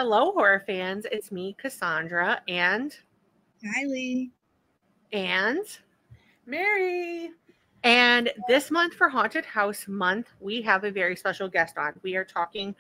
Hello, horror fans. It's me, Cassandra, Kylie. and Mary. And this month for Haunted House Month, we have a very special guest on. We are talking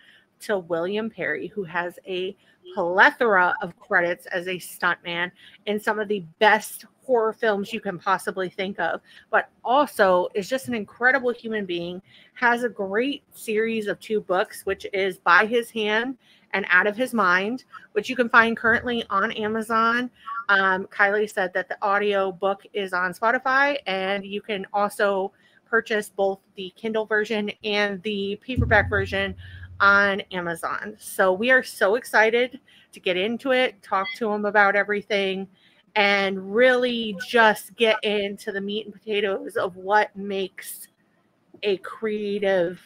to William Perry, who has a plethora of credits as a stuntman in some of the best horror films you can possibly think of, but also is just an incredible human being, has a great series of 2 books, which is By His Hand and Out of His Mind, which you can find currently on Amazon. Kylie said that the audio book is on Spotify, and you can also purchase both the Kindle version and the paperback version on Amazon. So we are so excited to get into it, talk to him about everything, and really just get into the meat and potatoes of what makes a creative,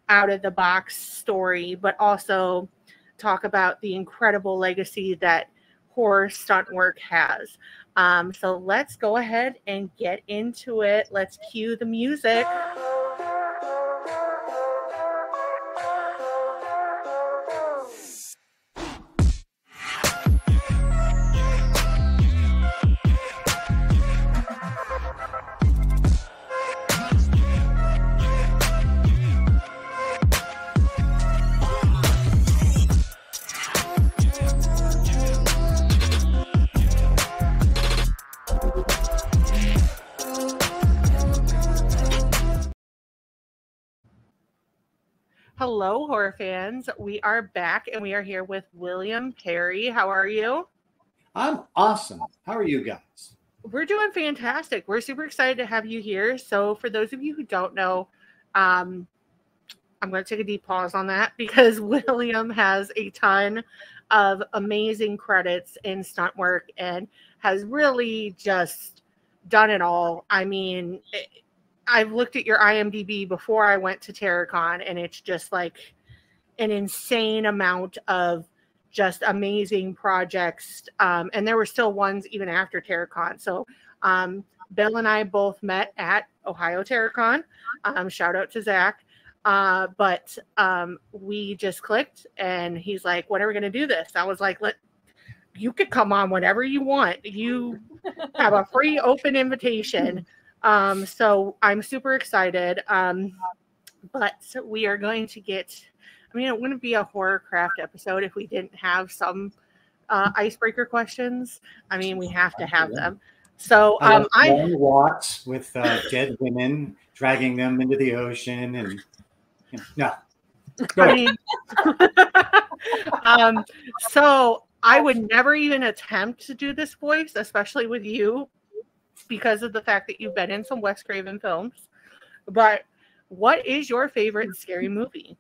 out-of-the-box story, but also talk about the incredible legacy that horror stunt work has. So let's go ahead and get into it. Let's cue the music. Hello, horror fans. We are back, and we are here with William Perry. How are you? I'm awesome. How are you guys? We're doing fantastic. We're super excited to have you here. So for those of you who don't know, I'm going to take a deep pause on that because William has a ton of amazing credits in stunt work and has really just done it all. I mean, I've looked at your IMDb before I went to TerrorCon, and it's just like an insane amount of just amazing projects. And there were still ones even after TerrorCon. So Bill and I both met at Ohio TerrorCon. Shout out to Zach. But we just clicked, and he's like, when are we going to do this? I was like, you could come on whenever you want. You have a free open invitation. So I'm super excited. But we are going to it wouldn't be a Horrorcraft episode if we didn't have some icebreaker questions. I mean, we have to have them. So I walks with dead women, dragging them into the ocean, and no. So I would never even attempt to do this voice, especially with you, because of the fact that you've been in some Wes Craven films. But what is your favorite scary movie?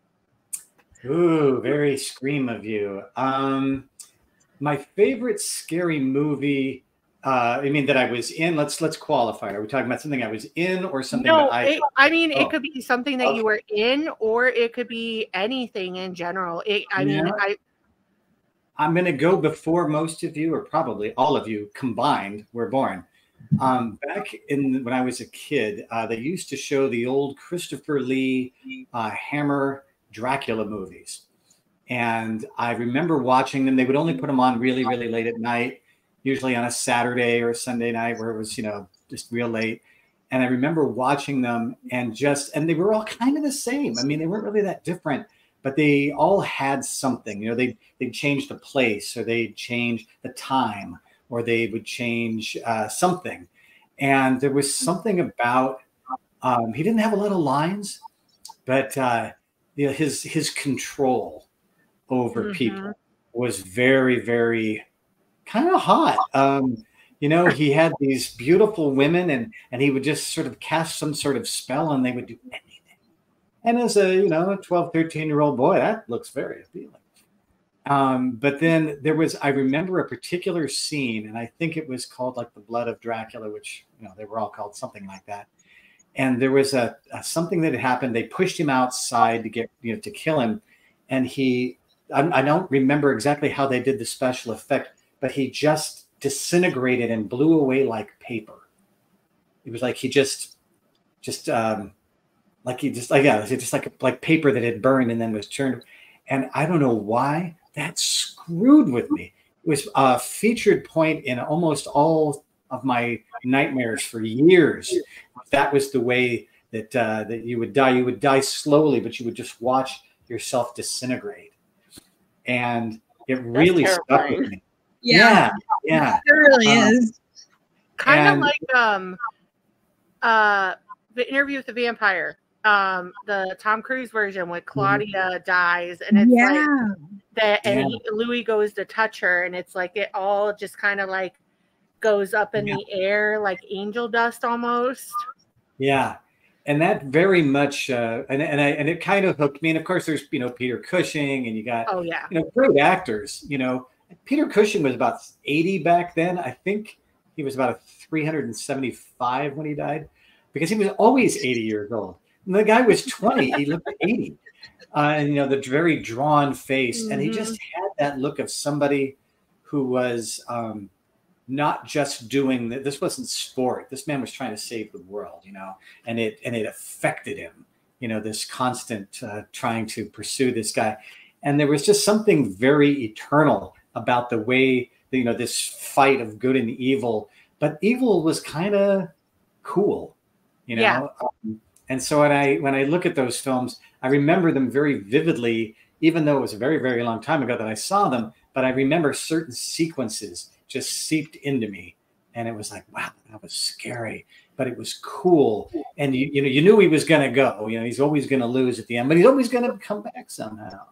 Ooh, very Scream of you. My favorite scary movie, that I was in, let's qualify. Are we talking about something I was in or something that it could be something that you were in, or it could be anything in general. I'm going to go before most of you, or probably all of you combined, were born. Back when I was a kid, they used to show the old Christopher Lee Hammer Dracula movies. And I remember watching them. They would only put them on really, really late at night, usually on a Saturday or a Sunday night where it was, just real late. And I remember watching them and they were all kind of the same. I mean, they weren't really that different, but they all had something. They'd change the place, or they'd change the time, or they would change something. And there was something about, he didn't have a lot of lines, but his control over people was very, very kind of hot. He had these beautiful women, and he would just sort of cast some sort of spell, and they would do anything. And as a 12, 13-year-old boy, that looks very appealing. But then I remember a particular scene, and I think it was called like The Blood of Dracula, which, they were all called something like that. And there was something that had happened. They pushed him outside to get, to kill him. And I don't remember exactly how they did the special effect, but he just disintegrated and blew away like paper. It was like he like paper that had burned and then was turned. And I don't know why that screwed with me. It was a featured point in almost all of my nightmares for years. That was the way that that you would die. You would die slowly, but you would just watch yourself disintegrate, and it really stuck with me. Yeah. It really is. Kind of like the Interview with the Vampire, the Tom Cruise version when Claudia dies, and it's like that, and Louis goes to touch her, and it's like it all just kind of like goes up in the air like angel dust almost. Yeah. And that very much, and it kind of hooked me. And of course, there's Peter Cushing, and you got great actors. Peter Cushing was about 80 back then. I think he was about 375 when he died, because he was always 80 years old. And the guy was 20; he looked 80, and the very drawn face, and he just had that look of somebody who was not just doing that. This wasn't sport. This man was trying to save the world, and it affected him, this constant trying to pursue this guy. And there was just something very eternal about the way, this fight of good and evil, but evil was kind of cool, and so when I look at those films, I remember them very vividly, even though it was a very, very long time ago that I saw them, but I remember certain sequences just seeped into me, and it was like, wow, that was scary, but it was cool. And you knew he was going to go. He's always going to lose at the end, but he's always going to come back somehow.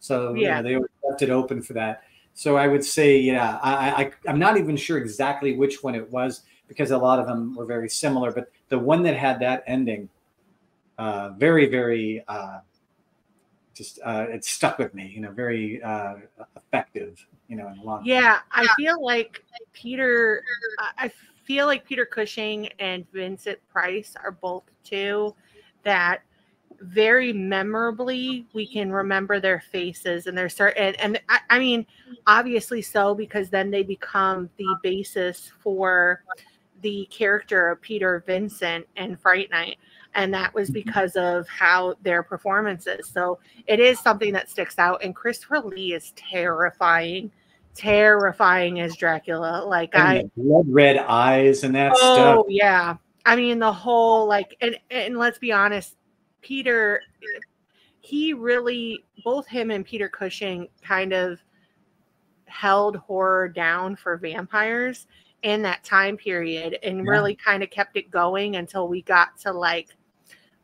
So they always left it open for that. So I would say, I'm not even sure exactly which one it was, because a lot of them were very similar. But the one that had that ending, very, very, it stuck with me. Very effective. In a long time. I feel like Peter Cushing and Vincent Price are both two that very memorably we can remember their faces and their certain, and I mean, obviously so, because then they become the basis for the character of Peter Vincent in Fright Night. And that was because of how their performances. So it is something that sticks out. And Christopher Lee is terrifying as Dracula. Like, the blood red eyes and that stuff. Oh yeah. I mean, the whole and let's be honest, Peter, he really, both him and Peter Cushing kind of held horror down for vampires in that time period, and really kind of kept it going until we got to like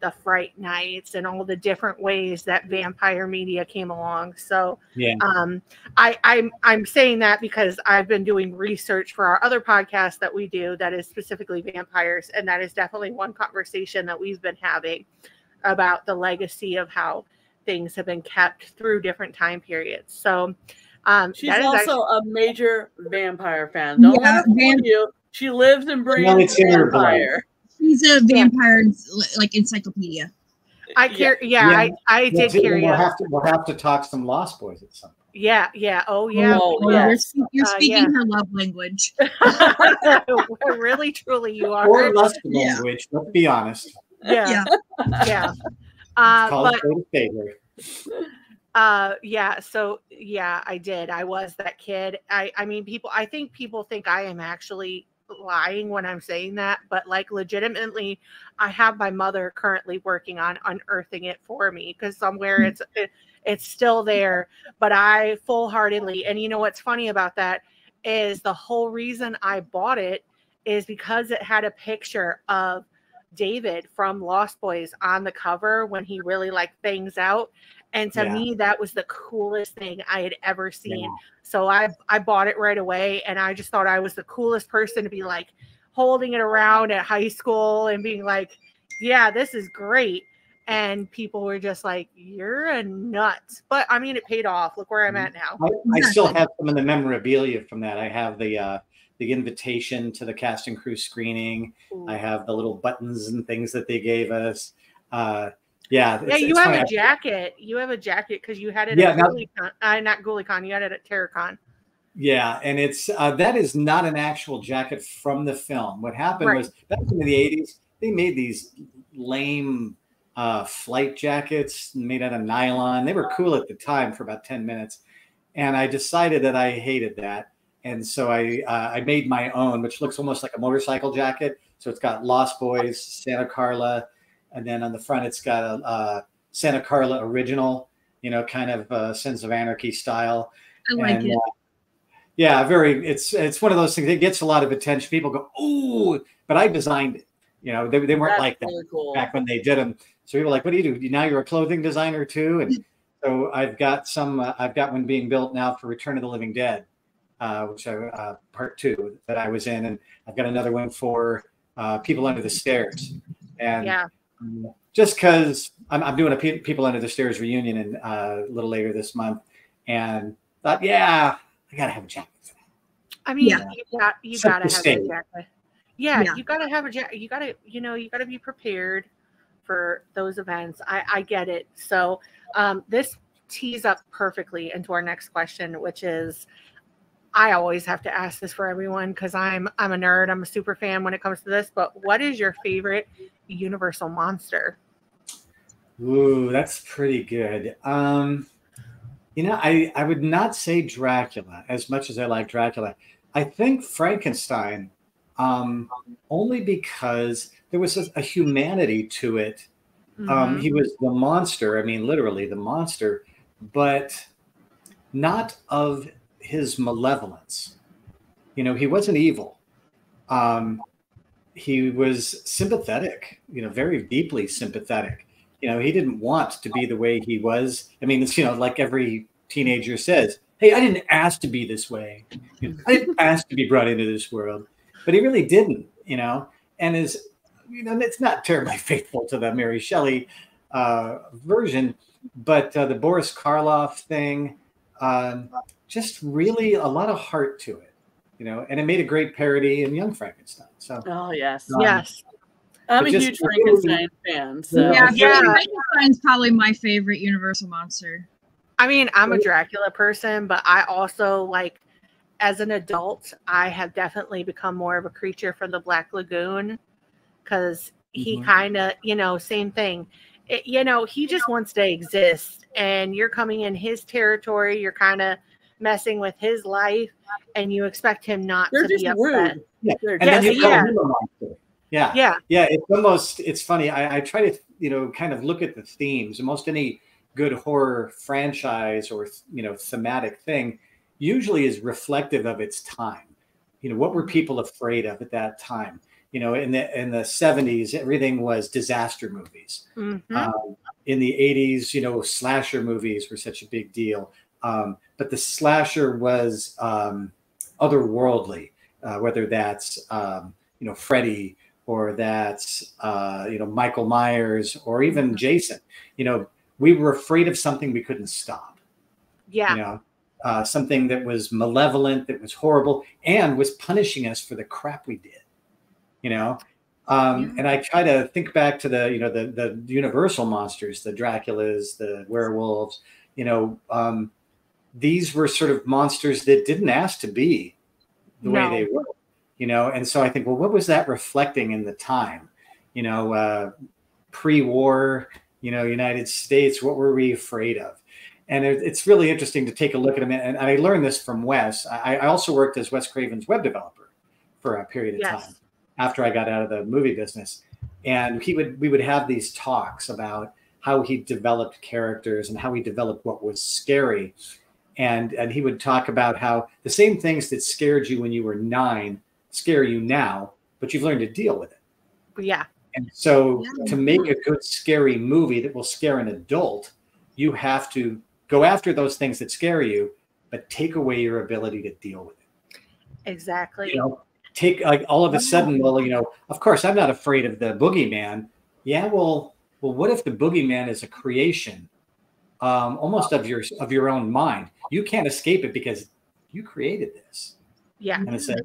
the Fright Nights and all the different ways that vampire media came along. So I'm saying that because I've been doing research for our other podcast that we do that is specifically vampires, and that is definitely one conversation that we've been having about the legacy of how things have been kept through different time periods. So she's also a major vampire fan. Don't let her fool you. She lives and breathes vampire. She's a vampire encyclopedia. I care. I did carry. We'll have to talk some Lost Boys at some point. Yeah. Oh yeah. You're speaking her love language. Really, truly, you are. Or lust language. Let's be honest. Yeah. But so I did. I was that kid. I mean, I think people think I am actually lying when I'm saying that, but like legitimately, I have my mother currently working on unearthing it for me, because somewhere it's still there. But I full-heartedly, and you know what's funny about that is the whole reason I bought it is because it had a picture of David from Lost Boys on the cover when he really bangs out. And to me, that was the coolest thing I had ever seen. Yeah. So I bought it right away, and I just thought I was the coolest person to be like holding it around at high school and being like, yeah, this is great. And people were just like, you're a nut. But I mean, it paid off. Look where I'm at now. I still have some of the memorabilia from that. I have the invitation to the cast and crew screening. Ooh. I have the little buttons and things that they gave us. You have a jacket. You have a jacket because you had it at GhouliCon. Not GhouliCon. You had it at TerrorCon. Yeah, and it's that is not an actual jacket from the film. What happened was back in the 80s, they made these lame flight jackets made out of nylon. They were cool at the time for about 10 minutes. and I decided that I hated that. And so I made my own, which looks almost like a motorcycle jacket. So it's got Lost Boys, Santa Carla, and then on the front it's got a Santa Carla original, kind of Sons of Anarchy style. I like it. Yeah, it's one of those things. It gets a lot of attention. People go, "Ooh," but I designed it. They weren't like that really cool back when they did them. So people are like, "What do you do? Now you're a clothing designer too?" And so I've got one being built now for Return of the Living Dead, which part 2 that I was in, and I've got another one for People Under the Stairs. And just because I'm doing a People Under the Stairs reunion in a little later this month, and thought, I gotta have a jacket for that. I mean, you gotta have a jacket. Yeah, you gotta have a jacket. You gotta be prepared for those events. I get it. So this tees up perfectly into our next question, which is, I always have to ask this for everyone because I'm a nerd. I'm a super fan when it comes to this. But what is your favorite Universal monster? Ooh, that's pretty good. I would not say Dracula as much as I like Dracula. I think Frankenstein, only because there was a humanity to it. Mm-hmm. He was the monster. I mean, literally the monster, but not of his malevolence. He wasn't evil. He was sympathetic, very deeply sympathetic. He didn't want to be the way he was. I mean, it's, like every teenager says, "Hey, I didn't ask to be this way. I didn't ask to be brought into this world." But he really didn't, and it's not terribly faithful to the Mary Shelley version, but the Boris Karloff thing, just really a lot of heart to it, and it made a great parody in Young Frankenstein. So, yes. I'm a huge Frankenstein fan. So. Frankenstein's probably my favorite Universal monster. I mean, I'm a Dracula person, but I also as an adult, I have definitely become more of a creature from the Black Lagoon because he kind of, same thing. He just wants to exist, and you're coming in his territory. You're kind of messing with his life, and you expect him not to be upset. Rude. Yeah. And then you call him a monster. Yeah. It's funny. I try to, kind of look at the themes. Almost any good horror franchise or, thematic thing usually is reflective of its time. What were people afraid of at that time? In the 70s, everything was disaster movies. Mm-hmm. In the 80s, slasher movies were such a big deal. But the slasher was otherworldly, whether that's, Freddy, or that's, Michael Myers, or even Jason. We were afraid of something we couldn't stop. Yeah. Something that was malevolent, that was horrible, and was punishing us for the crap we did. And I try to think back to the Universal monsters, the Draculas, the werewolves. These were sort of monsters that didn't ask to be the way they were. And so I think, well, what was that reflecting in the time? Pre-war, United States, what were we afraid of? And it's really interesting to take a look at them. And I learned this from Wes. I also worked as Wes Craven's web developer for a period of time after I got out of the movie business. And we would have these talks about how he developed characters and how he developed what was scary. And he would talk about how the same things that scared you when you were 9 scare you now, but you've learned to deal with it. Yeah. And so to make a good scary movie that will scare an adult, you have to go after those things that scare you, but take away your ability to deal with it. Exactly. Take all of a sudden, of course, I'm not afraid of the boogeyman. Yeah, well, what if the boogeyman is a creation, almost of your own mind? You can't escape it because you created this. Yeah.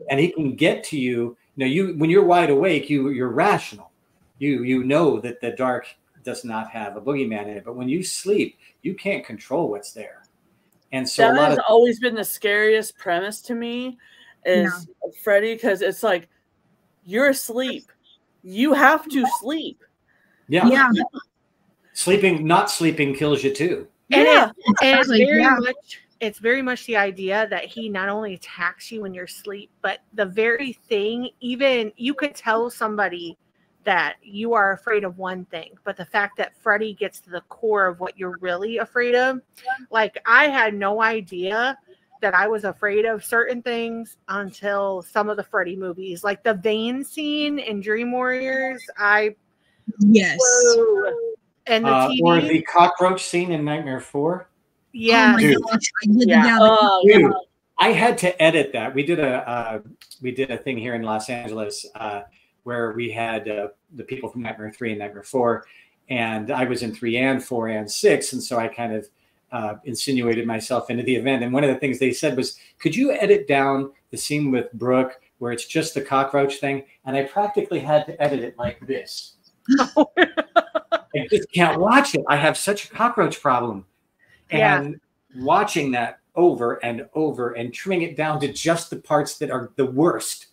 And he can get to you. When you're wide awake, you're rational. You know that the dark does not have a boogeyman in it, but when you sleep, you can't control what's there. And so that has always been the scariest premise to me is Freddy, because it's like you're asleep. You have to sleep. Not sleeping kills you too. And it's very much it's very much the idea that he not only attacks you in your sleep, but the very thing, even you could tell somebody that you are afraid of one thing, but the fact that Freddy gets to the core of what you're really afraid of, like I had no idea that I was afraid of certain things until some of the Freddy movies, like the vein scene in Dream Warriors. Yes. Whoa. And the TV. Or the cockroach scene in Nightmare 4. Yeah. Oh my Dude. gosh. Dude, I had to edit that. We did a thing here in Los Angeles where we had the people from Nightmare 3 and Nightmare 4, and I was in 3 and 4 and 6, and so I kind of insinuated myself into the event. And one of the things they said was, could you edit down the scene with Brooke where it's just the cockroach thing? And I practically had to edit it like this. I just can't watch it. I have such a cockroach problem. And watching that over and over and trimming it down to just the parts that are the worst,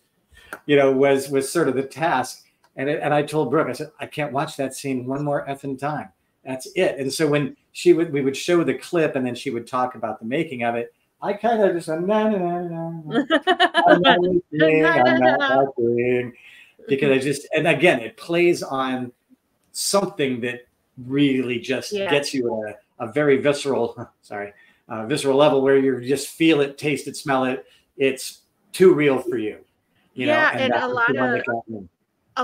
was sort of the task. And I told Brooke, I said, I can't watch that scene one more effing time. That's it. And so when we would show the clip and then she would talk about the making of it, I kind of just went, no. I'm not watching. Because and again, it plays on something that really just gets you at a very visceral level where you just feel it, taste it, smell it. It's too real for you. And a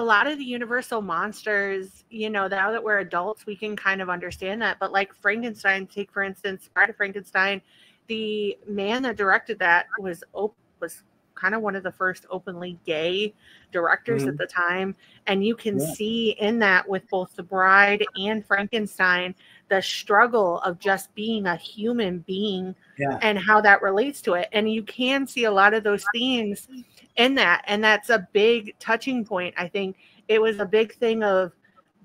lot of the Universal monsters, now that we're adults, we can kind of understand that. But like Frankenstein, take for instance, Bride of Frankenstein, the man that directed that was kind of one of the first openly gay directors at the time. And you can see in that with both The Bride and Frankenstein, the struggle of just being a human being and how that relates to it. And you can see a lot of those themes in that. And that's a big touching point. I think it was a big thing of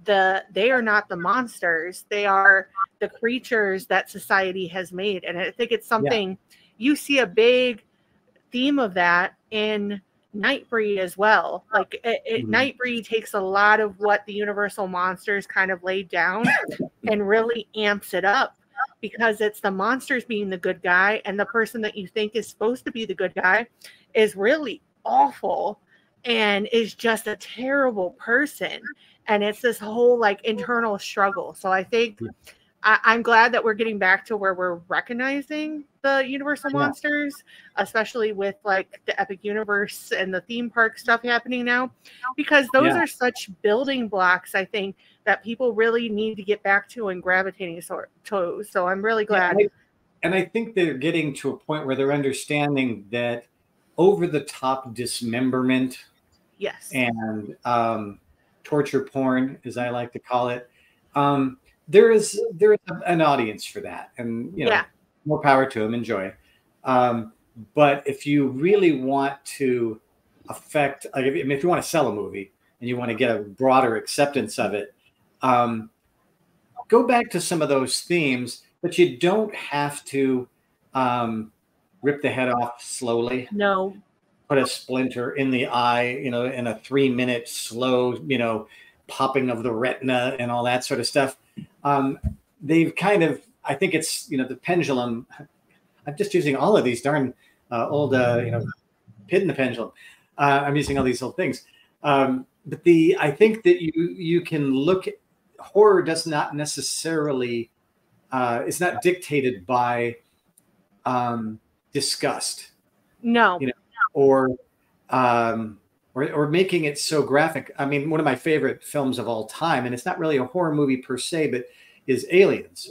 they are not the monsters. They are the creatures that society has made. And I think it's something you see a big theme of that in Nightbreed as well. Like Nightbreed takes a lot of what the Universal monsters kind of laid down and really amps it up, because it's the monsters being the good guy, and the person that you think is supposed to be the good guy is really awful and is just a terrible person. And it's this whole like internal struggle. So I think I'm glad that we're getting back to where we're recognizing the Universal monsters, especially with like the Epic Universe and the theme park stuff happening now, because those are such building blocks, I think, that people really need to get back to and gravitating to. So I'm really glad. And I think they're getting to a point where they're understanding that over-the-top dismemberment and torture porn, as I like to call it, there is an audience for that, and more power to them. Enjoy. But if you really want to affect, like, if you want to sell a movie and you want to get a broader acceptance of it, go back to some of those themes, but you don't have to rip the head off slowly. No. Put a splinter in the eye, in a 3-minute slow, popping of the retina and all that sort of stuff. They've kind of, I think it's, the pendulum. I'm just using all of these darn old, Pit and the Pendulum. I'm using all these old things. But I think that you can look at horror does not necessarily, it's not dictated by disgust. No. Or making it so graphic. I mean, one of my favorite films of all time, and it's not really a horror movie per se, but is Aliens,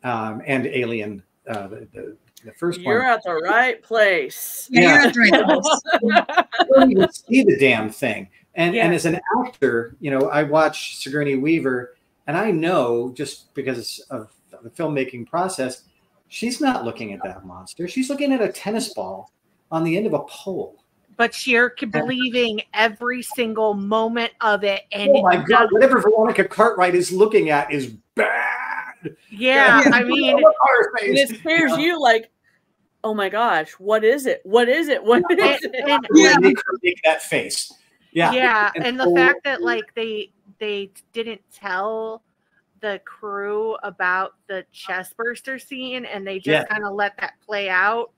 and Alien, the first one. You're at the right place. You're at the right place. You don't even see the damn thing. And as an actor, I watch Sigourney Weaver, and I know, just because of the filmmaking process, she's not looking at that monster. She's looking at a tennis ball on the end of a pole. But you're believing every single moment of it. And oh my God, whatever Veronica Cartwright is looking at is bad. Yeah, I mean, it scares you like, oh my gosh, what is it? What is it? What is it? Make that face. Yeah. Yeah, and the fact that like they didn't tell the crew about the chest burster scene, and they just kind of let that play out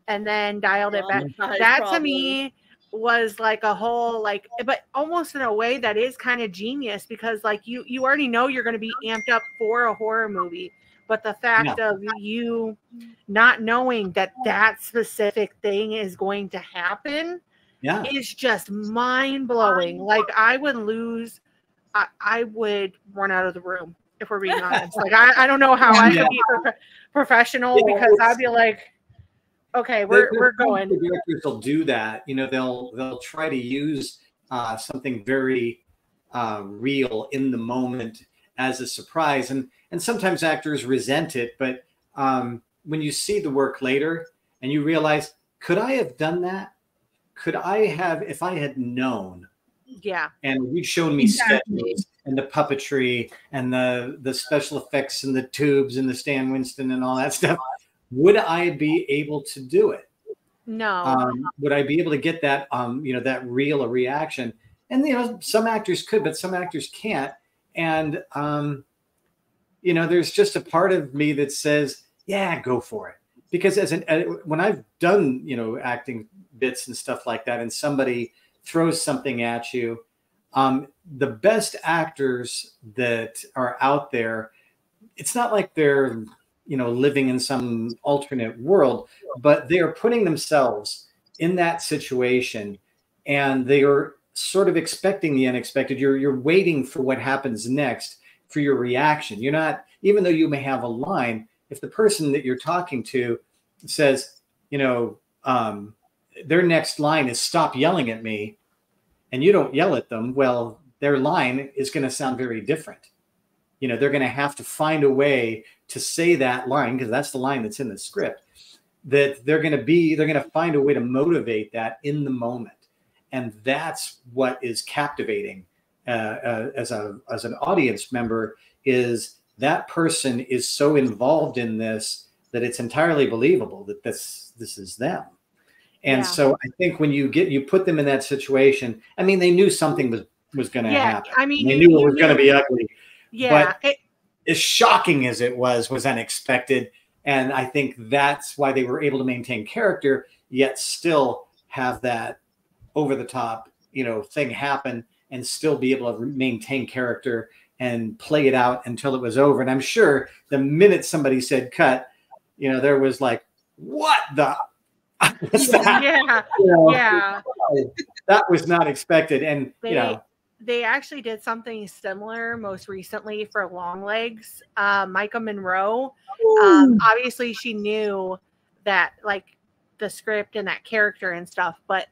and then dialed it back. That to me was like a whole, like, but almost in a way that is kind of genius, because like you already know you're going to be amped up for a horror movie, but the fact of you not knowing that that specific thing is going to happen is just mind-blowing. Like, I would lose, I would run out of the room, if we're being honest. Like, I don't know how I could be professional, because I'd be like, okay, we're going. The directors will do that. You know, they'll try to use something very real in the moment as a surprise, and sometimes actors resent it. But when you see the work later and you realize, could I have done that? Could I have, if I had known? Yeah. And you'd shown me sketches and the puppetry and the special effects and the tubes and the Stan Winston and all that stuff. Would I be able to do it? No. Would I be able to get that, that real a reaction? And, some actors could, but some actors can't. And, there's just a part of me that says, yeah, go for it. Because when I've done, acting bits and stuff like that, and somebody throws something at you, the best actors that are out there, it's not like they're, living in some alternate world, but they are putting themselves in that situation, and they are sort of expecting the unexpected. You're waiting for what happens next for your reaction. You're not, even though you may have a line, if the person that you're talking to says, their next line is "stop yelling at me," and you don't yell at them, well, their line is going to sound very different. They're going to have to find a way to say that line, because that's the line that's in the script, that they're going to find a way to motivate that in the moment. And that's what is captivating as an audience member, is that person is so involved in this that it's entirely believable that this is them. And so I think when you put them in that situation, I mean, they knew something was going to happen. I mean, they knew it was going to be ugly. Yeah. But as shocking as it was unexpected. And I think that's why they were able to maintain character, yet still have that over the top, thing happen, and still be able to maintain character and play it out until it was over. And I'm sure the minute somebody said cut, there was like, what the? What's that? Yeah. That was not expected. And, they actually did something similar most recently for Longlegs. Micah Monroe, obviously she knew that, like, the script and that character and stuff, but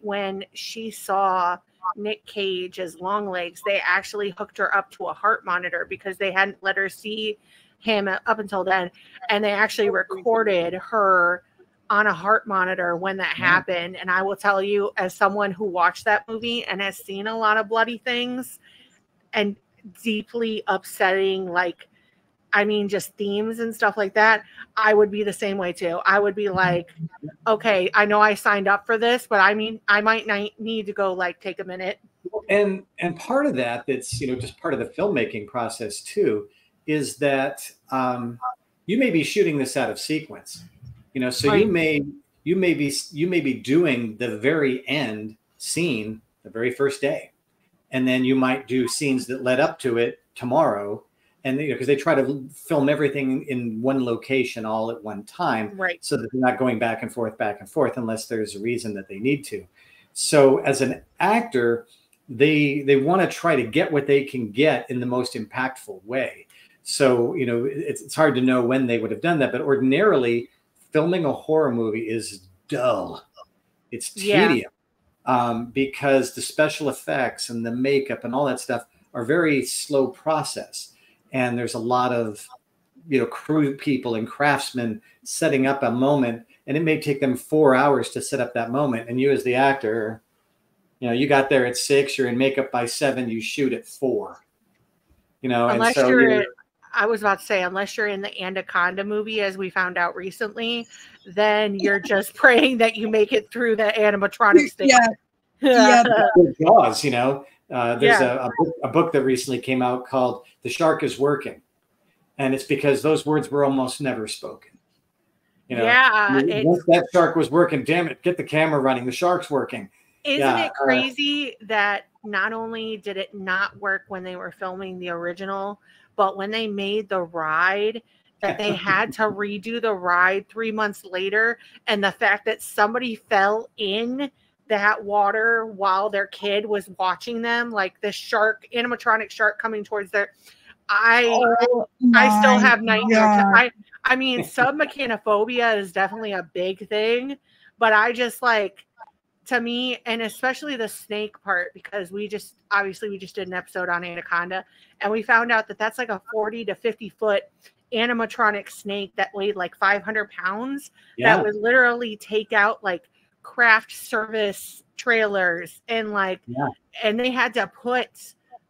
when she saw Nick Cage as Longlegs, they actually hooked her up to a heart monitor, because they hadn't let her see him up until then, and they actually recorded her on a heart monitor when that happened. And I will tell you, as someone who watched that movie and has seen a lot of bloody things and deeply upsetting, just themes and stuff like that, I would be the same way too. I would be like, okay, I know I signed up for this, but I might need to go take a minute. And part of that's just part of the filmmaking process too, is that you may be shooting this out of sequence. So right. you may be doing the very end scene the very first day, and then you might do scenes that led up to it tomorrow, and because they try to film everything in one location all at one time, right? So that they're not going back and forth unless there's a reason that they need to. So as an actor, they want to try to get what they can get in the most impactful way. So it's hard to know when they would have done that, but ordinarily, filming a horror movie is dull. It's tedious because the special effects and the makeup and all that stuff are very slow process. And there's a lot of, crew people and craftsmen setting up a moment, and it may take them 4 hours to set up that moment. And you as the actor, you got there at 6, you're in makeup by 7, you shoot at 4, Unless and so I was about to say, unless you're in the Anaconda movie, as we found out recently, then you're just praying that you make it through the animatronic stage. Jaws, There's a book that recently came out called "The Shark is Working," and it's because those words were almost never spoken. Once that shark was working, damn it, get the camera running. The shark's working. Isn't it crazy that not only did it not work when they were filming the original, but when they made the ride, that they had to redo the ride 3 months later, and the fact that somebody fell in that water while their kid was watching them, like the animatronic shark coming towards their I still have nightmares. I mean, submechanophobia is definitely a big thing, but I just to me, and especially the snake part, because we just did an episode on Anaconda, and we found out that that's like a 40 to 50 foot animatronic snake that weighed like 500 pounds that would literally take out like craft service trailers and and they had to put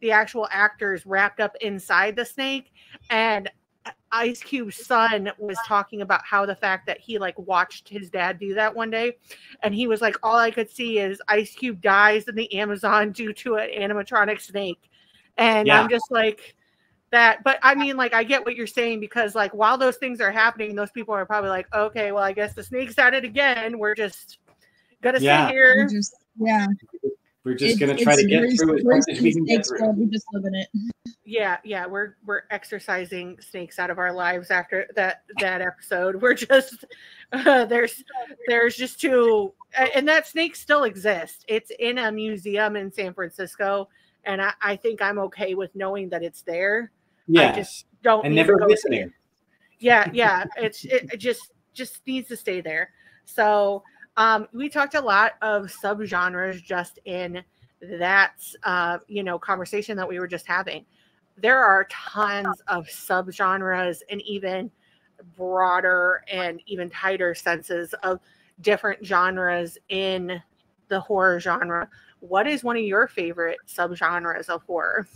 the actual actors wrapped up inside the snake. And Ice Cube's son was talking about how the fact that he watched his dad do that one day, and he was like, all I could see is Ice Cube dies in the Amazon due to an animatronic snake. And I'm just like that. But I mean, I get what you're saying, because while those things are happening, those people are probably like, okay, well, I guess the snake's at it again. We're just gonna sit here. We're just going to try to get through as much as we can get through. We just live in it. Yeah, we're exercising snakes out of our lives after that episode. We're just there's just too, and that snake still exists. It's in a museum in San Francisco, and I think I'm okay with knowing that it's there. Yes. I just don't and need never to go listening. Yeah, it just needs to stay there. So. We talked a lot of subgenres just in that, conversation that we were just having. There are tons of subgenres and even broader and even tighter senses of different genres in the horror genre. What is one of your favorite subgenres of horror?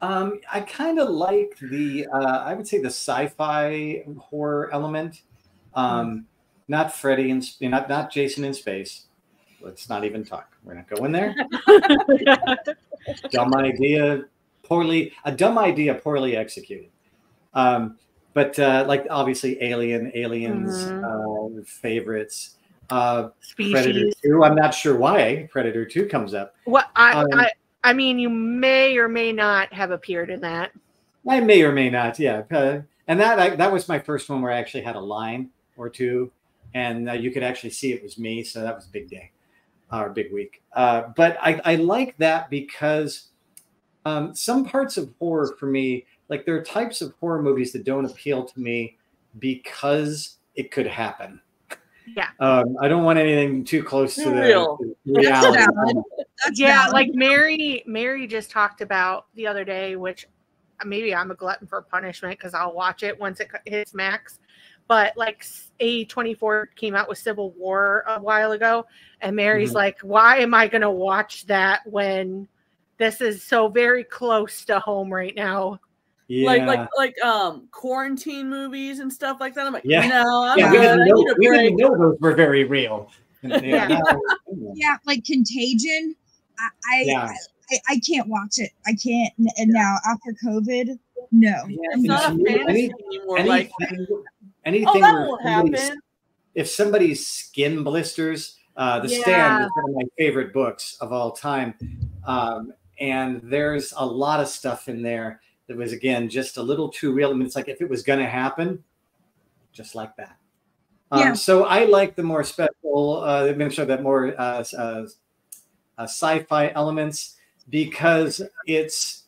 I kind of like I would say the sci-fi horror element. Not Freddy and not Jason in space. Let's not even talk. We're not going there. Dumb idea, poorly executed. But obviously Aliens, favorites. Species. Predator 2. I'm not sure why Predator 2 comes up. Well, I mean, you may or may not have appeared in that. I may or may not, yeah. And that was my first one where I actually had a line or two. And you could actually see it was me. So that was a big day or big week. But I like that because some parts of horror for me, there are types of horror movies that don't appeal to me because it could happen. Yeah. I don't want anything too close to the reality. That's valid. Mary just talked about the other day, which maybe I'm a glutton for punishment because I'll watch it once it hits Max. But A24 came out with Civil War a while ago, and Mary's like, why am I going to watch that when this is so very close to home right now? Yeah. Like quarantine movies and stuff like that. I'm like, yeah. No, I'm we good. didn't know those were very real. Yeah, like Contagion. I can't watch it. I can't. And now after COVID, no. Yeah, it's not a fantasy anymore. Anything that won't happen. If somebody's skin blisters, The Stand is one of my favorite books of all time. And there's a lot of stuff in there that was, again, just a little too real. I mean, it's like if it was going to happen, just like that. So I like the more special, sci-fi elements because it's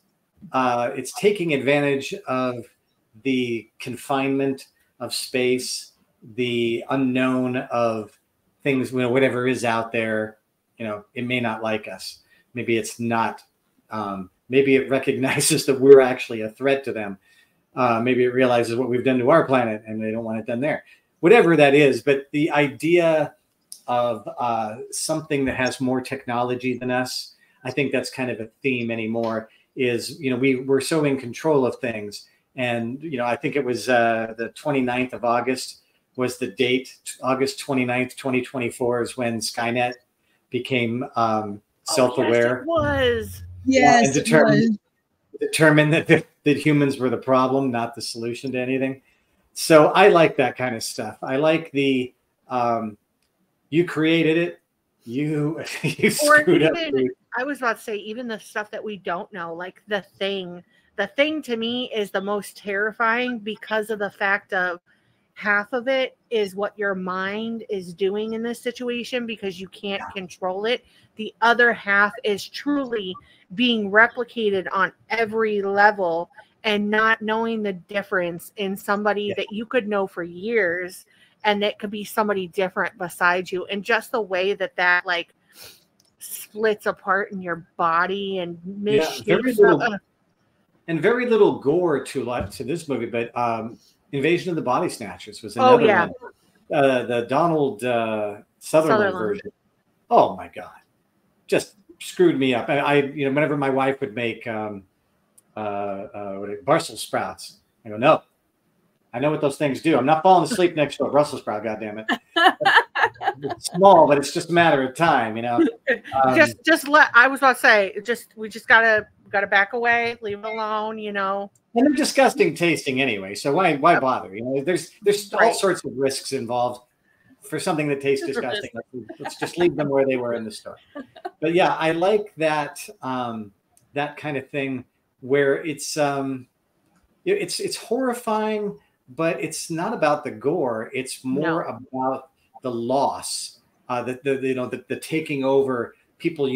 taking advantage of the confinement of space, the unknown of things, whatever is out there, it may not like us. Maybe it's not, maybe it recognizes that we're actually a threat to them. Maybe it realizes what we've done to our planet and they don't want it done there. Whatever that is, but the idea of something that has more technology than us, I think that's kind of a theme anymore, is, we're so in control of things. And, I think it was the 29th of August was the date. August 29th, 2024 is when Skynet became self-aware. Yes, it was. Yes, and determine that humans were the problem, not the solution to anything. So I like that kind of stuff. I like the you created it, you screwed up. I was about to say, even the stuff that we don't know, like the thing. The thing to me is the most terrifying because of the fact of half of it is what your mind is doing in this situation because you can't control it. The other half is truly being replicated on every level and not knowing the difference in somebody that you could know for years and that could be somebody different beside you. And just the way that like splits apart in your body and misshapes. And very little gore to this movie, but Invasion of the Body Snatchers was another one. The Donald Sutherland version. Oh my God, just screwed me up. I whenever my wife would make Brussels sprouts, I go, no, I know what those things do. I'm not falling asleep next to a Brussels sprout. God damn it! It's small, but it's just a matter of time, just let. I was about to say, we just gotta back away, leave it alone, And they're disgusting tasting anyway, so why bother? There's all sorts of risks involved for something that tastes disgusting. Let's just leave them where they were in the store. But yeah, I like that that kind of thing where it's horrifying, but it's not about the gore. It's more about the loss, the taking over people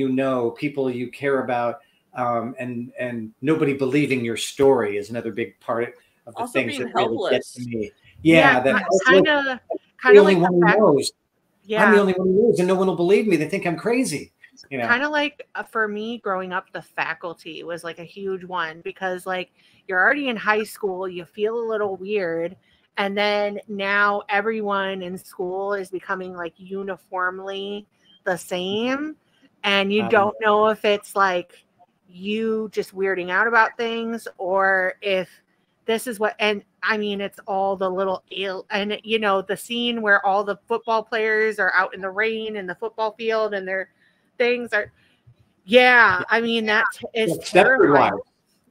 people you care about. And nobody believing your story is another big part of the also things being that helpless. really get to me. Yeah, that's kind of like one who knows. Yeah, I'm the only one who knows, and no one will believe me. They think I'm crazy. Kind of like for me growing up, The Faculty was like a huge one because like you're already in high school, you feel a little weird, and then now everyone in school is becoming like uniformly the same, and you don't know if it's like you just weirding out about things or if this is what, and I mean, it's all the little and the scene where all the football players are out in the rain in the football field and their things are, I mean, that is terrifying.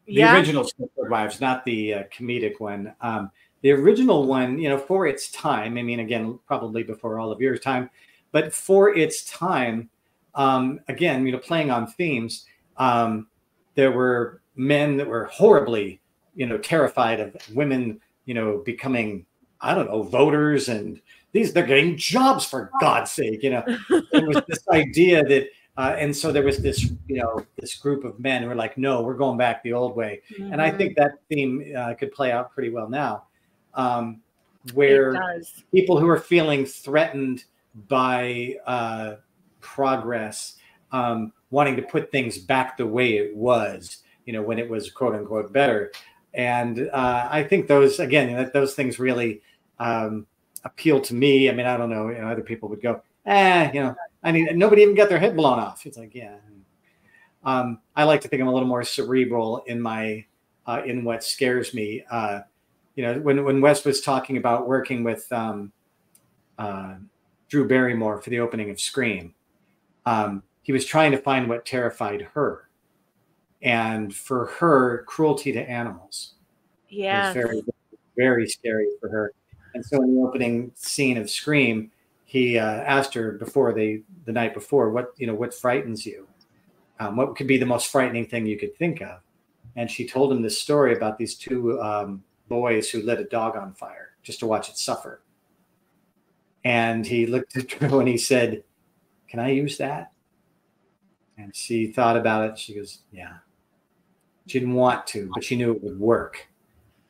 The original Stepford Wives, not the comedic one. The original one, for its time, I mean, again, probably before all of your time, but for its time, again, playing on themes, there were men that were horribly, terrified of women, becoming, I don't know, voters, and they're getting jobs for God's sake, There was this idea that, and so there was this, this group of men who were like, no, we're going back the old way. Mm-hmm. And I think that theme could play out pretty well now, where people who are feeling threatened by progress, wanting to put things back the way it was, when it was quote unquote better. And I think those things really appeal to me. I mean, I don't know, other people would go, nobody even got their head blown off. It's like, I like to think I'm a little more cerebral in my, in what scares me. When Wes was talking about working with Drew Barrymore for the opening of Scream, he was trying to find what terrified her. And for her, cruelty to animals was very, very scary for her. And so in the opening scene of Scream, he asked her the night before, what frightens you? What could be the most frightening thing you could think of? And she told him this story about these two boys who lit a dog on fire just to watch it suffer. And he looked at Drew and he said, "Can I use that?" And she thought about it. She goes, "Yeah." She didn't want to, but she knew it would work.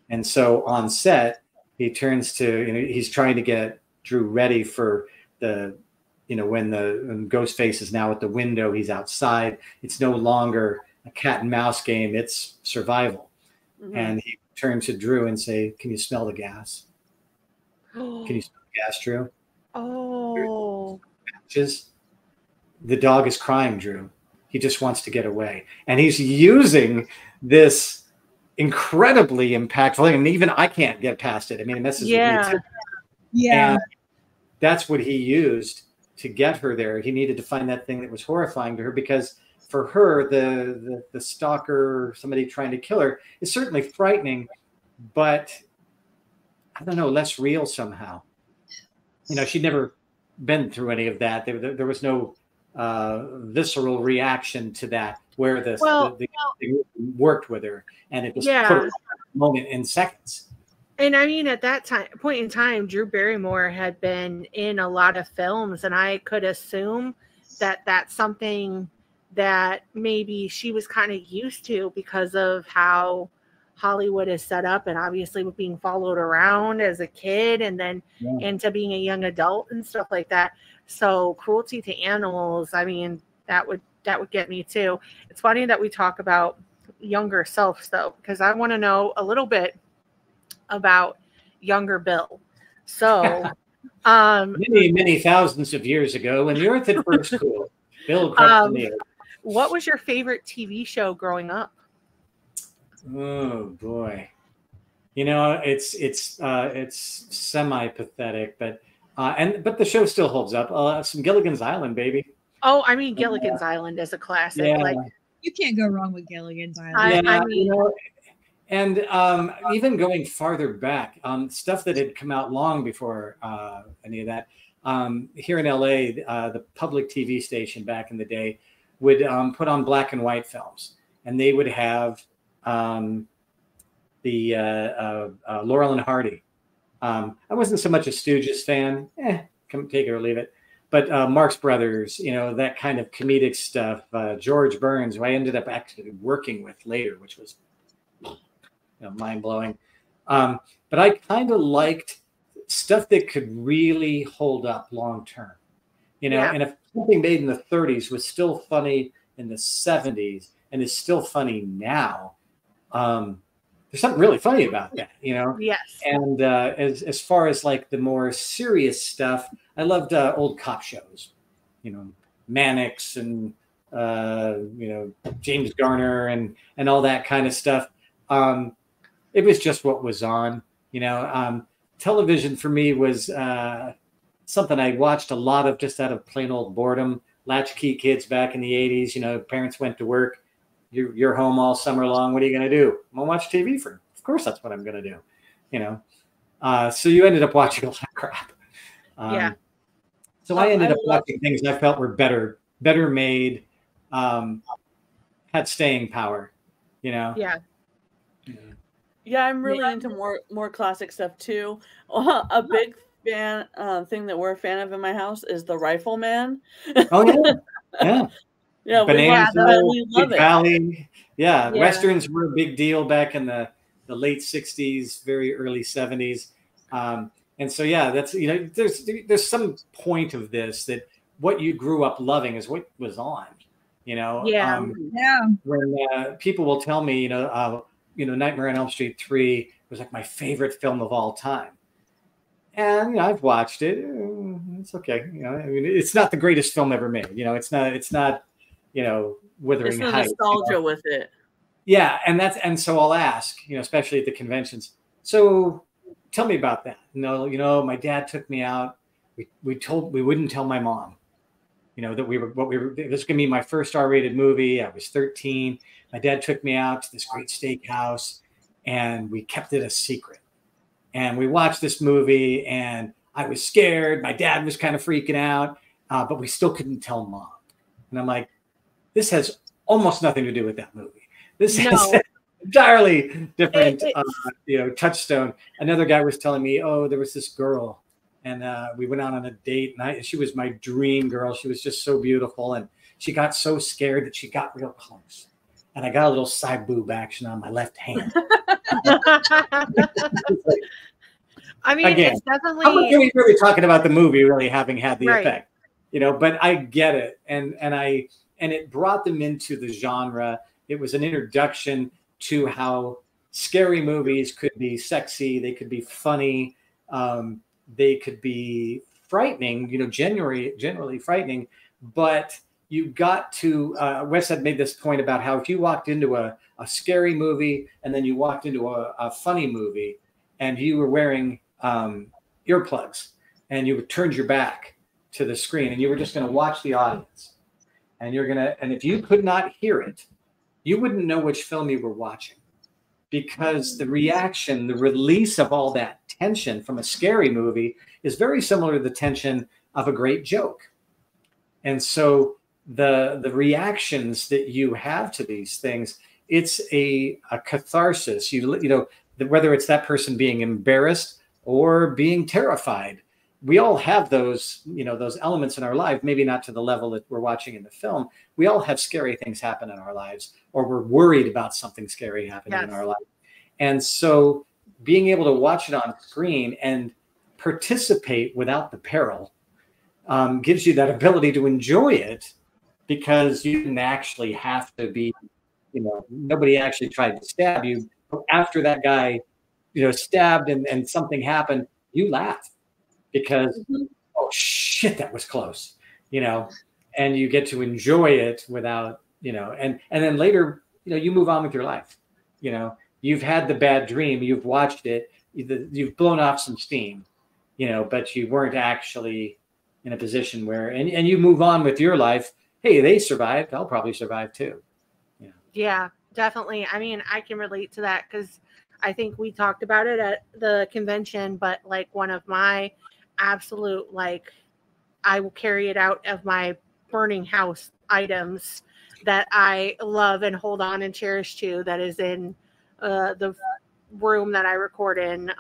And so on set, he turns to, he's trying to get Drew ready for when Ghostface is now at the window, he's outside. It's no longer a cat and mouse game. It's survival. Mm-hmm. And he turned to Drew and say, "Can you smell the gas? Can you smell the gas, Drew?" Oh. The dog is crying, Drew. He just wants to get away. And he's using this incredibly impactful thing. And even I can't get past it. I mean, it messes with me too. Yeah. And that's what he used to get her there. He needed to find that thing that was horrifying to her, because for her, the stalker, somebody trying to kill her, is certainly frightening, but I don't know, less real somehow. She'd never been through any of that. There was no visceral reaction to that, where the worked with her, and it was put a moment in seconds. And I mean, at that point in time, Drew Barrymore had been in a lot of films, and I could assume that that's something that maybe she was kind of used to because of how Hollywood is set up, and obviously with being followed around as a kid and then into being a young adult and stuff like that. So cruelty to animals, I mean, that would get me too. It's funny that we talk about younger selves though, because I want to know a little bit about younger Bill. So many thousands of years ago, when the earth had first cooled, Bill what was your favorite TV show growing up? Oh boy, it's semi-pathetic, but the show still holds up. Some Gilligan's Island, baby. Oh, I mean, Gilligan's Island is a classic. Yeah. Like, you can't go wrong with Gilligan's Island. I mean, and even going farther back, stuff that had come out long before any of that. Here in LA, the public TV station back in the day would put on black and white films, and they would have the Laurel and Hardy. I wasn't so much a Stooges fan. Come take it or leave it. But Marx Brothers, that kind of comedic stuff. George Burns, who I ended up actually working with later, which was mind-blowing. But I kind of liked stuff that could really hold up long-term. And if something made in the 30s was still funny in the 70s and is still funny now, there's something really funny about that, Yes. And as far as like the more serious stuff, I loved old cop shows, Mannix and James Garner and all that kind of stuff. It was just what was on. Television for me was something I watched a lot of just out of plain old boredom. Latchkey kids back in the 80s, parents went to work. You're home all summer long. What are you going to do? I'm going to watch TV for. Of course, that's what I'm going to do. So you ended up watching a lot of crap. So I ended up watching things I felt were better made, had staying power. Yeah. Yeah, I'm really into more classic stuff too. A big fan thing that we're a fan of in my house is the Rifleman. Oh yeah. Yeah, we love it. Valley. Yeah, Westerns were a big deal back in the late 60s, very early 70s. And so, that's, there's some point of this that what you grew up loving is what was on, When people will tell me, Nightmare on Elm Street 3 was like my favorite film of all time. And, I've watched it. It's okay. It's not the greatest film ever made. It's not, Wuthering Heights. Heights. Nostalgia with it. Yeah. And so I'll ask, especially at the conventions. So tell me about that. My dad took me out. We wouldn't tell my mom, that this was going to be my first R-rated movie. I was 13. My dad took me out to this great steakhouse and we kept it a secret. And we watched this movie and I was scared. My dad was kind of freaking out, but we still couldn't tell mom. And I'm like, this has almost nothing to do with that movie. This is entirely different, touchstone. Another guy was telling me, there was this girl and we went out on a date and she was my dream girl. She was just so beautiful. And she got so scared that she got real close. And I got a little side boob action on my left hand. I mean, again, it's definitely. I'm not really talking about the movie really having had the effect, but I get it. And it brought them into the genre. It was an introduction to how scary movies could be sexy. They could be funny. They could be frightening, generally frightening. But you got to, Wes had made this point about how if you walked into a scary movie and then you walked into a funny movie and you were wearing earplugs and you turned your back to the screen and you were just going to watch the audience, and and if you could not hear it, you wouldn't know which film you were watching, because the reaction, the release of all that tension from a scary movie is very similar to the tension of a great joke. And so the reactions that you have to these things, it's a catharsis. You know, whether it's that person being embarrassed or being terrified, we all have those, you know, those elements in our life, maybe not to the level that we're watching in the film. We all have scary things happen in our lives, or we're worried about something scary happening in our life. And so being able to watch it on screen and participate without the peril gives you that ability to enjoy it, because you didn't actually have to be, you know, nobody actually tried to stab you. After that guy, you know, stabbed and something happened, you laughed because, oh shit, that was close, you know, and you get to enjoy it without, you know, and then later, you know, you move on with your life. You know, you've had the bad dream, you've watched it, you've blown off some steam, you know, but you weren't actually in a position where, and you move on with your life. Hey, they survived, I'll probably survive too. You know? Yeah, definitely. I mean, I can relate to that, because I think we talked about it at the convention, but like one of my absolute, like, I will carry it out of my burning house items that I love and hold on and cherish to, that is in the room that I record in,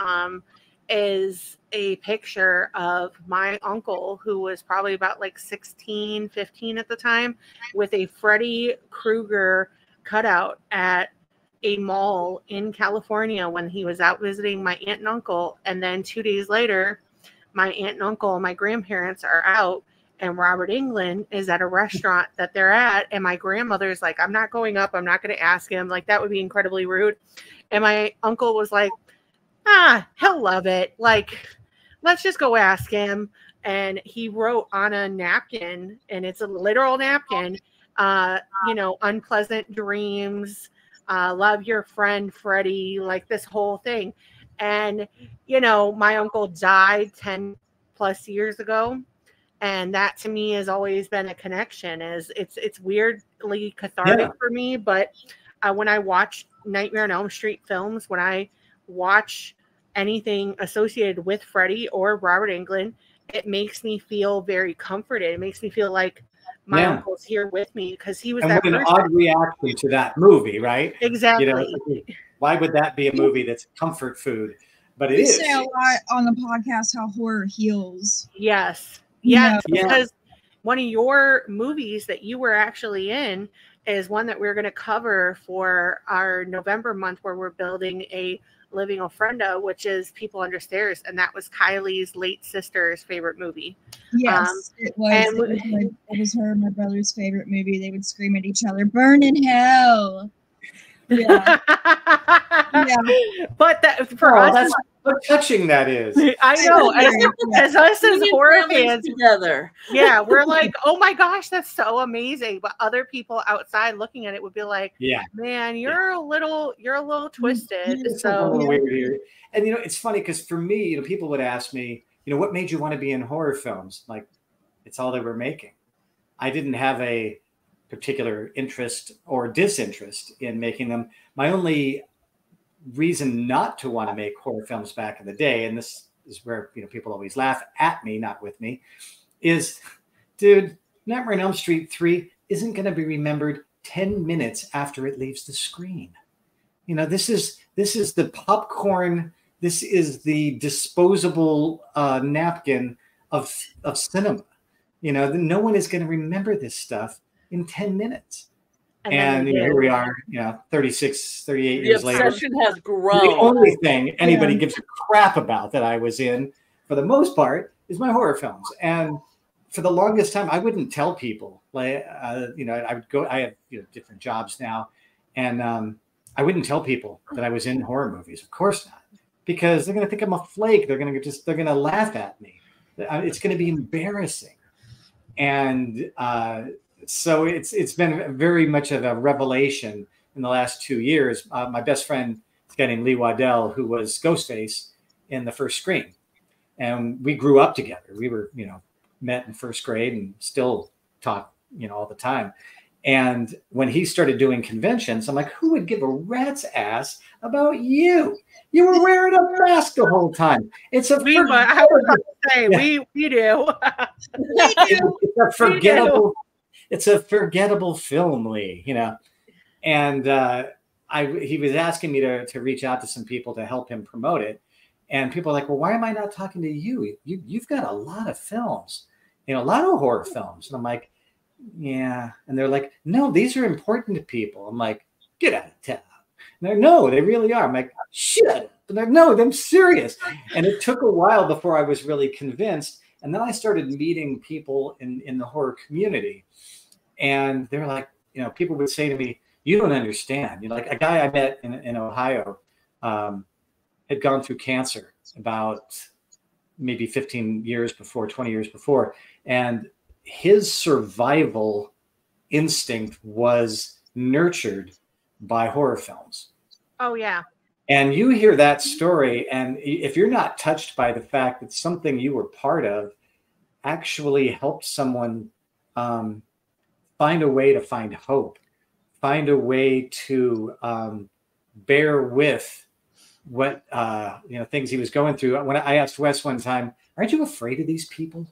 is a picture of my uncle, who was probably about like 16, 15 at the time, with a Freddy Krueger cutout at a mall in California when he was out visiting my aunt and uncle. And then 2 days later, my aunt and uncle and my grandparents are out, and Robert Englund is at a restaurant that they're at. And my grandmother's like, I'm not going up. I'm not going to ask him. Like, that would be incredibly rude. And my uncle was like, he'll love it. Like, let's just go ask him. And he wrote on a napkin, and it's a literal napkin, you know, unpleasant dreams, love your friend Freddie, like this whole thing. And, you know, my uncle died 10 plus years ago. And that to me has always been a connection. It's weirdly cathartic for me. But when I watch Nightmare on Elm Street films, when I watch anything associated with Freddie or Robert Englund, it makes me feel very comforted. It makes me feel like my uncle's here with me, because he was and that what an person. odd reaction to that movie, right? Exactly. You know, why would that be a movie that's comfort food? But it is. We say a lot on the podcast how horror heals. Yes. Yes, because one of your movies that you were actually in is one that we're going to cover for our November month, where we're building a living ofrenda, which is People Under Stairs, and that was Kylie's late sister's favorite movie. Yes, it was. It was her and my brother's favorite movie. They would scream at each other, "Burn in hell!" Yeah, But that for us, that's how touching that is. I know, as us as horror fans together. Yeah, we're like, oh my gosh, that's so amazing. But other people outside looking at it would be like, man, you're a little twisted. So weird here. And you know, it's funny because for me, you know, people would ask me, you know, what made you want to be in horror films? Like, it's all they were making. I didn't have a particular interest or disinterest in making them. My only reason not to want to make horror films back in the day, and this is where, you know, people always laugh at me, not with me, is, dude, Nightmare on Elm Street 3 isn't going to be remembered 10 minutes after it leaves the screen. You know, this is the popcorn, this is the disposable napkin of cinema. You know, no one is going to remember this stuff in 10 minutes. And you know, here we are, you know, 36, 38 years later. The obsession has grown. The only thing anybody gives a crap about that I was in, for the most part, is my horror films. And for the longest time, I wouldn't tell people. Like, you know, I would go. I have, you know, different jobs now, and I wouldn't tell people that I was in horror movies. Of course not, because they're going to think I'm a flake. They're going to laugh at me. It's going to be embarrassing, and so it's been very much of a revelation in the last 2 years. My best friend, a guy named Lee Waddell, who was Ghostface in the first Scream, and we grew up together. We were, you know, met in first grade and still talk all the time. And when he started doing conventions, I'm like, who would give a rat's ass about you? You were wearing a mask the whole time. It's a we do. It's a forgettable. It's a forgettable film, Lee. And he was asking me to reach out to some people to help him promote it. And people are like, well, why am I not talking to you? You've got a lot of films, a lot of horror films. And I'm like, yeah. And they're like, no, these are important to people. I'm like, get out of town. And they're, no, they really are. I'm like, shut up. And they're, no, I'm serious. And it took a while before I was really convinced. And then I started meeting people in the horror community. And they're like, people would say to me, you don't understand. Like a guy I met in Ohio, had gone through cancer about maybe 15 years before, 20 years before. And his survival instinct was nurtured by horror films. Oh, yeah. And you hear that story, and if you're not touched by the fact that something you were part of actually helped someone find a way to find hope, find a way to bear with what things he was going through. When I asked Wes one time, aren't you afraid of these people?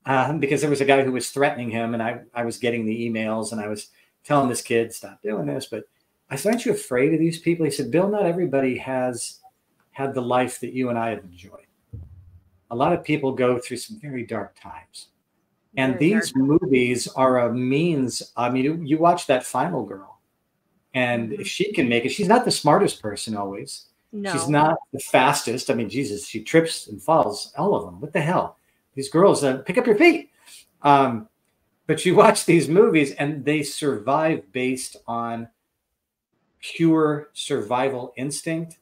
Because there was a guy who was threatening him, and I was getting the emails, and I was telling this kid, stop doing this. But I said, aren't you afraid of these people? He said, Bill, not everybody has had the life that you and I have enjoyed. A lot of people go through some very dark times. And these movies are a means. I mean, you watch that Final Girl, and if she can make it, she's not the smartest person always. No. She's not the fastest. I mean, Jesus, she trips and falls, all of them. What the hell? These girls, pick up your feet. But you watch these movies and they survive based on pure survival instinct.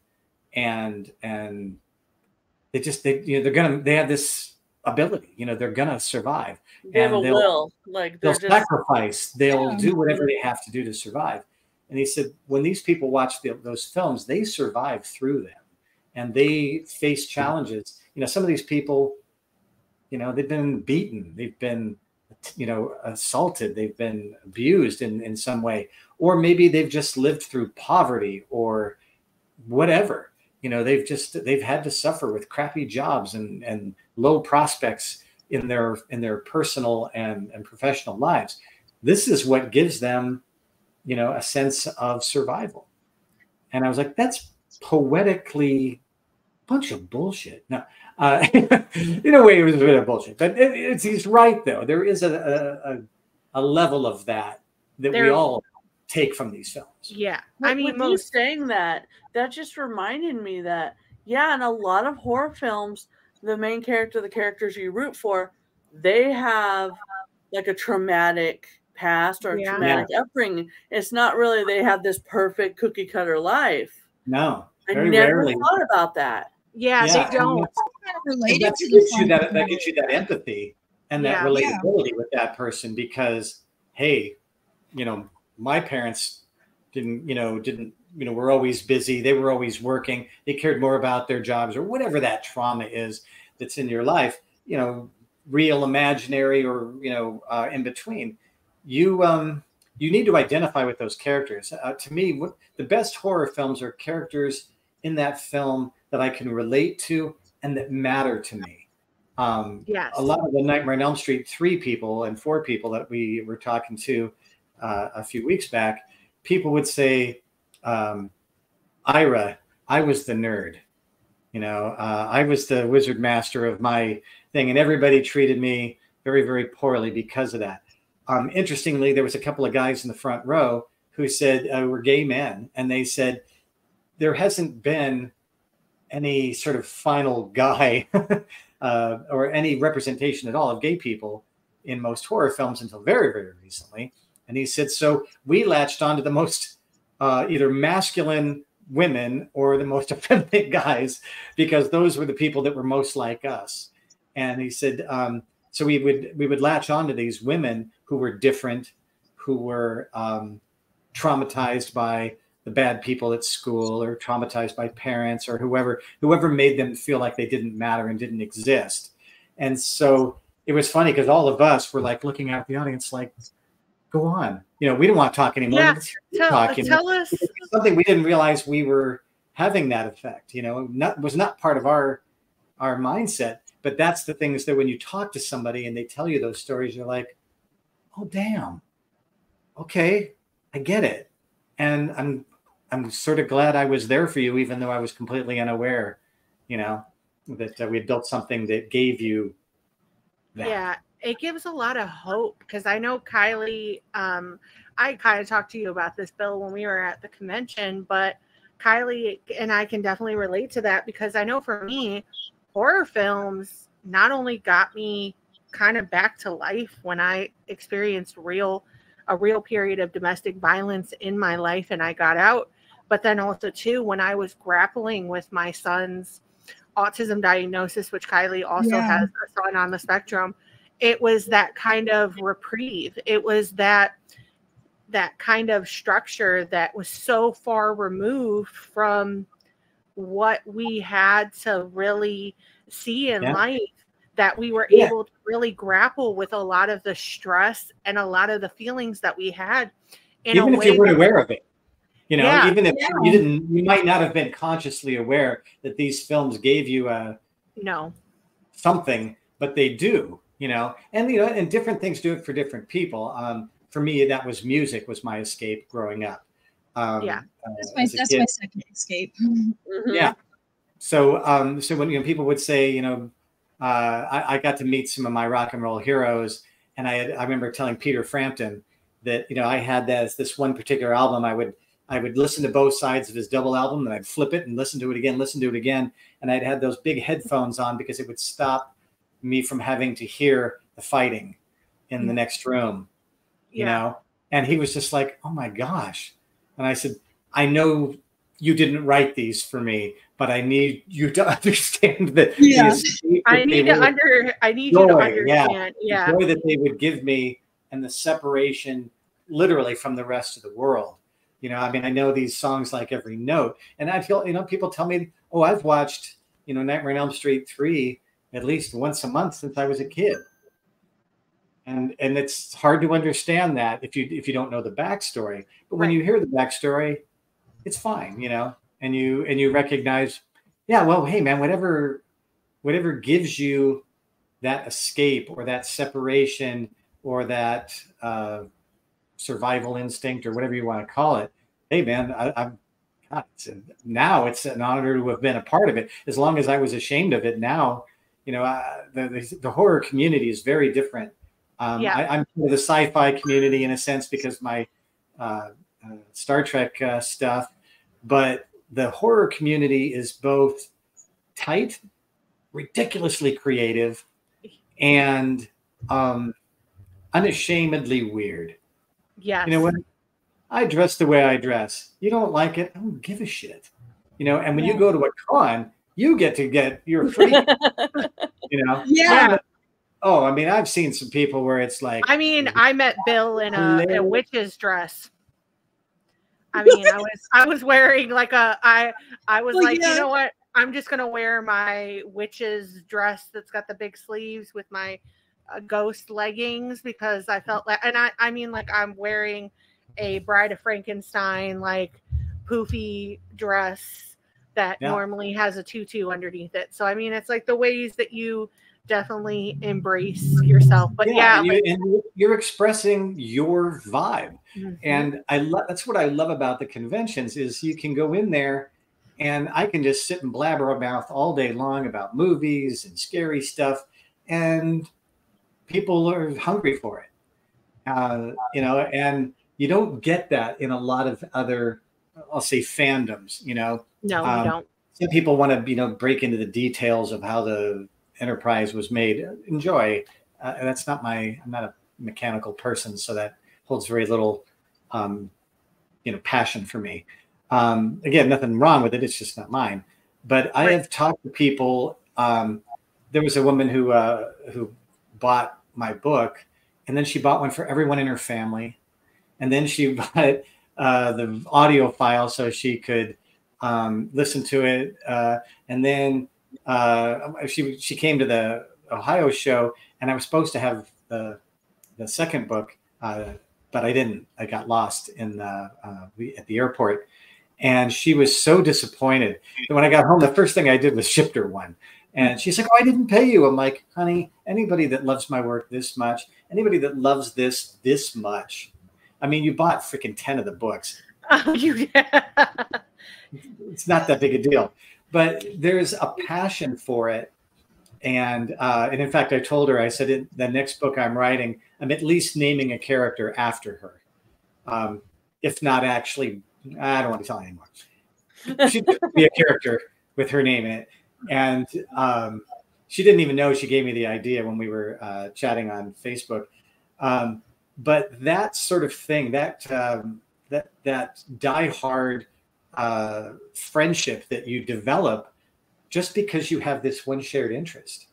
And they have this ability, they're going to survive. They have a will. Like they'll sacrifice. They'll do whatever they have to do to survive. And he said, when these people watch those films, they survive through them and they face challenges. Some of these people, they've been beaten, they've been, assaulted, they've been abused in some way, or maybe they've just lived through poverty or whatever. They've had to suffer with crappy jobs and low prospects in their personal and professional lives. This is what gives them a sense of survival. And I was like, that's poetically a bunch of bullshit. No, in a way, it was a bit of bullshit, but he's right, though. There is a level of that we all take from these films. Yeah. I mean, you saying that just reminded me that, in a lot of horror films, the main character, the characters you root for, they have like a traumatic past or a traumatic upbringing. It's not really they have this perfect cookie cutter life. No, I never thought about that. Yeah, they don't. Related that to gives you that empathy and that relatability with that person, because hey, my parents didn't were always busy. They were always working. They cared more about their jobs or whatever that trauma is that's in your life, real, imaginary, or in between. You need to identify with those characters. To me, the best horror films are characters in that film that I can relate to and that matter to me. Yes. A lot of the Nightmare on Elm Street 3 people and 4 people that we were talking to a few weeks back, people would say, Ira, I was the nerd. I was the wizard master of my thing, and everybody treated me very, very poorly because of that. Interestingly, there was a couple of guys in the front row who said were gay men, and they said there hasn't been any sort of final guy or any representation at all of gay people in most horror films until very, very recently. And he said, so we latched onto the most either masculine women or the most effeminate guys, because those were the people that were most like us. And he said, so we would latch onto these women who were different, who were traumatized by the bad people at school, or traumatized by parents, or whoever made them feel like they didn't matter and didn't exist. And so it was funny because all of us were like looking out at the audience, like, go on. You know, we didn't want to talk anymore. Yeah, tell us something we didn't realize we were having that effect. You know, was not part of our mindset. But that's the thing, is that when you talk to somebody and they tell you those stories, you're like, oh damn, okay, I get it, and I'm sort of glad I was there for you, even though I was completely unaware. You know, that we had built something that gave you that. Yeah, it gives a lot of hope, because I know Kylie, I kind of talked to you about this, Bill, when we were at the convention, but Kylie and I can definitely relate to that, because I know for me, horror films not only got me kind of back to life when I experienced a real period of domestic violence in my life and I got out, but then also too, when I was grappling with my son's autism diagnosis, which Kylie also has a son on the spectrum, it was that kind of reprieve. It was that kind of structure that was so far removed from what we had to really see in life, that we were able to really grapple with a lot of the stress and a lot of the feelings that we had. Even if you weren't aware of it, you know, even if you might not have been consciously aware that these films gave you something, but they do, you know, and different things do it for different people. For me, that was music was my escape growing up. That's my second escape. Yeah. So when people would say, you know, I got to meet some of my rock and roll heroes, and I remember telling Peter Frampton that, you know, I had this one particular album. I would listen to both sides of his double album, and I'd flip it and listen to it again, and I'd had those big headphones on because it would stop me from having to hear the fighting in the next room, you know. And he was just like, oh my gosh. And I said, I know you didn't write these for me, but I need you to understand that. I need you to understand. The joy that they would give me, and the separation literally from the rest of the world. You know, I mean, I know these songs like every note, and I feel, you know, people tell me, oh, I've watched, you know, Nightmare on Elm Street 3 at least once a month since I was a kid. And it's hard to understand that if you don't know the backstory. But when you hear the backstory, it's fine, you know, and you recognize, well, hey man, whatever gives you that escape or that separation or that survival instinct or whatever you want to call it. Hey man, now it's an honor to have been a part of it. As long as I was ashamed of it, now, you know, the horror community is very different. I'm part of the sci-fi community in a sense because my Star Trek stuff, but the horror community is both tight, ridiculously creative, and unashamedly weird. Yes. You know, when I dress the way I dress, you don't like it, I don't give a shit. You know, and when you go to a con, you you're free. You know? Yeah. Oh, I mean, I've seen some people where it's like. I mean, I met Bill in a witch's dress. I mean, I was wearing like I was like, you know what? I'm just gonna wear my witch's dress that's got the big sleeves with my ghost leggings, because I felt like, and I mean, like I'm wearing a Bride of Frankenstein like poofy dress that normally has a tutu underneath it. So I mean, it's like the ways that you definitely embrace yourself. But and you're expressing your vibe. And that's what I love about the conventions is you can go in there and I can just sit and blabber about all day long about movies and scary stuff, and people are hungry for it. You know, and you don't get that in a lot of other, I'll say, fandoms, you know. No, you don't. Some people want to, you know, break into the details of how the Enterprise was made. Enjoy. That's not I'm not a mechanical person, so that holds very little, you know, passion for me. Again, nothing wrong with it. It's just not mine. But I have talked to people. There was a woman who bought my book, and then she bought one for everyone in her family, and then she bought the audio file so she could listen to it, and then she came to the Ohio show, and I was supposed to have the second book, but I didn't. I got lost in at the airport, and she was so disappointed that when I got home, the first thing I did was shipped her one. And she's like, "Oh, I didn't pay you." I'm like, "Honey, anybody that loves my work this much, anybody that loves this much, I mean, you bought freaking 10 of the books. It's not that big a deal." But there's a passion for it. And in fact, I told her, I said, in the next book I'm writing, I'm at least naming a character after her. If not actually, I don't want to tell anymore. She'd be a character with her name in it. And she didn't even know she gave me the idea when we were chatting on Facebook. But that sort of thing, that diehard friendship that you develop just because you have this one shared interest.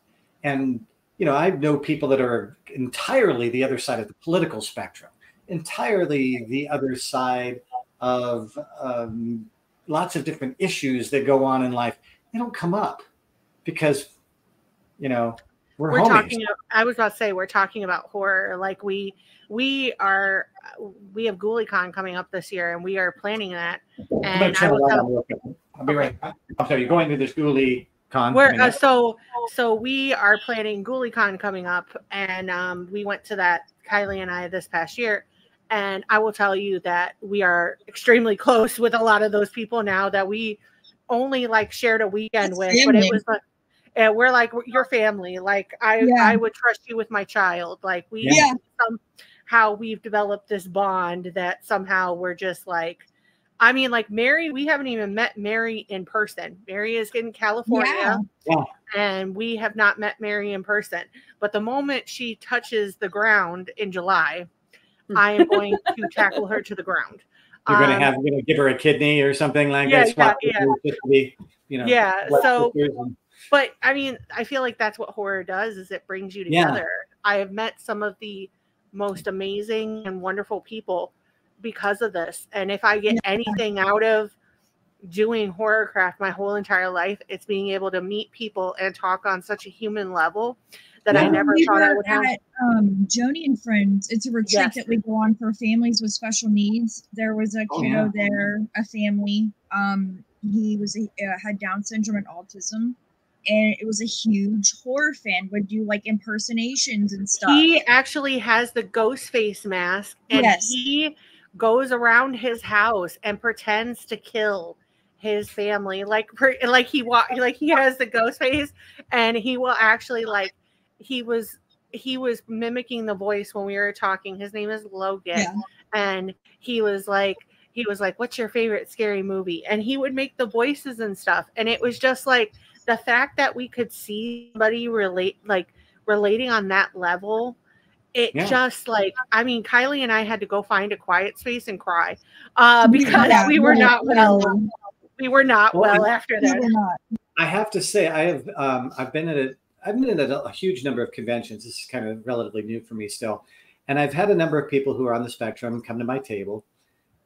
And, you know, I know people that are entirely the other side of the political spectrum, entirely the other side of lots of different issues that go on in life. They don't come up because, you know, we're homies. Talking. I was about to say, we're talking about horror. Like we have GhoulieCon coming up this year, and we are planning that. And I'll be right back. I'm sorry, you're going to this GhoulieCon. So we are planning GhoulieCon coming up, and we went to that, Kylie and I, this past year. And I will tell you that we are extremely close with a lot of those people now that we only like shared a weekend with. But it was like, and we're like your family. Like I would trust you with my child. Like somehow we've developed this bond that somehow we're just like. I mean, like Mary, we haven't even met Mary in person. Mary is in California, and we have not met Mary in person. But the moment she touches the ground in July, I am going to tackle her to the ground. You're going to give her a kidney or something like that. But I mean, I feel like that's what horror does, is it brings you together. Yeah. I have met some of the most amazing and wonderful people because of this. And if I get anything out of doing Horrorcraft my whole entire life, it's being able to meet people and talk on such a human level that I never thought I would have. Joni and Friends, it's a retreat that we go on for families with special needs. There was a kiddo there, a family. He had Down syndrome and autism. And it was a huge horror fan, would do like impersonations and stuff. He actually has the ghost face mask, and he goes around his house and pretends to kill his family. Like he has the ghost face, and he will actually he was mimicking the voice when we were talking. His name is Logan, and he was like, "What's your favorite scary movie?" And he would make the voices and stuff, and it was just like. The fact that we could see somebody relating on that level, just like, I mean, Kylie and I had to go find a quiet space and cry because we were not well. We were not well after that. I have to say, I've been at a huge number of conventions. This is kind of relatively new for me still, and I've had a number of people who are on the spectrum come to my table,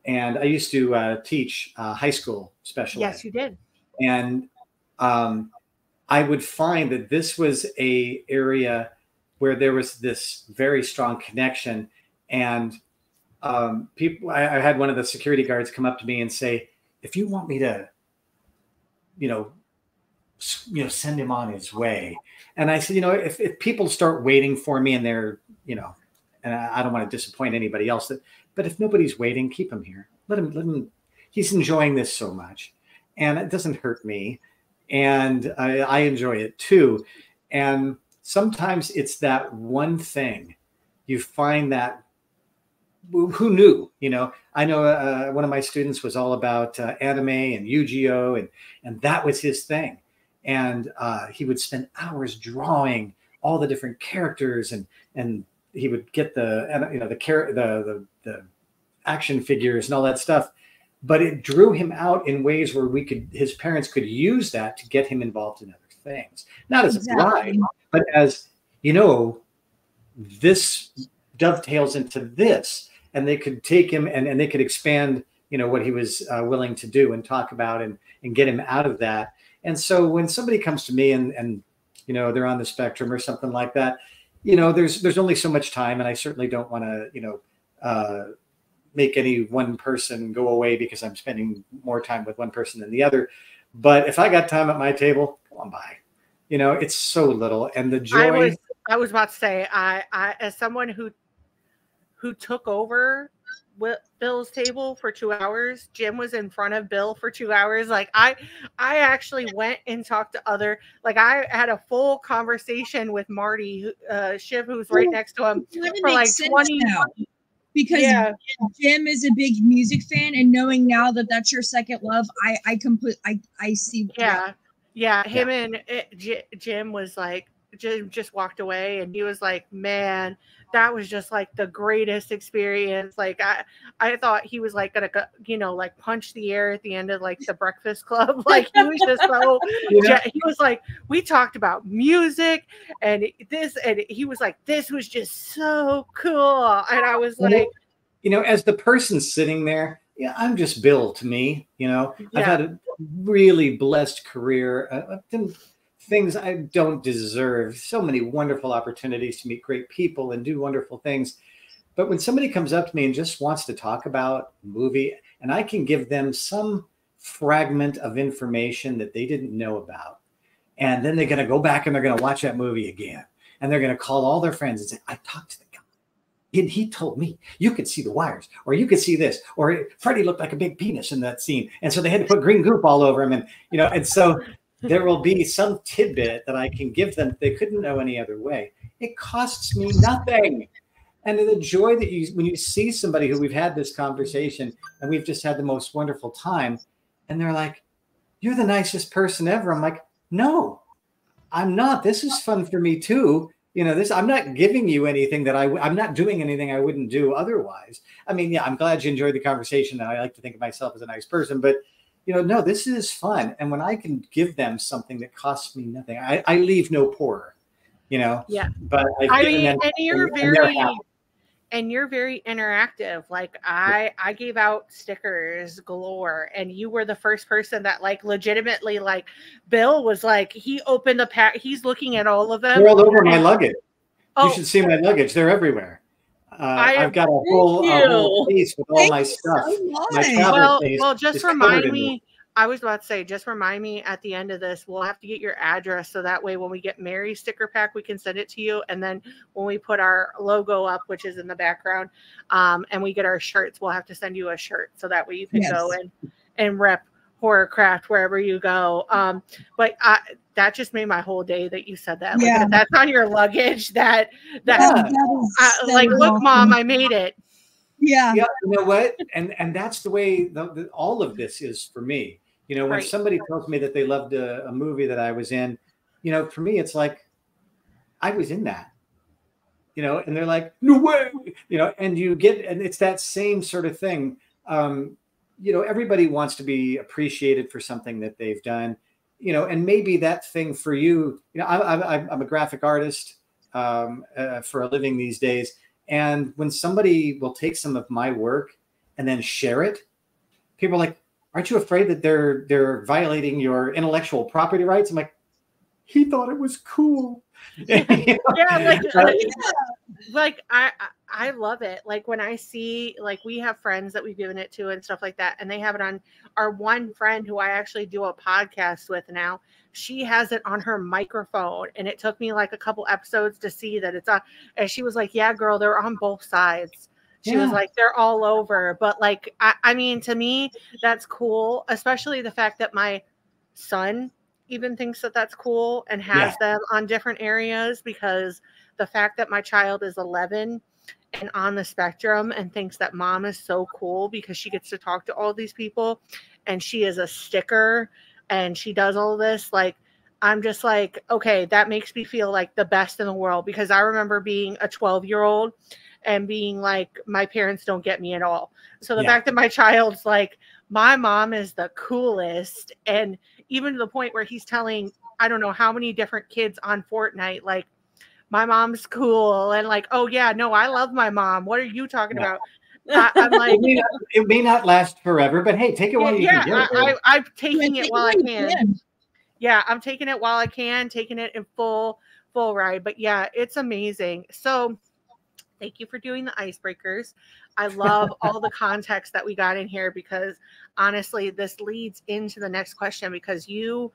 and I used to teach high school special ed. Yes, you did, and. I would find that this was a area where there was this very strong connection, and people. I had one of the security guards come up to me and say, "If you want me to, send him on his way," and I said, if people start waiting for me and they're, and I don't want to disappoint anybody else, but if nobody's waiting, keep him here. Let him. He's enjoying this so much, and it doesn't hurt me. And I enjoy it too. And sometimes it's that one thing you find that who knew, I know one of my students was all about anime and Yu-Gi-Oh! And that was his thing. And he would spend hours drawing all the different characters and he would get the action figures and all that stuff. But it drew him out in ways where his parents could use that to get him involved in other things. Not as a bride, but as, this dovetails into this. And they could take him and they could expand, what he was willing to do and talk about and get him out of that. And so when somebody comes to me and they're on the spectrum or something like that, there's only so much time, and I certainly don't want to, make any one person go away because I'm spending more time with one person than the other. But if I got time at my table, come on by. It's so little, and the joy. I was about to say, I as someone who took over Bill's table for 2 hours, Jim was in front of Bill for 2 hours. Like I actually went and talked to other, like I had a full conversation with Marty Shiv, who's right next to him, for like 20 now. Because Jim is a big music fan, and knowing now that that's your second love, I see. Him and Jim was like, Jim just walked away, and he was like, man, that was just like the greatest experience. Like I thought he was like gonna like punch the air at the end of like the Breakfast Club. Like he was just so he was like, we talked about music and this, and he was like, this was just so cool. And I was like, as the person sitting there, I'm just Bill to me. I've had a really blessed career. Things I don't deserve, so many wonderful opportunities to meet great people and do wonderful things. But when somebody comes up to me and just wants to talk about a movie, and I can give them some fragment of information that they didn't know about, and then they're going to go back and they're going to watch that movie again, and they're going to call all their friends and say, I talked to the guy, and he told me you could see the wires, or you could see this, or Freddie looked like a big penis in that scene, and so they had to put green goop all over him, and and so there will be some tidbit that I can give them they couldn't know any other way. It costs me nothing. And the joy that when you see somebody who we've had this conversation and we've just had the most wonderful time, and they're like, you're the nicest person ever. I'm like, no, I'm not. This is fun for me too. I'm not giving you anything that I'm not doing anything I wouldn't do otherwise. I mean, I'm glad you enjoyed the conversation, and I like to think of myself as a nice person, but no, this is fun. And when I can give them something that costs me nothing, I leave no poorer, Yeah. But you're very interactive. Like I gave out stickers galore, and you were the first person that like legitimately, like Bill was like, he opened the pack. He's looking at all of them. They're all over my luggage. You should see my luggage. They're everywhere. I've got a whole piece with all my stuff. Well, just remind me. I was about to say, just remind me at the end of this, we'll have to get your address. So that way, when we get Mary's sticker pack, we can send it to you. And then when we put our logo up, which is in the background, and we get our shirts, we'll have to send you a shirt. So that way you can go and rep Horrorcraft wherever you go. But that just made my whole day that you said that. Like, if that's on your luggage, like, look, Mom, I made it. Yeah. You know what? And that's the way all of this is for me. When somebody tells me that they loved a movie that I was in, for me, it's like, I was in that, and they're like, no way, and and it's that same sort of thing. Everybody wants to be appreciated for something that they've done, and maybe that thing for you, I'm a graphic artist for a living these days. And when somebody will take some of my work and then share it, people are like, aren't you afraid that they're violating your intellectual property rights? I'm like, he thought it was cool. Like I love it. Like when I see, like we have friends that we've given it to and stuff like that, and they have it on. Our one friend who I actually do a podcast with now, she has it on her microphone, and it took me like a couple episodes to see that it's on. And she was like, yeah, girl, they're on both sides. She was like, they're all over. But like, I mean, to me, that's cool, especially the fact that my son even thinks that that's cool and has them on different areas, because the fact that my child is 11 and on the spectrum and thinks that Mom is so cool because she gets to talk to all these people and she is a sticker and she does all this, like, I'm just like, okay, that makes me feel like the best in the world, because I remember being a 12-year-old and being like, my parents don't get me at all. So the fact that my child's like, my mom is the coolest, and even to the point where he's telling, I don't know how many different kids on Fortnite, like, my mom's cool, and like, oh yeah, no, I love my mom. What are you talking about? I'm like, it may not last forever, but hey, take it while you can get it. I'm taking it while I can. Yeah, I'm taking it while I can, taking it in full full ride. But yeah, it's amazing. So thank you for doing the icebreakers. I love all the context that we got in here, because honestly, this leads into the next question, because you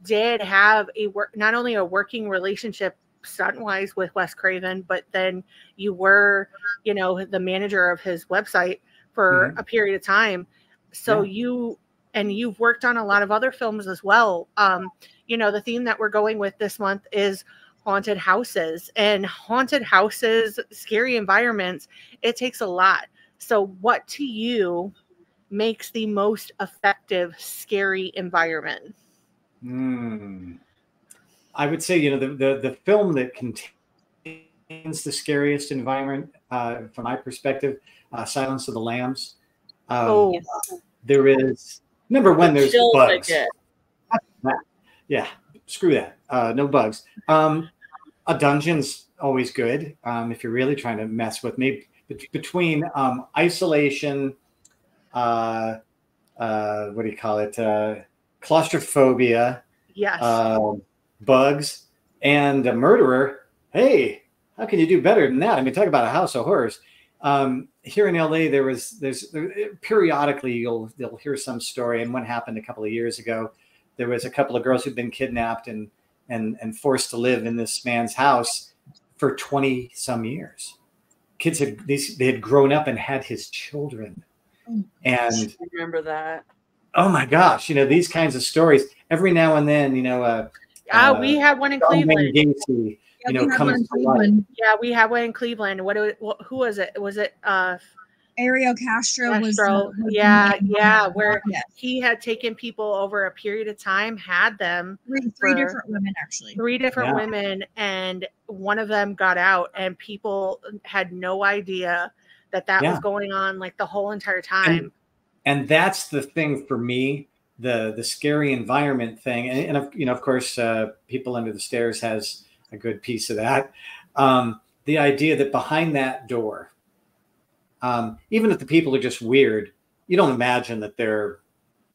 did have not only a working relationship stunt-wise with Wes Craven, but then you were, the manager of his website for a period of time. So you've worked on a lot of other films as well. The theme that we're going with this month is haunted houses, and haunted houses, scary environments. It takes a lot. So what to you makes the most effective scary environment? I would say, the film that contains the scariest environment, from my perspective, Silence of the Lambs. There is, remember when there's bugs. Yeah, screw that. No bugs. A dungeon's always good, if you're really trying to mess with me. Between isolation, what do you call it? Claustrophobia, bugs, and a murderer. Hey, how can you do better than that? I mean, talk about a house of horrors. Here in LA, there's periodically you'll hear some story, and what happened a couple of years ago, there was a couple of girls who'd been kidnapped and forced to live in this man's house for 20 some years. Kids they had grown up and had his children. And I remember that. Oh my gosh, these kinds of stories every now and then, we have one in Cleveland. Gacy, comes to life. Yeah, we have one in Cleveland. Who was it? Was it Ariel Castro was where he had taken people over a period of time, had them three different women, actually. Three different women, and one of them got out, and people had no idea that was going on like the whole entire time. And that's the thing for me, the scary environment thing. And of course, People Under the Stairs has a good piece of that. The idea that behind that door, even if the people are just weird, you don't imagine that they're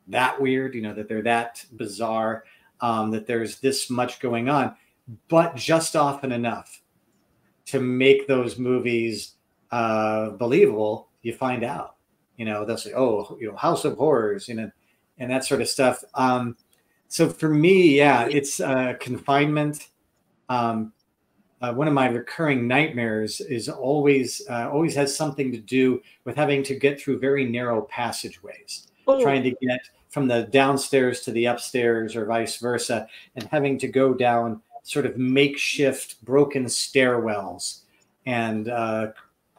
that weird, that they're that bizarre, that there's this much going on, but just often enough to make those movies believable. You find out, they'll say, House of Horrors, and that sort of stuff. So for me, it's confinement. One of my recurring nightmares is always has something to do with having to get through very narrow passageways, trying to get from the downstairs to the upstairs or vice versa, and having to go down sort of makeshift broken stairwells and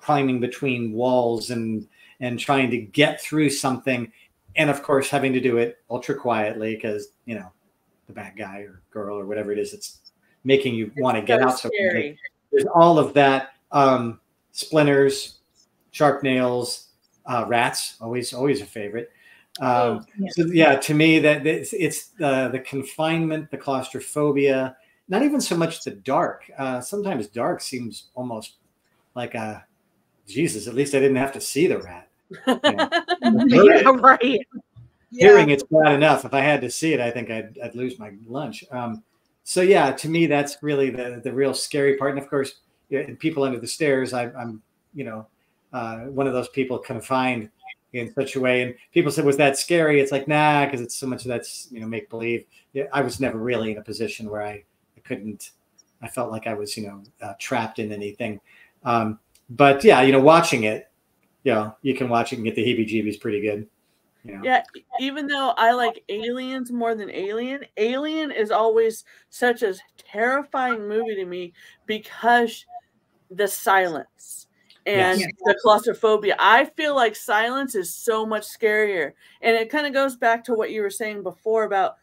climbing between walls and trying to get through something. And of course, having to do it ultra quietly because, the bad guy or girl or whatever it is, it's making you want to get out. So there's all of that. Splinters, sharp nails, rats, always a favorite. So to me, that it's the confinement, the claustrophobia, not even so much the dark. Sometimes dark seems almost like Jesus, at least I didn't have to see the rat. Right. Hearing it's bad enough. If I had to see it, I think I'd lose my lunch. So to me, that's really the real scary part. And of course, in People Under the Stairs, I'm one of those people confined in such a way. And people said, was that scary? It's like, nah, because it's so much that's make believe. I was never really in a position where I couldn't. I felt like I was trapped in anything. But watching it, you can watch it and get the heebie-jeebies pretty good. Yeah, even though I like Aliens more than Alien is always such a terrifying movie to me because the silence and the claustrophobia. I feel like silence is so much scarier. And it kind of goes back to what you were saying before about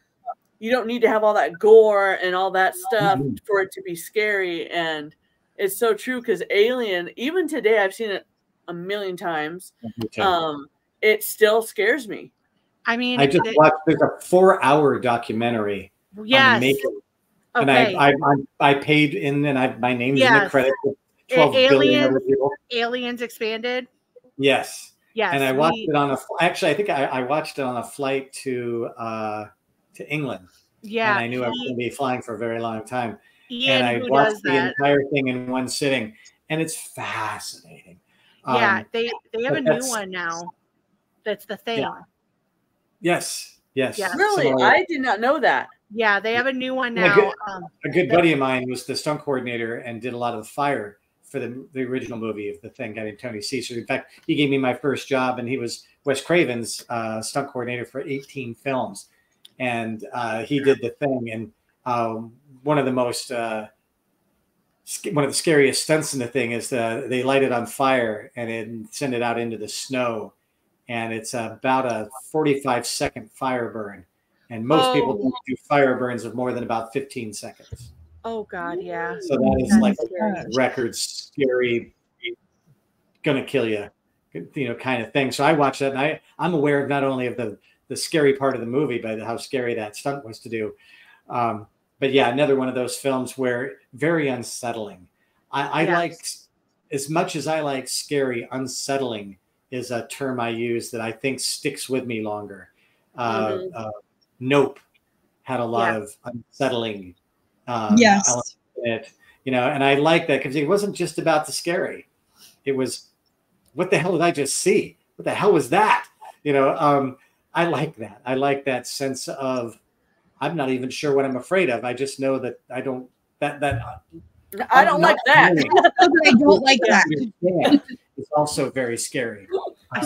you don't need to have all that gore and all that stuff for it to be scary. And it's so true because Alien, even today, I've seen it a million times. It still scares me. I mean, I just watched. There's a 4-hour documentary. Yes. On the making, and I paid in, and my name's in the credits. 12 billion other people. Aliens Expanded. Yes. Yes. And I watched it on I think I watched it on a flight to England. Yeah. And I knew I was going to be flying for a very long time. Ian, and I who watched does the that. entire thing in one sitting, and it's fascinating. Yeah, they have a new that's- one now. That's The Thing. Yeah. Yes. Yeah. Really? Similar. I did not know that. Yeah, they have a new one And now. a good buddy of mine was the stunt coordinator and did a lot of the fire for the original movie of The Thing, guy named Tony Caesar. In fact, he gave me my first job, and he was Wes Craven's stunt coordinator for 18 films. And he did The Thing. And one of the scariest stunts in The Thing is they light it on fire and then send it out into the snow. And it's about a 45-second fire burn. And most people don't do fire burns of more than about 15 seconds. Oh, God, yeah. So that is like a record scary, gonna kill you, kind of thing. So I watched that, and I'm aware of not only of the scary part of the movie, but how scary that stunt was to do. But yeah, another one of those films where very unsettling. I like, as much as I like scary, unsettling is a term I use that I think sticks with me longer. Nope had a lot of unsettling elements in it, and I like that because it wasn't just about the scary. It was, what the hell did I just see? What the hell was that? I like that. I like that sense of, I'm not even sure what I'm afraid of. I just know that I don't, I don't like that. I don't like that. It's also very scary.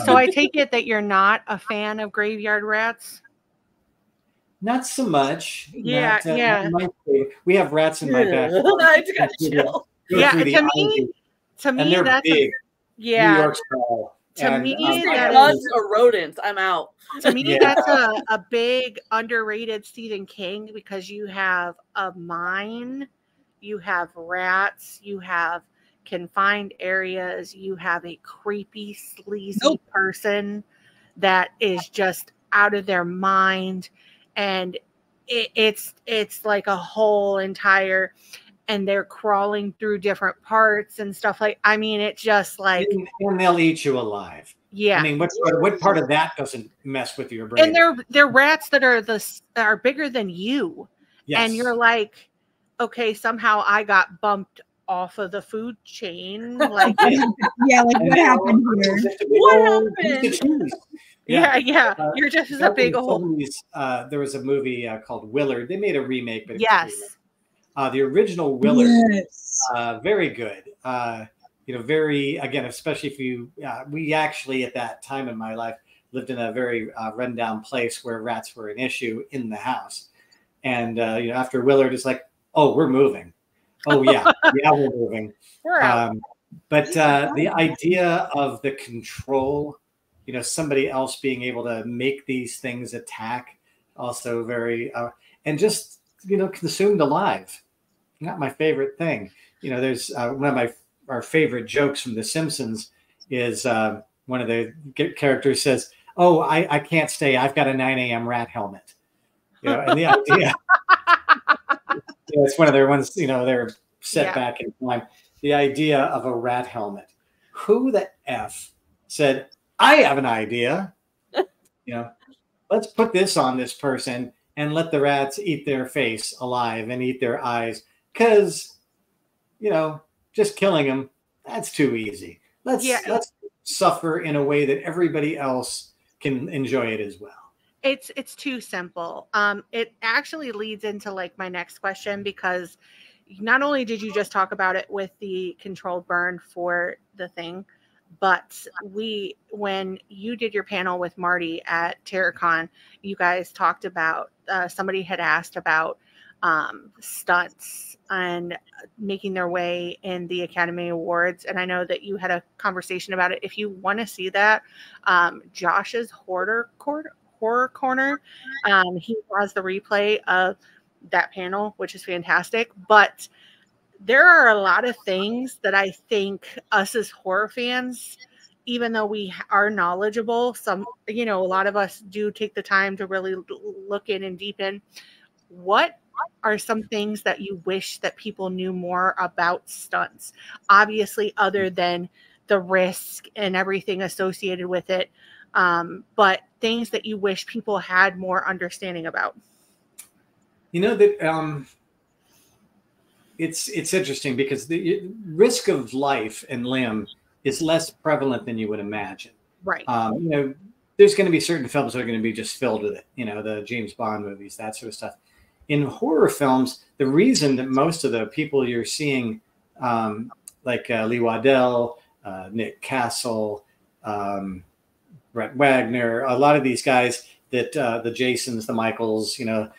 So I take it that you're not a fan of graveyard rats? Not so much. Yeah, yeah. We have rats in my back. I just got chills. Yeah, to me, that's big. New York style. To me, us are rodents. I'm out. To me, that's a big underrated Stephen King, because you have a mine, you have rats, you have confined areas, you have a creepy, sleazy person that is just out of their mind, and it's like a whole entire, and they're crawling through different parts and stuff it's just like, and they'll eat you alive. Yeah. I mean, what part of that doesn't mess with your brain? And they're rats that are bigger than you. Yes. And you're like, okay, somehow I got bumped off of the food chain. Like, what happened here? What happened? Yeah. You're just a big old. There was a movie called Willard. They made a remake, but the original Willard, very good. Very, again, especially if we actually at that time in my life lived in a very rundown place where rats were an issue in the house. And, after Willard, it's like, oh, we're moving. Oh, yeah. We're moving. We're out. But the idea of the control, somebody else being able to make these things attack, also very, and just, consumed alive. Not my favorite thing. There's one of our favorite jokes from The Simpsons is one of the characters says, "Oh, I can't stay. I've got a 9 a.m. rat helmet." And the idea, it's one of their ones. They're set back in time. The idea of a rat helmet. Who the F said, "I have an idea. Let's put this on this person and let the rats eat their face alive and eat their eyes, because just killing them, that's too easy. Let's suffer in a way that everybody else can enjoy it as well." It's too simple. It actually leads into my next question, because not only did you just talk about it with the controlled burn for The Thing, but when you did your panel with Marty at TerraCon, you guys talked about, somebody had asked about stunts and making their way in the Academy Awards. And I know that you had a conversation about it. If you want to see that, Josh's Horror Corner, he has the replay of that panel, which is fantastic. But there are a lot of things that I think us as horror fans, even though we are knowledgeable, a lot of us do take the time to really look in and deepen. What are some things that you wish that people knew more about stunts? Obviously, other than the risk and everything associated with it, but things that you wish people had more understanding about. it's interesting because the risk of life and limb is less prevalent than you would imagine. Right. You know, there's going to be certain films that are going to be just filled with it. You know, the James Bond movies, that sort of stuff. In horror films, the reason that most of the people you're seeing, like Lee Waddell, Nick Castle, Brett Wagner, a lot of these guys that the Jasons, the Michaels, you know,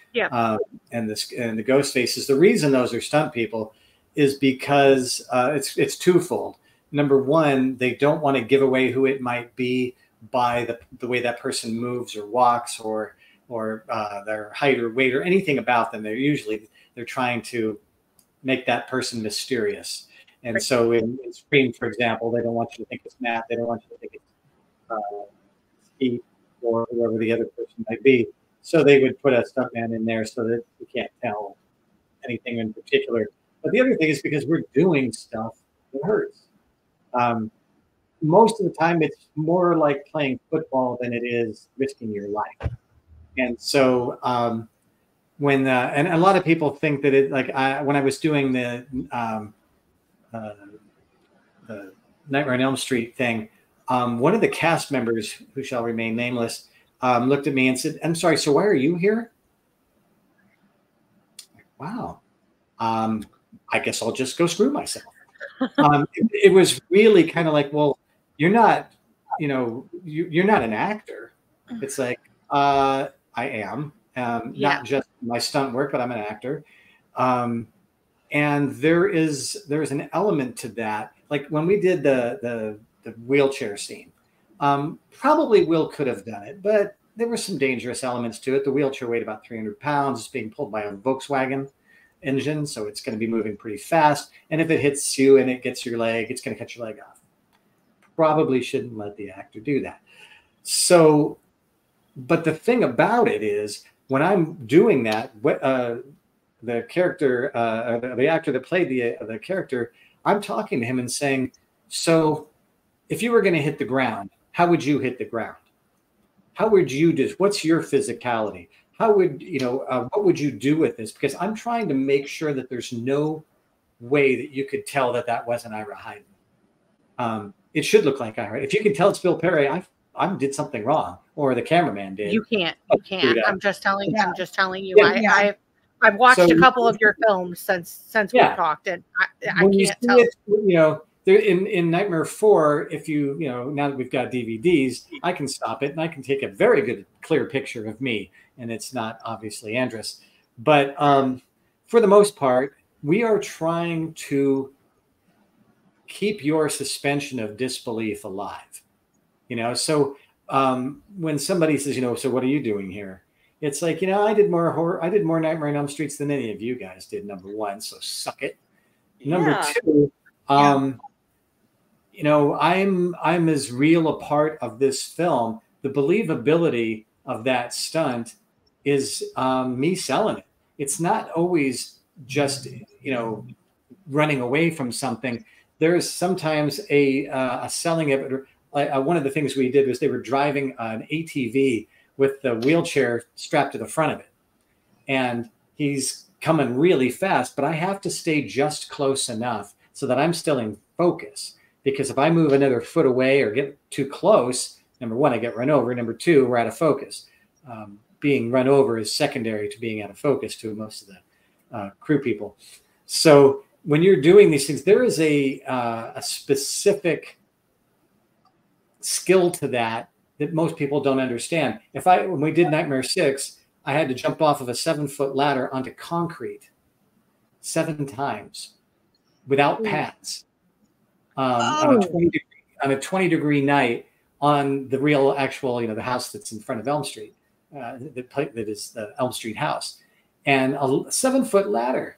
and the Ghost Faces. The reason those are stunt people is because it's twofold. Number one, they don't want to give away who it might be by the way that person moves or walks or their height or weight or anything about them. They're trying to make that person mysterious. And so in Scream, for example, they don't want you to think it's Matt. They don't want you to think it's Steve or whoever the other person might be. So they would put a stuntman in there so that you can't tell anything in particular. But the other thing is because we're doing stuff that hurts. Most of the time, it's more like playing football than it is risking your life. And so when and a lot of people think that it when I was doing the Nightmare on Elm Street thing, one of the cast members, who shall remain nameless, looked at me and said, "I'm sorry, so why are you here?" Wow. I guess I'll just go screw myself. It was really kind of like, well, you're not, you know, you're not an actor. It's like, I am, not just my stunt work, but I'm an actor. And there's an element to that. Like when we did the wheelchair scene, probably Will could have done it, but there were some dangerous elements to it. The wheelchair weighed about 300 pounds. It's being pulled by a Volkswagen engine, so it's going to be moving pretty fast. And if it hits you and it gets your leg, it's going to cut your leg off. Probably shouldn't let the actor do that. So, but the thing about it is, when I'm doing that, the character, the actor that played the character, I'm talking to him and saying, so if you were going to hit the ground, how would you hit the ground? How would you do? What's your physicality? How would, you know, what would you do with this? Because I'm trying to make sure that there's no way that you could tell that wasn't Ira Heiden. It should look like Ira. If you can tell it's Bill Perry, I did something wrong, or the cameraman did. You can't. I'm just telling you. Yeah. I've watched a couple of your films since we've talked, and I can't tell. You know, there, in Nightmare 4, if you know, now that we've got DVDs, I can stop it and I can take a very good, clear picture of me, and it's not obviously Andrus. But for the most part, we are trying to keep your suspension of disbelief alive. You know, so when somebody says, you know, so what are you doing here? It's like, you know, I did more Nightmare on Elm Streets than any of you guys did, number one, so suck it. Number two, you know, I'm as real a part of this film. The believability of that stunt is me selling it. It's not always just, you know, running away from something. There's sometimes a selling of it. One of the things we did was they were driving an ATV with the wheelchair strapped to the front of it. And he's coming really fast, but I have to stay just close enough so that I'm still in focus. Because if I move another foot away or get too close, number one, I get run over. Number two, we're out of focus. Being run over is secondary to being out of focus to most of the crew people. So when you're doing these things, there is a specific skill to that most people don't understand. When we did Nightmare 6, I had to jump off of a 7-foot ladder onto concrete 7 times without pads on a 20-degree night on the real actual, you know, the house that's in front of Elm Street, that is the Elm Street house, and a 7-foot ladder.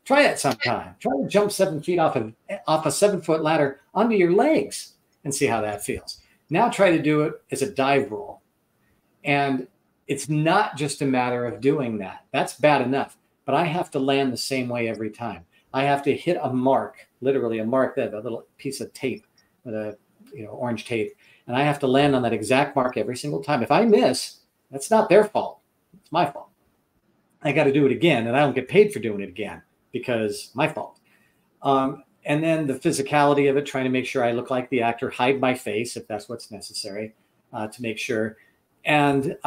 Try it sometime. Try to jump 7 feet off a 7-foot ladder onto your legs and see how that feels. Now try to do it as a dive roll. And it's not just a matter of doing that. That's bad enough. But I have to land the same way every time. I have to hit a mark, literally a mark, a little piece of tape with a, you know, orange tape. And I have to land on that exact mark every single time. If I miss, that's not their fault. It's my fault. I got to do it again, and I don't get paid for doing it again because my fault. And then the physicality of it, trying to make sure I look like the actor, hide my face if that's what's necessary to make sure. And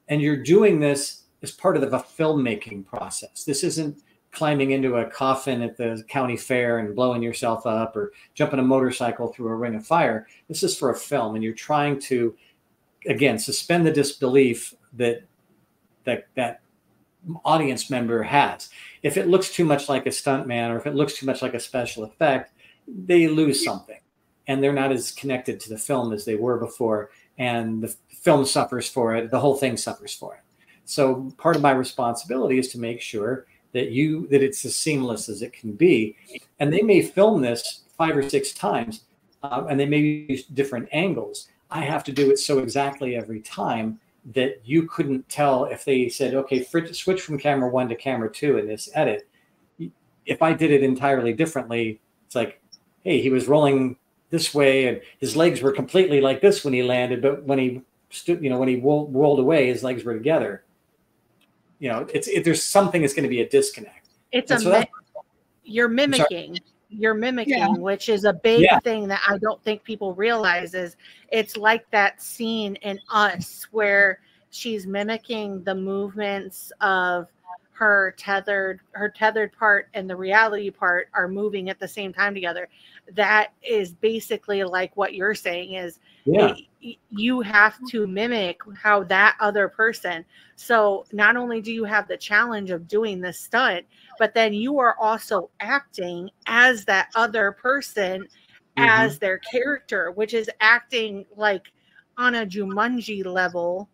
you're doing this as part of the filmmaking process. This isn't climbing into a coffin at the county fair and blowing yourself up or jumping a motorcycle through a ring of fire. This is for a film, and you're trying to, again, suspend the disbelief that audience member has. If it looks too much like a stuntman, or if it looks too much like a special effect, they lose something, and they're not as connected to the film as they were before, and the film suffers for it. The whole thing suffers for it. So part of my responsibility is to make sure that it's as seamless as it can be. And they may film this 5 or 6 times, and they may use different angles. I have to do it so exactly every time that you couldn't tell if they said, okay, switch from camera 1 to camera 2 in this edit. If I did it entirely differently, it's like, hey, he was rolling this way and his legs were completely like this when he landed, but when he stood, when he rolled away, his legs were together. There's something that's going to be a disconnect. You're mimicking. You're mimicking, which is a big thing that I don't think people realize. Is it's like that scene in Us where she's mimicking the movements of her tethered part and the reality part are moving at the same time together. That is basically like what you're saying is you have to mimic how that other person. So not only do you have the challenge of doing the stunt, but then you are also acting as that other person, as their character, which is acting like on a Jumanji level,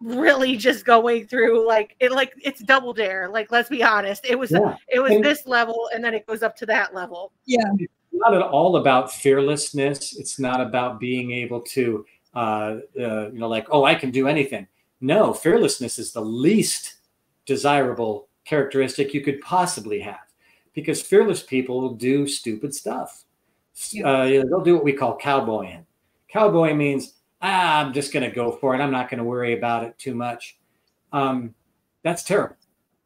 really just going through it's Double Dare. Like, let's be honest, it was this level, and then it goes up to that level. Yeah, it's not at all about fearlessness. It's not about being able to, I can do anything. No, fearlessness is the least desirable characteristic you could possibly have, because fearless people do stupid stuff. They'll do what we call cowboying. Cowboy means, I'm just going to go for it. I'm not going to worry about it too much. That's terrible.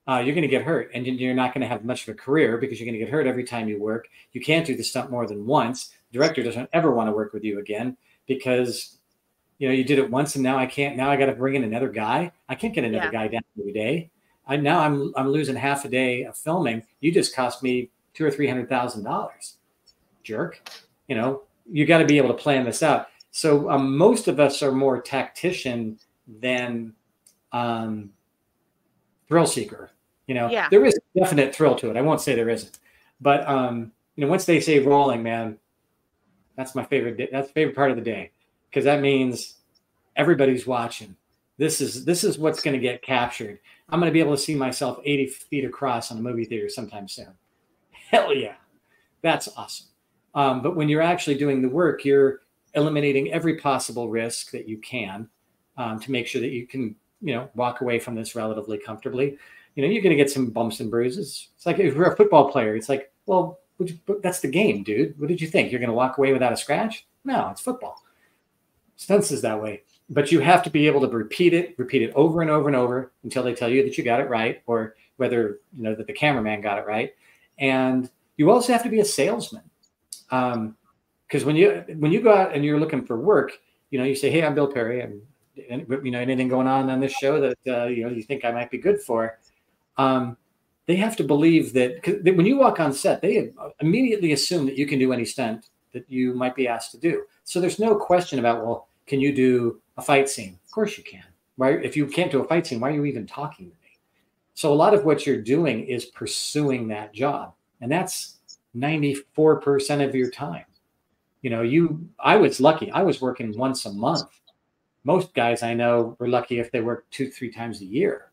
You're going to get hurt, and you're not going to have much of a career because you're going to get hurt every time you work. You can't do the stunt more than once. The director doesn't ever want to work with you again because you did it once, and now I can't. Now I got to bring in another guy. I can't get another guy down every day. Now I'm losing half a day of filming. You just cost me $200,000 or $300,000, jerk. You got to be able to plan this out. So most of us are more tactician than thrill seeker. There is a definite thrill to it. I won't say there isn't, but once they say rolling, man, that's my favorite. That's the favorite part of the day, because that means everybody's watching. This is what's going to get captured. I'm going to be able to see myself 80 feet across on a movie theater sometime soon. Hell yeah, that's awesome. But when you're actually doing the work, you're eliminating every possible risk that you can to make sure that you can, walk away from this relatively comfortably. You're going to get some bumps and bruises. It's like if you're a football player, it's like, well, that's the game, dude. What did you think? You're going to walk away without a scratch? No, it's football. Stunts is that way. But you have to be able to repeat it over and over and over until they tell you that you got it right, or whether, that the cameraman got it right. And you also have to be a salesman. Because when you go out and you're looking for work, you say, hey, I'm Bill Perry, and anything going on this show that you think I might be good for. They have to believe that, 'cause when you walk on set, they immediately assume that you can do any stunt that you might be asked to do. So there's no question about, well, can you do a fight scene? Of course you can. Right? If you can't do a fight scene, why are you even talking to me? So a lot of what you're doing is pursuing that job, and that's 94% of your time. I was lucky. I was working once a month. Most guys I know were lucky if they worked 2-3 times a year.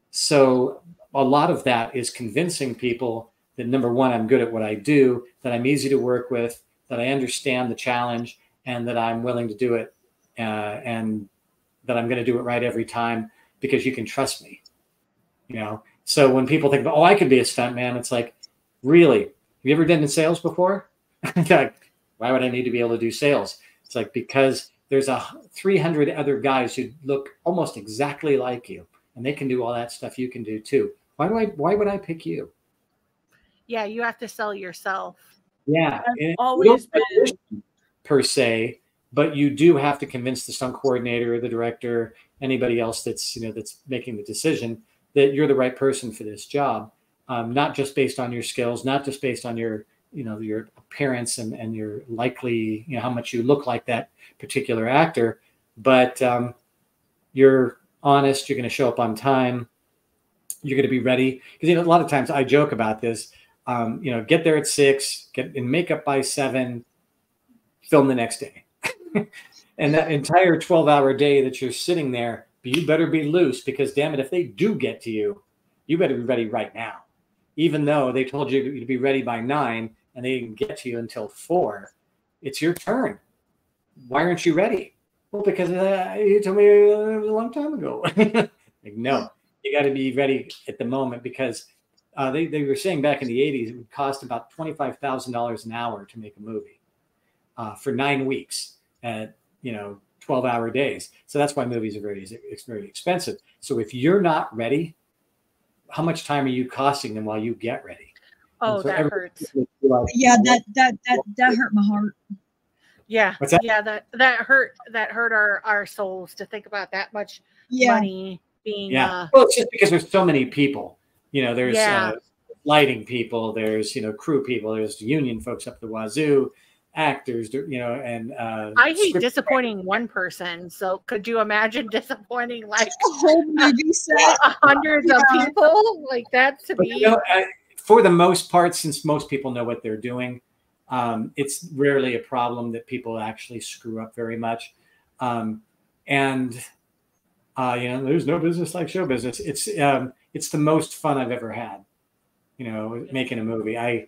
So a lot of that is convincing people that, number one, I'm good at what I do, that I'm easy to work with, that I understand the challenge, and that I'm willing to do it, and that I'm going to do it right every time because you can trust me. So when people think, I could be a stuntman, it's like, really? Have you ever done sales before? Why would I need to be able to do sales? It's like, because there's 300 other guys who look almost exactly like you, and they can do all that stuff you can do too. Why would I pick you? Yeah, you have to sell yourself. Yeah, I've always been per se, but you do have to convince the stunt coordinator or the director, anybody else that's that's making the decision, that you're the right person for this job, not just based on your skills, not just based on your your appearance and your likely how much you look like that particular actor, but you're honest, you're going to show up on time, you're going to be ready. Because a lot of times I joke about this. Get there at 6, get in makeup by 7, film the next day. And that entire 12-hour day that you're sitting there, you better be loose, because damn it, if they do get to you, you better be ready right now. Even though they told you to be ready by 9 and they didn't get to you until 4, it's your turn. Why aren't you ready? Well, because you told me it was a long time ago. Like, no, you got to be ready at the moment, because they were saying back in the 80s, it would cost about $25,000 an hour to make a movie for 9 weeks at 12-hour days. So that's why movies are very expensive. So if you're not ready, how much time are you costing them while you get ready? Oh, so that hurts. Yeah, that hurt my heart. Yeah, what's that? Yeah, that hurt our souls to think about that much money being. Well, it's just because there's so many people. There's lighting people, there's crew people, there's union folks up the wazoo, actors, and I hate disappointing one person. So could you imagine disappointing like a whole movie set, hundreds of people? Like that to me. For the most part, since most people know what they're doing, it's rarely a problem that people actually screw up very much. There's no business like show business. It's the most fun I've ever had, making a movie. I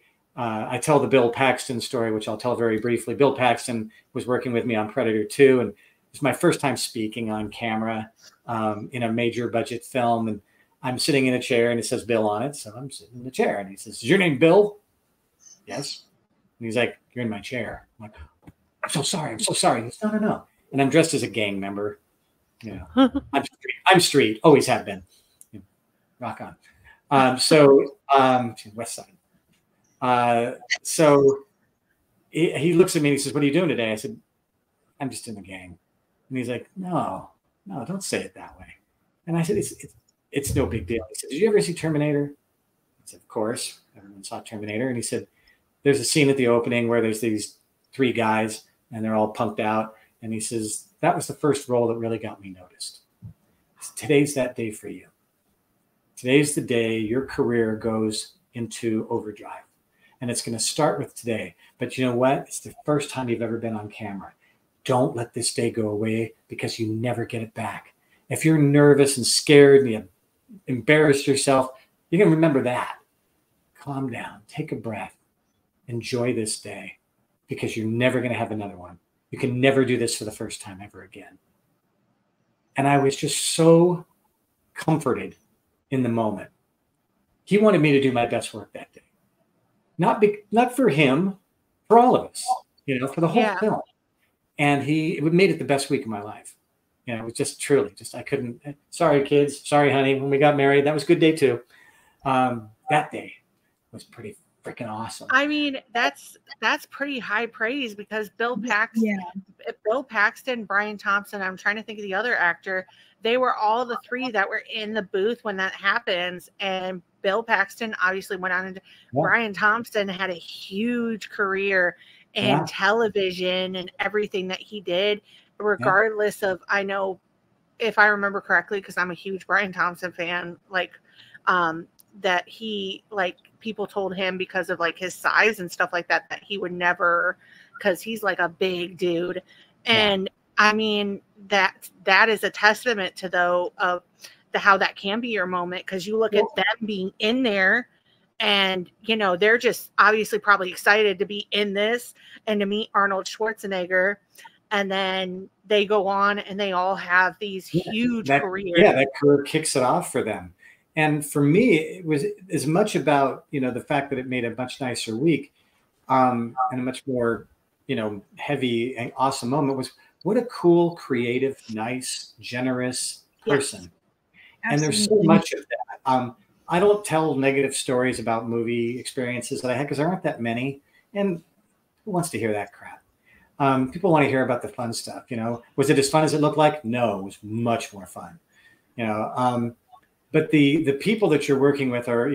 tell the Bill Paxton story, which I'll tell very briefly. Bill Paxton was working with me on Predator 2, and it's my first time speaking on camera in a major budget film. And I'm sitting in a chair, and it says Bill on it, so I'm sitting in the chair. And he says, "Is your name Bill?" "Yes." And he's like, "You're in my chair." I'm like, I'm so sorry. He goes, No. And I'm dressed as a gang member. I'm street. Always have been. Rock on. West Side. So he looks at me and he says, "What are you doing today?" I said, "I'm just in the gang." And he's like, No, don't say it that way. And I said, It's no big deal. He said, "Did you ever see Terminator?" I said, "Of course. Everyone saw Terminator." And he said, "There's a scene at the opening where there's these 3 guys and they're all punked out." And he says, "That was the first role that really got me noticed. Today's that day for you. Today's the day your career goes into overdrive. And it's going to start with today. But you know what? It's the first time you've ever been on camera. Don't let this day go away, because you never get it back. If you're nervous and scared and you embarrassed yourself, you can remember that. Calm down. Take a breath. Enjoy this day, because you're never going to have another one. You can never do this for the first time ever again." And I was just so comforted in the moment. He wanted me to do my best work that day. Not for him, for all of us, for the whole film. And it made it the best week of my life. It was just truly, I couldn't. Sorry, kids. Sorry, honey. When we got married, that was a good day too. That day was pretty freaking awesome. I mean, that's pretty high praise, because Bill Paxton, Brian Thompson, I'm trying to think of the other actor. They were all the 3 that were in the booth when that happens. And Bill Paxton obviously went on into Brian Thompson had a huge career in television and everything that he did, regardless of, I know, if I remember correctly, because I'm a huge Brian Thompson fan, that he, people told him, because of his size and stuff like that, that he would never, because he's a big dude. And I mean, that is a testament to how that can be your moment, because you look at them being in there, and they're just obviously probably excited to be in this and to meet Arnold Schwarzenegger, and then they go on and they all have these huge careers. Yeah, that career kicks it off for them. And for me, it was as much about the fact that it made a much nicer week, and a much more heavy and awesome moment, was what a cool, creative, nice, generous person. Yes. And there's so much of that. I don't tell negative stories about movie experiences that I had because there aren't that many. And who wants to hear that crap? People want to hear about the fun stuff. Was it as fun as it looked like? No, it was much more fun. But the people that you're working with are,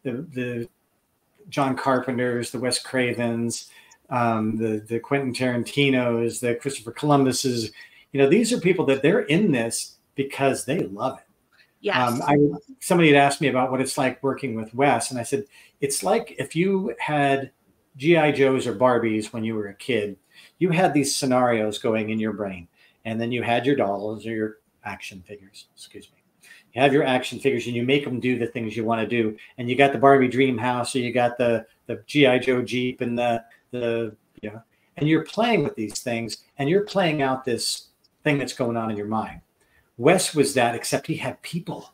the John Carpenters, the Wes Cravens, the Quentin Tarantinos, the Christopher Columbuses. These are people that they're in this because they love it. Yes. Somebody had asked me about what it's like working with Wes, and I said, it's like if you had G.I. Joes or Barbies when you were a kid, you had these scenarios going in your brain, and then you had your dolls or your action figures, excuse me. You have your action figures and you make them do the things you want to do. And you got the Barbie dream house, or you got the G.I. Joe Jeep and and you're playing with these things and you're playing out this thing that's going on in your mind. Wes was that, except he had people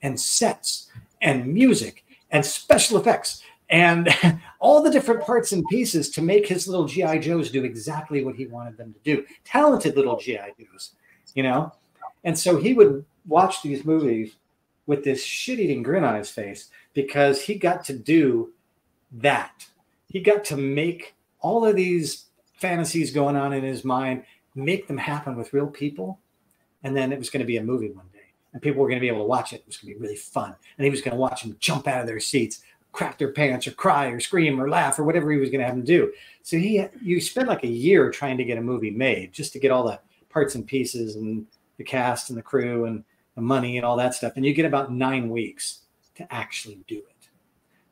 and sets and music and special effects and all the different parts and pieces to make his little G.I. Joes do exactly what he wanted them to do. Talented little G.I. Joes, And so he would watch these movies with this shit-eating grin on his face because he got to do that. He got to make all of these fantasies going on in his mind, make them happen with real people. And then it was going to be a movie one day. And people were going to be able to watch it. It was going to be really fun. And he was going to watch them jump out of their seats, crap their pants, or cry, or scream, or laugh, or whatever he was going to have them do. So you spent like a year trying to get a movie made just to get all the parts and pieces and the cast and the crew and the money and all that stuff. And you get about 9 weeks to actually do it.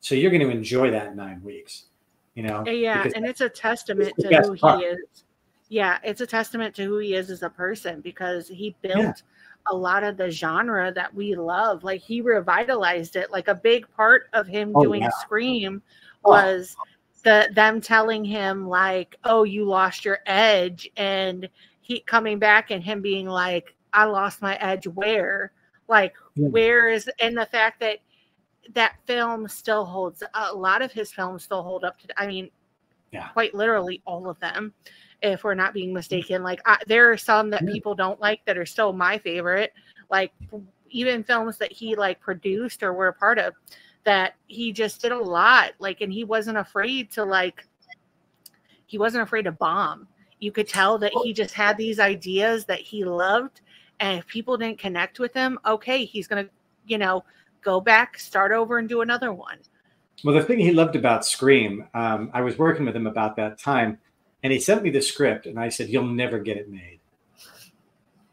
So you're going to enjoy that 9 weeks, Yeah. And it's a testament to who he is. Yeah. It's a testament to who he is as a person, because he built a lot of the genre that we love. Like, he revitalized it. Like, a big part of him doing Scream was them telling him like, oh, you lost your edge, and he coming back and him being like, I lost my edge where? Like, where is, and the fact that that film still holds, a lot of his films still hold up to, quite literally all of them, if we're not being mistaken. Like, there are some that people don't like that are still my favorite. Like, even films that he like produced or were a part of, that he just did a lot. Like, and he wasn't afraid to bomb. You could tell that he just had these ideas that he loved. And if people didn't connect with him, okay, he's going to, go back, start over, and do another one. Well, the thing he loved about Scream, I was working with him about that time, and he sent me the script, and I said, you'll never get it made. He's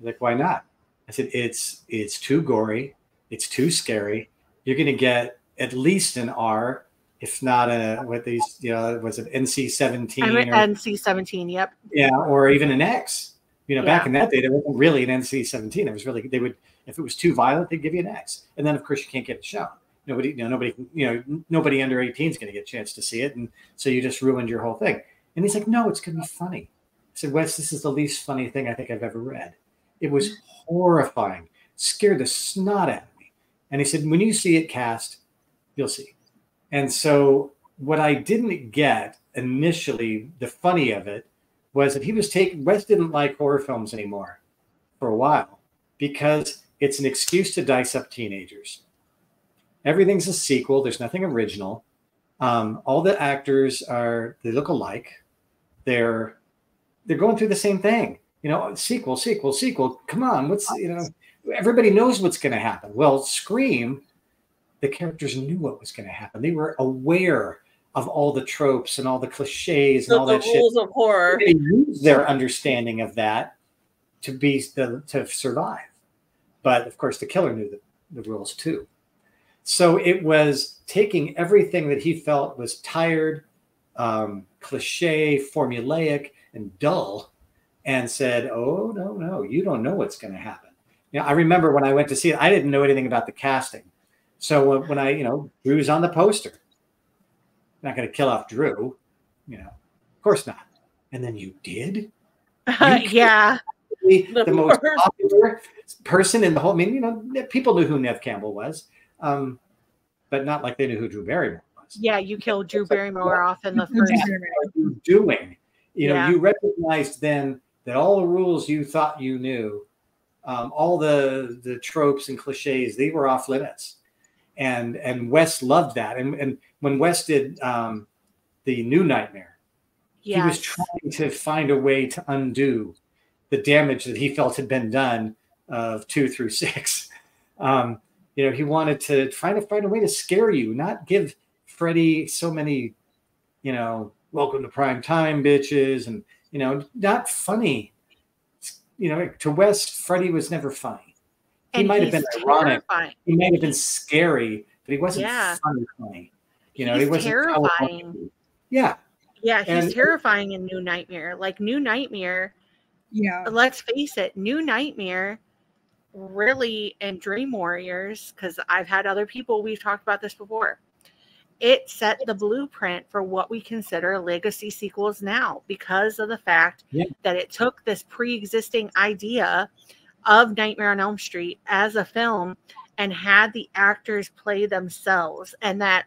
like, why not? I said, it's too gory. It's too scary. You're going to get at least an R, if not was it NC-17? NC-17, yep. Yeah, or even an X. Back in that day, there wasn't really an NC-17. It was really, if it was too violent, they'd give you an X. And then, of course, you can't get it shown. Nobody under 18 is going to get a chance to see it. And so you just ruined your whole thing. And he's like, no, it's going to be funny. I said, Wes, this is the least funny thing I think I've ever read. It was horrifying. Scared the snot out of me. And he said, when you see it cast, you'll see. And so what I didn't get initially, the funny of it, was that Wes didn't like horror films anymore for a while because it's an excuse to dice up teenagers. Everything's a sequel. There's nothing original. All the actors they look alike. They're going through the same thing. Sequel. Come on. Everybody knows what's going to happen. Well, Scream, the characters knew what was going to happen. They were aware of all the tropes and all the cliches and all that shit. The rules of horror. They used their understanding of that to survive. But of course, the killer knew the rules too. So it was taking everything that he felt was tired, cliche, formulaic, and dull, and said, "Oh no, you don't know what's going to happen." I remember when I went to see it, I didn't know anything about the casting. So when Drew's on the poster. Not going to kill off Drew, of course not. And then you did? Yeah. The most popular person in the whole, people knew who Nev Campbell was, but not like they knew who Drew Barrymore was. Yeah, you killed Drew Barrymore off in the first. What are you doing? You recognized then that all the rules you thought you knew, all the tropes and cliches, they were off limits. and Wes loved that. And when Wes did the New Nightmare, he was trying to find a way to undo the damage that he felt had been done of 2 through 6. He wanted to try to find a way to scare you, not give Freddy so many, welcome to prime time, bitches, and not funny. To Wes, Freddy was never funny. He might have been ironic. He might have been scary, but he wasn't funny. He wasn't terrifying. Yeah. Yeah, he's terrifying in New Nightmare. Like New Nightmare. Yeah. Let's face it, New Nightmare really, and Dream Warriors, because I've had other people, we've talked about this before. It set the blueprint for what we consider legacy sequels now, because of the fact that it took this pre-existing idea of Nightmare on Elm Street as a film and had the actors play themselves, and that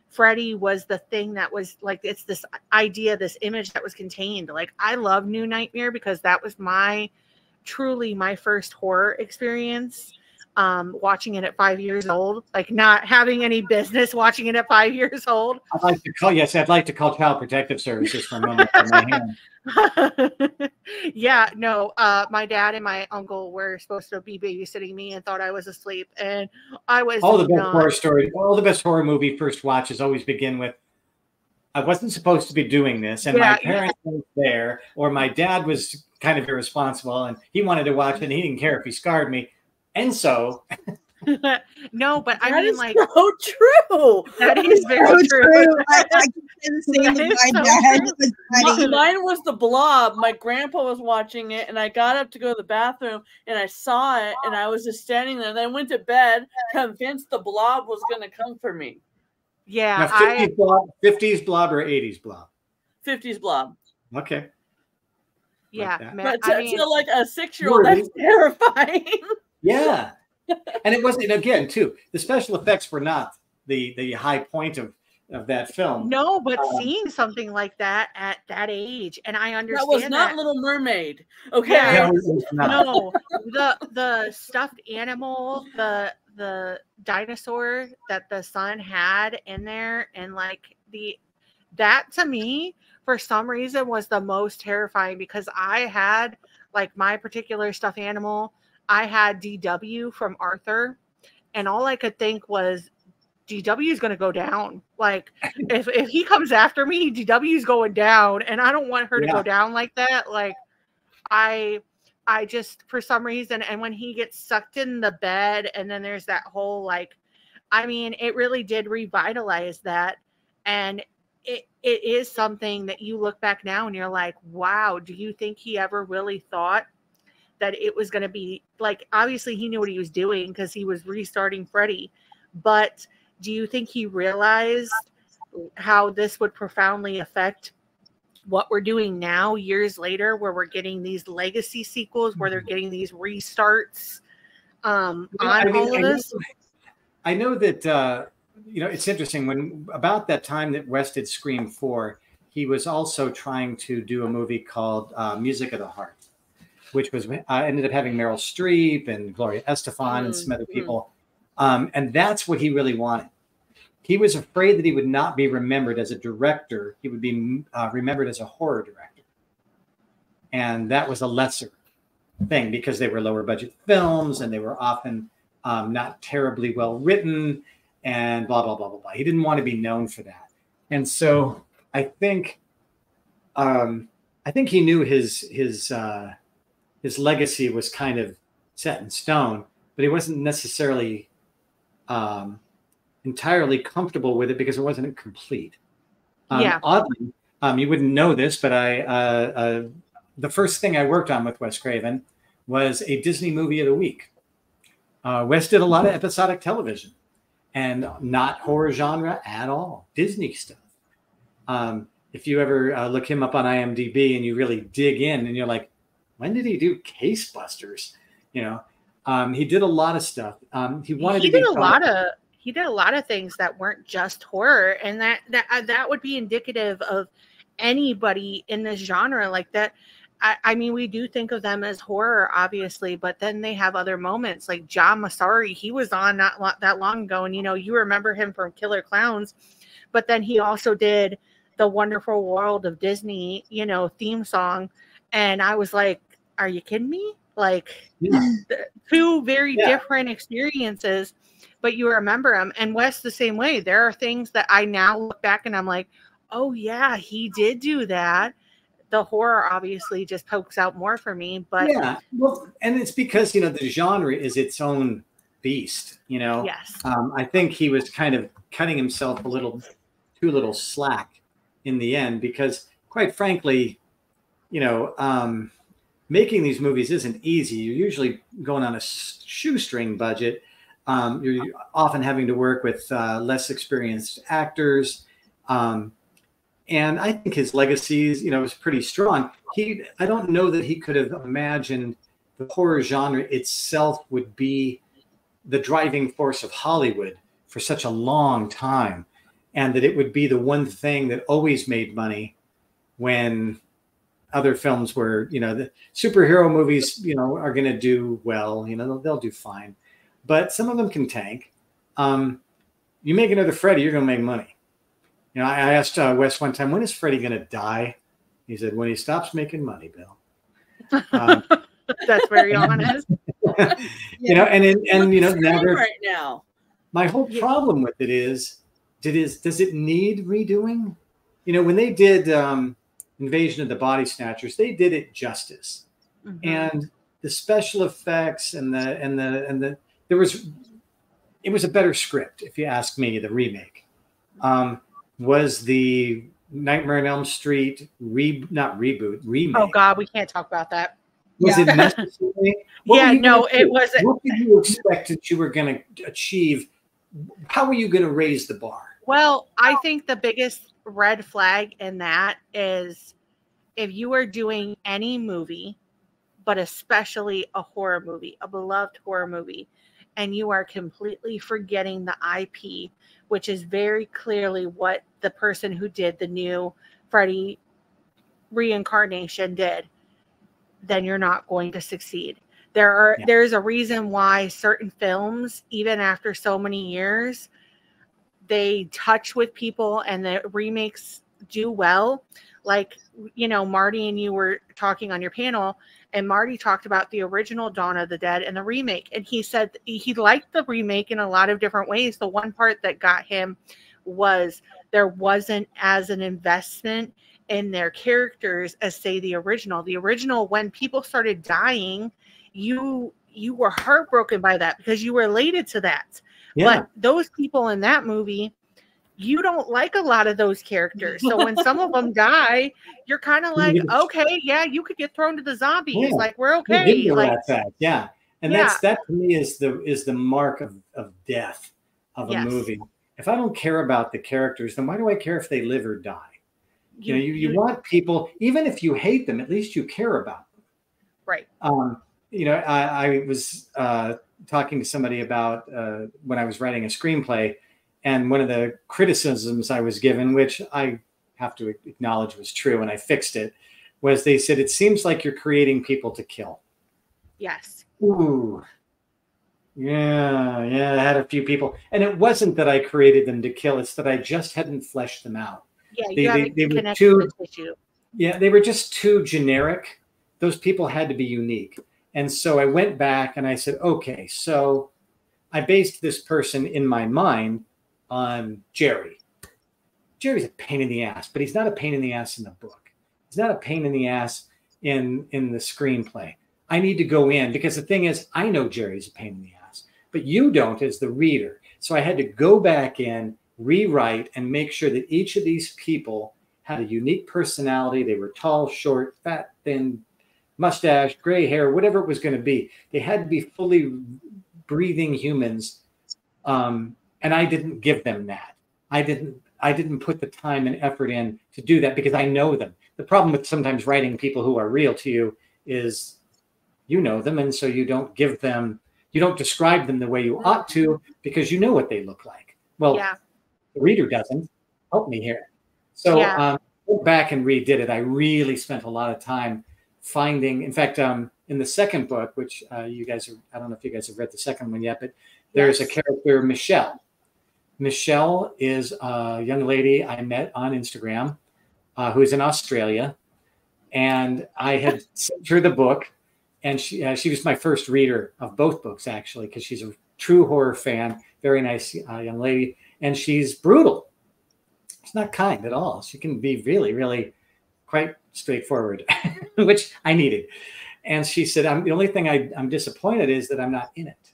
Freddy was the thing that was like, it's this idea, this image that was contained. Like, I love New Nightmare because that was truly my first horror experience. Watching it at 5 years old, like not having any business watching it at 5 years old. I'd like to call Child Protective Services for a moment. My dad and my uncle were supposed to be babysitting me and thought I was asleep, and I was all the best horror movie first watches always begin with, I wasn't supposed to be doing this, and my parents weren't there, or my dad was kind of irresponsible and he wanted to watch it and he didn't care if he scarred me. And so no, but I mean, like, so true. That is very true. I can say the same with my dad. Mine was The Blob. My grandpa was watching it, and I got up to go to the bathroom, and I saw it, and I was just standing there. Then I went to bed, convinced The Blob was going to come for me. Yeah, now, 50s blob or 80s blob? 50s blob. Okay. Yeah, like man, but to like a 6-year-old, that's terrifying. Yeah. And it wasn't, again, too, the special effects were not the high point of that film. No, but seeing something like that at that age, and I understand that was not Little Mermaid. Okay. Yeah, no, the stuffed animal, the dinosaur that the son had in there, and like that to me for some reason was the most terrifying, because I had like my particular stuffed animal. I had DW from Arthur, and all I could think was DW is going to go down. Like if he comes after me, DW is going down, and I don't want her to go down like that. Like I just, for some reason, and when he gets sucked in the bed, and then there's that whole, like, I mean, it really did revitalize that. And it is something that you look back now and you're like, wow, do you think he ever really thought that it was going to be like, obviously he knew what he was doing because he was restarting Freddy, but do you think he realized how this would profoundly affect what we're doing now years later, where we're getting these legacy sequels, where they're getting these restarts all of this? I know that, it's interesting, when about that time that Wes did Scream 4, he was also trying to do a movie called Music of the Heart, which was ended up having Meryl Streep and Gloria Estefan and some other people. And that's what he really wanted. He was afraid that he would not be remembered as a director. He would be remembered as a horror director. And that was a lesser thing, because they were lower budget films and they were often not terribly well written and blah, blah, blah, blah, blah. He didn't want to be known for that. And so I think he knew his legacy was kind of set in stone, but he wasn't necessarily entirely comfortable with it because it wasn't complete. Oddly, you wouldn't know this, but the first thing I worked on with Wes Craven was a Disney movie of the week. Wes did a lot of episodic television and not horror genre at all, Disney stuff. If you ever look him up on IMDb and you really dig in and you're like, when did he do Case Busters? He did a lot of stuff. He did a lot of things that weren't just horror, and that would be indicative of anybody in this genre like that. I mean, we do think of them as horror, obviously, but then they have other moments like John Massari. He was on not that long ago, and you remember him from Killer Clowns, but then he also did the Wonderful World of Disney, theme song, and I was like, "Are you kidding me?" Like, two very different experiences, but you remember them. And Wes the same way. There are things that I now look back and I'm like, "Oh yeah, he did do that." The horror obviously just pokes out more for me, but well, and it's because the genre is its own beast. Yes. I think he was kind of cutting himself too little slack in the end, because quite frankly, making these movies isn't easy. You're usually going on a shoestring budget. You're often having to work with less experienced actors. And I think his legacy is pretty strong. I don't know that he could have imagined the horror genre itself would be the driving force of Hollywood for such a long time, and that it would be the one thing that always made money when other films were, the superhero movies, are going to do well, they'll do fine, but some of them can tank. You make another Freddy, you're going to make money. I asked Wes one time, when is Freddie going to die? He said, when he stops making money, Bill. That's very honest. Now right now. My whole problem with it is, does it need redoing? When they did Invasion of the Body Snatchers, they did it justice. Mm-hmm. And the special effects and it was a better script, if you ask me, the remake. Was the Nightmare on Elm Street remake? Oh God, we can't talk about that. Was it necessary? It wasn't. What did you expect that you were going to achieve? How were you going to raise the bar? Well, I think the biggest red flag in that is if you are doing any movie, but especially a horror movie, a beloved horror movie, and you are completely forgetting the IP, which is very clearly what the person who did the new Freddy reincarnation did, then you're not going to succeed. There's a reason why certain films, even after so many years, they touch with people and the remakes do well. Like, Marty and you were talking on your panel, and Marty talked about the original Dawn of the Dead and the remake. And he said he liked the remake in a lot of different ways. The one part that got him was there wasn't as an investment in their characters as, say, the original. The original, when people started dying, you were heartbroken by that because you were related to that. Yeah. But those people in that movie, you don't like a lot of those characters. So when some of them die, you're kind of like, okay, yeah, you could get thrown to the zombies. Yeah. Like, we're okay. Yeah. And that to me is the mark of death of a movie. If I don't care about the characters, then why do I care if they live or die? You want people, even if you hate them, at least you care about them. Right. I was talking to somebody about when I was writing a screenplay, and one of the criticisms I was given, which I have to acknowledge was true, and I fixed it, was they said, it seems like you're creating people to kill. Yes. Ooh. Yeah, I had a few people. And it wasn't that I created them to kill, it's that I just hadn't fleshed them out. Yeah, they were too, they were just too generic. Those people had to be unique. And so I went back and I said, okay, so I based this person in my mind on Jerry. Jerry's a pain in the ass, but he's not a pain in the ass in the book. He's not a pain in the ass in the screenplay. I need to go in, because the thing is, I know Jerry's a pain in the ass, but you don't as the reader. So I had to go back in, rewrite, and make sure that each of these people had a unique personality. They were tall, short, fat, thin, mustache, gray hair, whatever it was going to be. They had to be fully breathing humans. And I didn't give them that. I didn't put the time and effort in to do that because I know them. The problem with sometimes writing people who are real to you is you know them, and so you don't describe them the way you ought to because you know what they look like. Well, the reader doesn't. Help me here. So went back and redid it. I really spent a lot of time finding. In fact, in the second book, which you guys are, I don't know if you guys have read the second one yet, but there's a character, Michelle. Michelle is a young lady I met on Instagram who is in Australia. And I had sent her the book, and she was my first reader of both books, actually, because she's a true horror fan, very nice young lady, and she's brutal. She's not kind at all. She can be really, really quite straightforward, which I needed. And she said, the only thing I'm disappointed is that I'm not in it.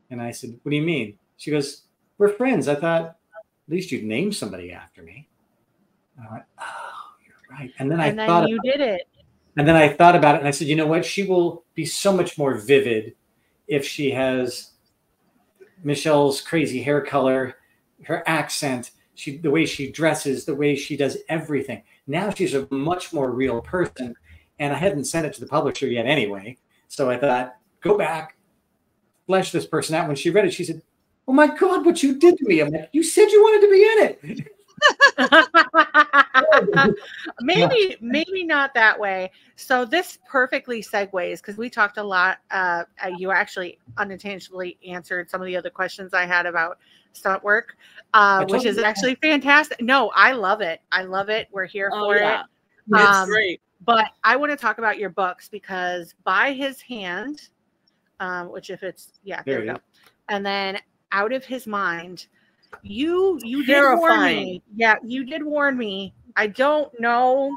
And I said, what do you mean? She goes, we're friends. I thought at least you'd name somebody after me. And I went, oh. Right. And then you did it. And then I thought about it, and I said, you know what? She will be so much more vivid if she has Michelle's crazy hair color, her accent, the way she dresses, the way she does everything. Now she's a much more real person. And I hadn't sent it to the publisher yet anyway. So I thought, go back, flesh this person out. When she read it, she said, oh my God, what you did to me. I'm like, you said you wanted to be in it. maybe not that way. So this perfectly segues, because we talked a lot. You actually unintentionally answered some of the other questions I had about stunt work, which is actually fantastic. No, I love it. We're here for it. It's great. But I want to talk about your books, because By His Hand, which if it's there we go, and then Out of His Mind. You did warn me. Yeah, you did warn me. I don't know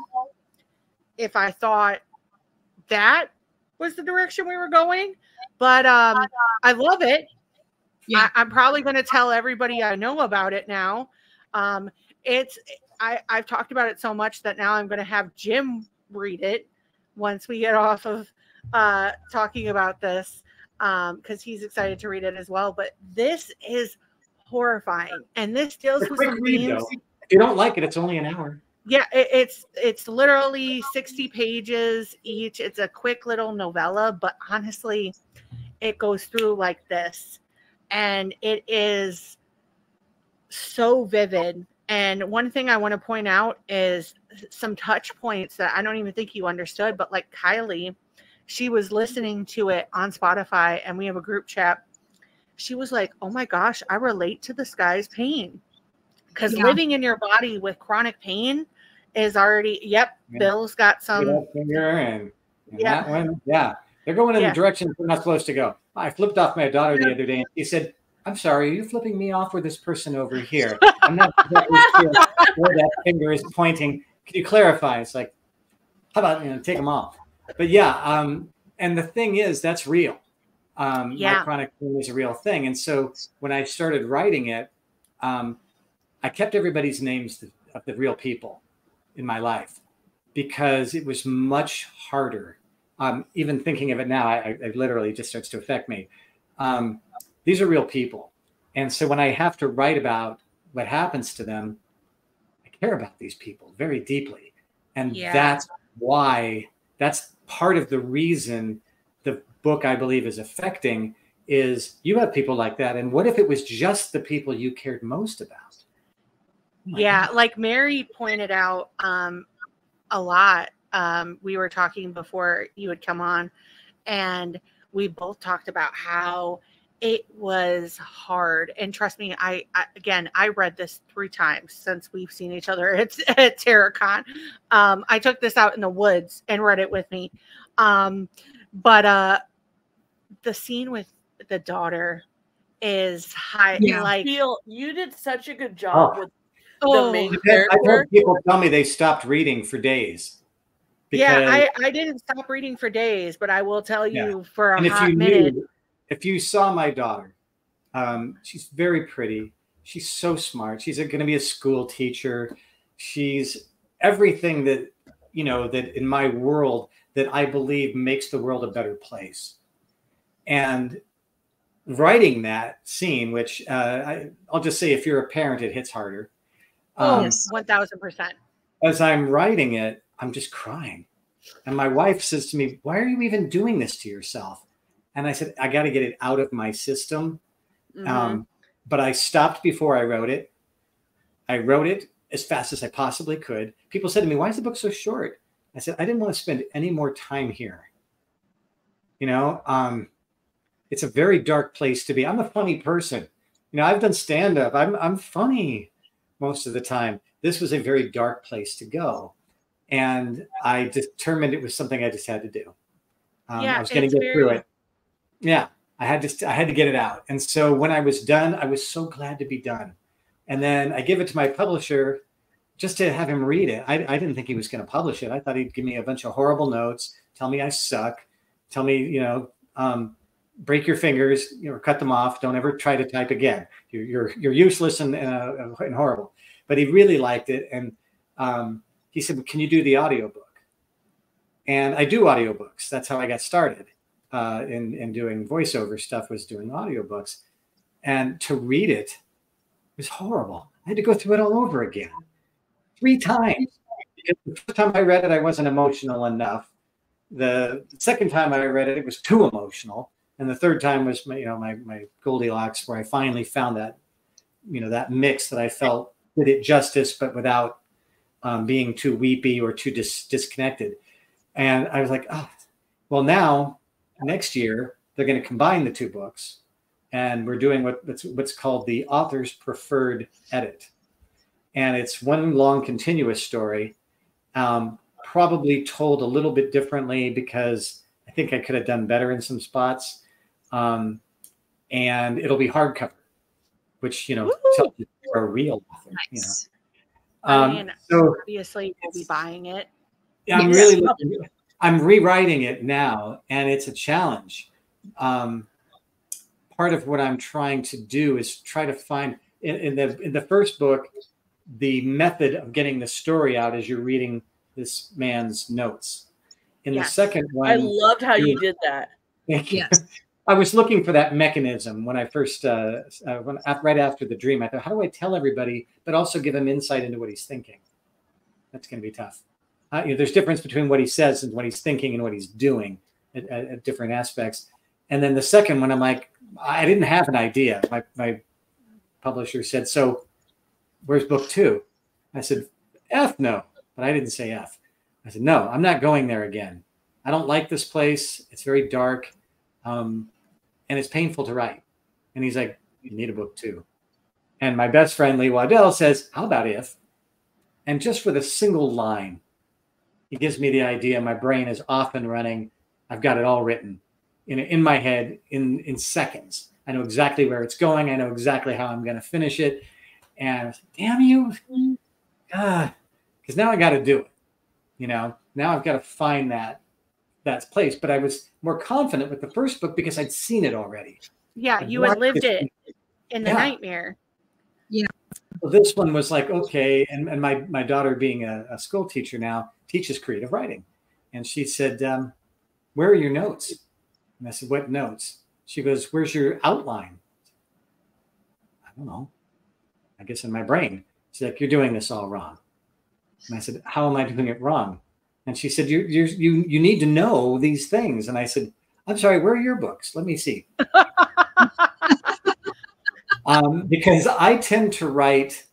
if I thought that was the direction we were going, but I love it. Yeah. I'm probably going to tell everybody I know about it now. I've talked about it so much that now I'm going to have Jim read it once we get off of talking about this, because he's excited to read it as well. But this is horrifying, and this deals with some themes. If you don't like it, it's only an hour. Yeah, it's literally 60 pages each. It's a quick little novella, but honestly, it goes through like this, and it is so vivid. And one thing I want to point out is some touch points that I don't even think you understood, but like Kylie, she was listening to it on Spotify, and we have a group chat. She was like, oh my gosh, I relate to this guy's pain. Because living in your body with chronic pain is already, Bill's got some. Finger and that one. Yeah. They're going in the direction they're not supposed to go. I flipped off my daughter the other day, and she said, I'm sorry, are you flipping me off or this person over here? I'm not exactly sure where that finger is pointing. Can you clarify? It's like, how about, take them off? But and the thing is, that's real. My chronic pain is a real thing. And so when I started writing it, I kept everybody's names of the real people in my life, because it was much harder. Even thinking of it now, I literally just starts to affect me. These are real people. And so when I have to write about what happens to them, I care about these people very deeply. And that's part of the reason the book, I believe, is affecting, is you have people like that. And what if it was just the people you cared most about? Like Mary pointed out a lot. We were talking before you had come on, and we both talked about how it was hard. And trust me, I read this 3 times since we've seen each other at TerraCon. I took this out in the woods and read it with me. But the scene with the daughter is high. Like, you did such a good job with the main character. I've heard people tell me they stopped reading for days. I didn't stop reading for days, but I will tell you for a hot minute. If you saw my daughter, she's very pretty. She's so smart. She's going to be a school teacher. She's everything that, that in my world that I believe makes the world a better place. And writing that scene, which I'll just say, if you're a parent, it hits harder. Yes, 1,000%. As I'm writing it, I'm just crying. And my wife says to me, why are you even doing this to yourself? And I said, I got to get it out of my system. Mm-hmm. But I stopped before I wrote it. I wrote it as fast as I possibly could. People said to me, why is the book so short? I said, I didn't want to spend any more time here. It's a very dark place to be. I'm a funny person. I've done stand-up. I'm funny most of the time. This was a very dark place to go. And I determined it was something I just had to do. I was going to get through it. Yeah, I had to get it out. And so when I was done, I was so glad to be done. And then I give it to my publisher just to have him read it. I didn't think he was going to publish it. I thought he'd give me a bunch of horrible notes, tell me I suck, tell me, break your fingers, cut them off. Don't ever try to type again. You're useless and horrible. But he really liked it. And he said, can you do the audiobook? And I do audiobooks. That's how I got started in doing voiceover stuff, was doing audiobooks. And to read it was horrible. I had to go through it all over again 3 times. Because the first time I read it, I wasn't emotional enough. The second time I read it, it was too emotional. And the third time was my Goldilocks, where I finally found that, that mix that I felt did it justice, but without being too weepy or too disconnected. And I was like, oh, well, now next year they're going to combine the 2 books, and we're doing what's called the author's preferred edit. And it's one long continuous story, probably told a little bit differently because I think I could have done better in some spots. And it'll be hardcover, which, tells you you're a real author. Nice. So obviously we'll be buying it. Yeah, I'm rewriting it now, and it's a challenge. Part of what I'm trying to do is try to find in the first book, the method of getting the story out as you're reading this man's notes. In the second one, I loved how you did that. Thank you. Yes. I was looking for that mechanism when I first, right after the dream. I thought, how do I tell everybody, but also give him insight into what he's thinking? That's going to be tough. There's difference between what he says and what he's thinking and what he's doing at different aspects. And then the second one, I'm like, I didn't have an idea. My publisher said, so where's book 2? I said, F no, but I didn't say F. I said, no, I'm not going there again. I don't like this place. It's very dark. And it's painful to write. And he's like, you need a book 2. And my best friend, Lee Waddell, says, how about if? And just with a single line, he gives me the idea. My brain is off and running. I've got it all written in my head in seconds. I know exactly where it's going. I know exactly how I'm going to finish it. And I was like, damn you. Because now I got to do it. Now I've got to find that place. But I was more confident with the first book because I'd seen it already. Yeah, you had lived it in the nightmare. Yeah. So this one was like, okay. And my daughter, being a school teacher now, teaches creative writing. And she said, where are your notes? And I said, what notes? She goes, where's your outline? I don't know. I guess in my brain. She's like, you're doing this all wrong. And I said, how am I doing it wrong? And she said, you need to know these things. And I said, I'm sorry, where are your books? Let me see. Because I tend to write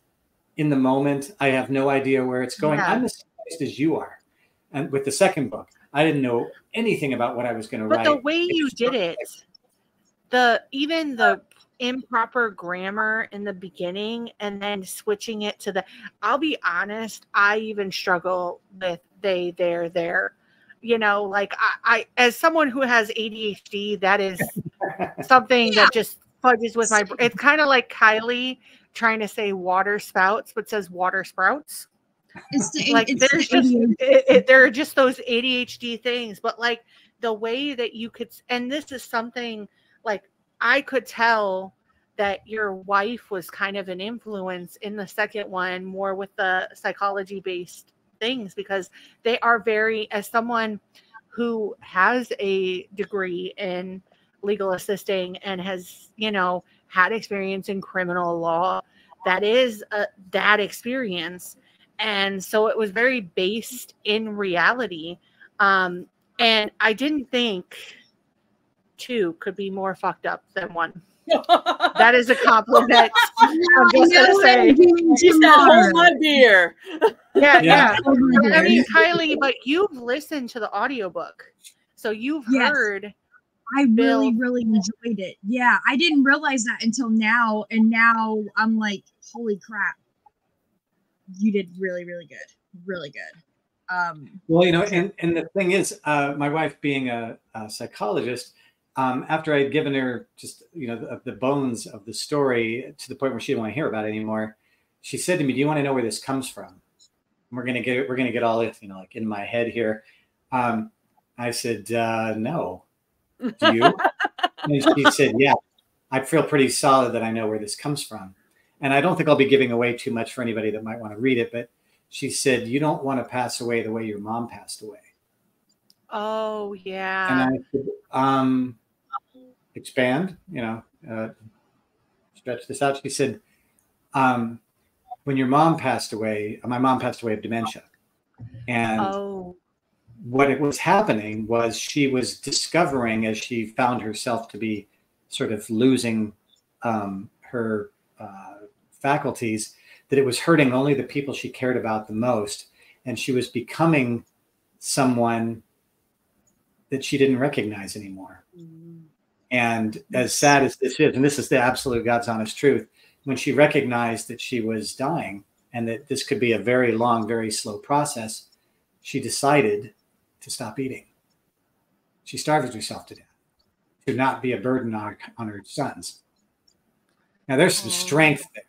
in the moment. I have no idea where it's going. I'm as surprised as you are. And with the second book, I didn't know anything about what I was going to write. But the way you did it, even the improper grammar in the beginning and then switching it to I'll be honest, I even struggle with they, there. Like I as someone who has ADHD, that is something that just fudges with my, it's kind of like Kylie trying to say water spouts, but says water sprouts. There are just those ADHD things, but like the way that you could, and this is something like I could tell that your wife was kind of an influence in the second one, more with the psychology based things, because they are very, as someone who has a degree in legal assisting and has, had experience in criminal law, that is that experience. And so it was very based in reality. And I didn't think 2 could be more fucked up than 1. That is a compliment. I'm just gonna say. She said, "Hold my beer." Yeah. I mean, Kylie, but you've listened to the audiobook, so you've heard. I really enjoyed it. Yeah, I didn't realize that until now, and now I'm like, holy crap, you did really good. Well, and the thing is, my wife being a psychologist, after I'd given her just the bones of the story to the point where she didn't want to hear about it anymore, she said to me, "Do you want to know where this comes from?" And we're gonna get all this, like in my head here. I said, "No." Do you? And she said, "Yeah, I feel pretty solid that I know where this comes from." And I don't think I'll be giving away too much for anybody that might want to read it, but she said, "You don't want to pass away the way your mom passed away." Oh, yeah. And I said, expand, stretch this out. She said, when your mom passed away, my mom passed away of dementia. And what it was happening was she was discovering, as she found herself to be sort of losing her faculties, that it was hurting only the people she cared about the most. And she was becoming someone that she didn't recognize anymore. And as sad as this is, and this is the absolute God's honest truth, when she recognized that she was dying and that this could be a very long, very slow process, she decided to stop eating. She starved herself to death to not be a burden on her sons. Now there's some strength there.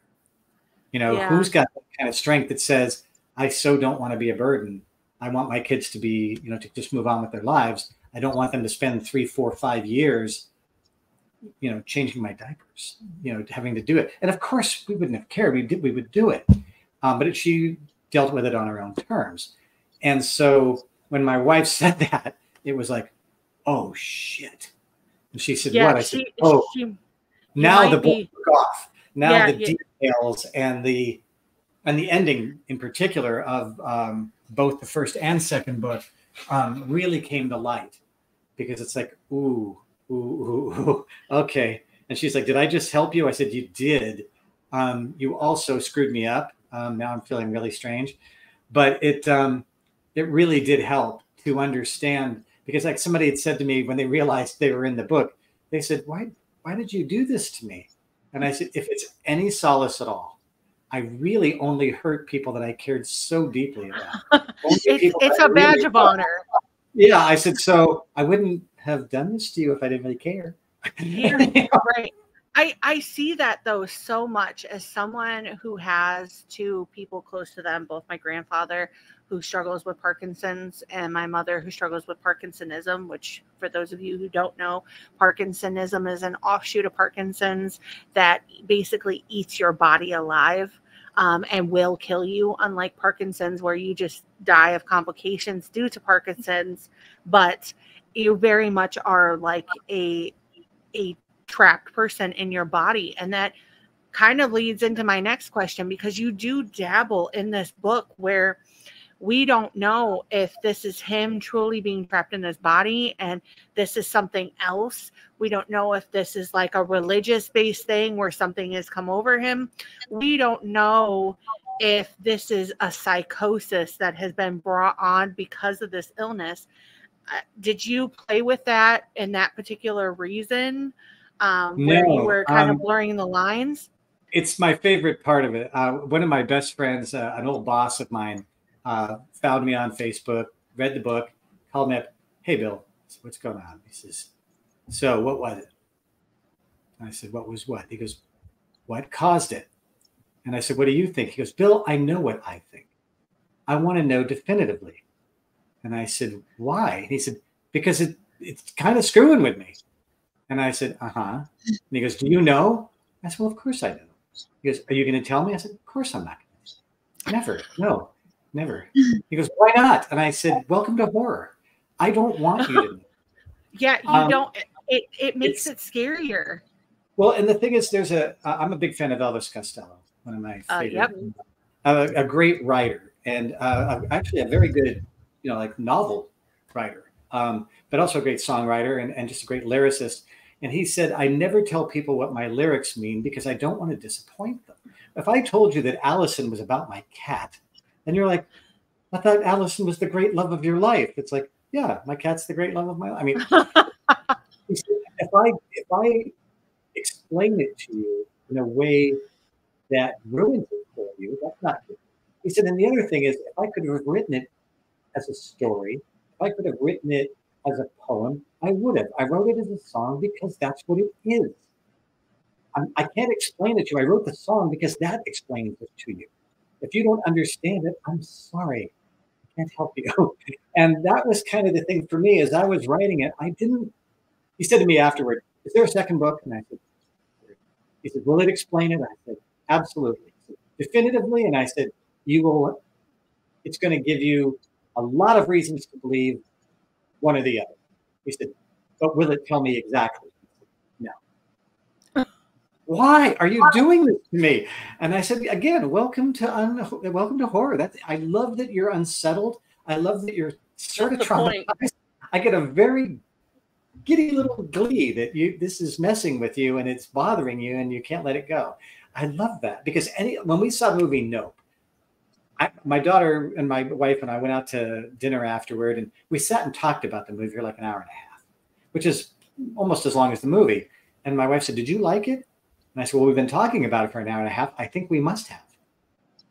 Who's got that kind of strength that says, I so don't want to be a burden. I want my kids to be, to just move on with their lives. I don't want them to spend 3, 4, 5 years, changing my diapers, having to do it. And of course we wouldn't have cared. We would do it. But she dealt with it on her own terms. And so when my wife said that, it was like, oh shit. And she said, what? I said, now the book took off. Now the details and the ending in particular of both the first and second book really came to light, because it's like, ooh, okay. And she's like, did I just help you? I said, you did. You also screwed me up. Now I'm feeling really strange, but it really did help to understand, because like somebody had said to me when they realized they were in the book, they said, why did you do this to me? And I said, if it's any solace at all, I really only hurt people that I cared so deeply about. It's a badge of honor. Yeah, I said, so I wouldn't have done this to you if I didn't really care. Yeah, right. I see that though so much as someone who has two people close to them, both my grandfather who struggles with Parkinson's and my mother who struggles with Parkinsonism, which for those of you who don't know, Parkinsonism is an offshoot of Parkinson's that basically eats your body alive and will kill you, unlike Parkinson's where you just die of complications due to Parkinson's, but you very much are like a trapped person in your body. And that kind of leads into my next question, because you do dabble in this book where we don't know if this is him truly being trapped in his body and this is something else. We don't know if this is like a religious based thing where something has come over him. We don't know if this is a psychosis that has been brought on because of this illness. Did you play with that in that particular reason? Where you were kind of blurring the lines? It's my favorite part of it. One of my best friends, an old boss of mine, found me on Facebook, read the book, called me up. Hey, Bill, what's going on? He says, so what was it? And I said, what was what? He goes, what caused it? And I said, what do you think? He goes, Bill, I know what I think. I want to know definitively. And I said, why? And he said, because it's kind of screwing with me. And I said, uh-huh. And he goes, do you know? I said, well, of course I do. He goes, are you going to tell me? I said, of course I'm not going to. Never. No, never. He goes, why not? And I said, welcome to horror. I don't want you to know. Yeah, you don't. It makes it scarier. Well, and the thing is, I'm a big fan of Elvis Costello, one of my favorite. Yep. A great writer, and actually a very good, like novel writer, but also a great songwriter and just a great lyricist. And he said, I never tell people what my lyrics mean because I don't want to disappoint them. If I told you that Allison was about my cat, and you're like, I thought Allison was the great love of your life. It's like, yeah, my cat's the great love of my life. I mean, he said, if I explain it to you in a way that ruins it for you, that's not good. He said, and the other thing is, if I could have written it as a story, if I could have written it as a poem, I would have. I wrote it as a song because that's what it is. I can't explain it to you. I wrote the song because that explains it to you. If you don't understand it, I'm sorry. I can't help you. And that was kind of the thing for me as I was writing it. He said to me afterward, is there a second book? And I said, he said, will it explain it? I said, absolutely. He said, definitively. And I said, it's going to give you a lot of reasons to believe one or the other. He said, but will it tell me exactly? No. Why are you doing this to me? And I said, again, welcome to horror. I love that you're unsettled. I love that you're sort of traumatized. I get a very giddy little glee that this is messing with you and it's bothering you and you can't let it go. I love that because when we saw the movie Nope, my daughter and my wife and I went out to dinner afterward, and we sat and talked about the movie for like an hour and a half, which is almost as long as the movie. And my wife said, "Did you like it?" And I said, "Well, we've been talking about it for an hour and a half. I think we must have."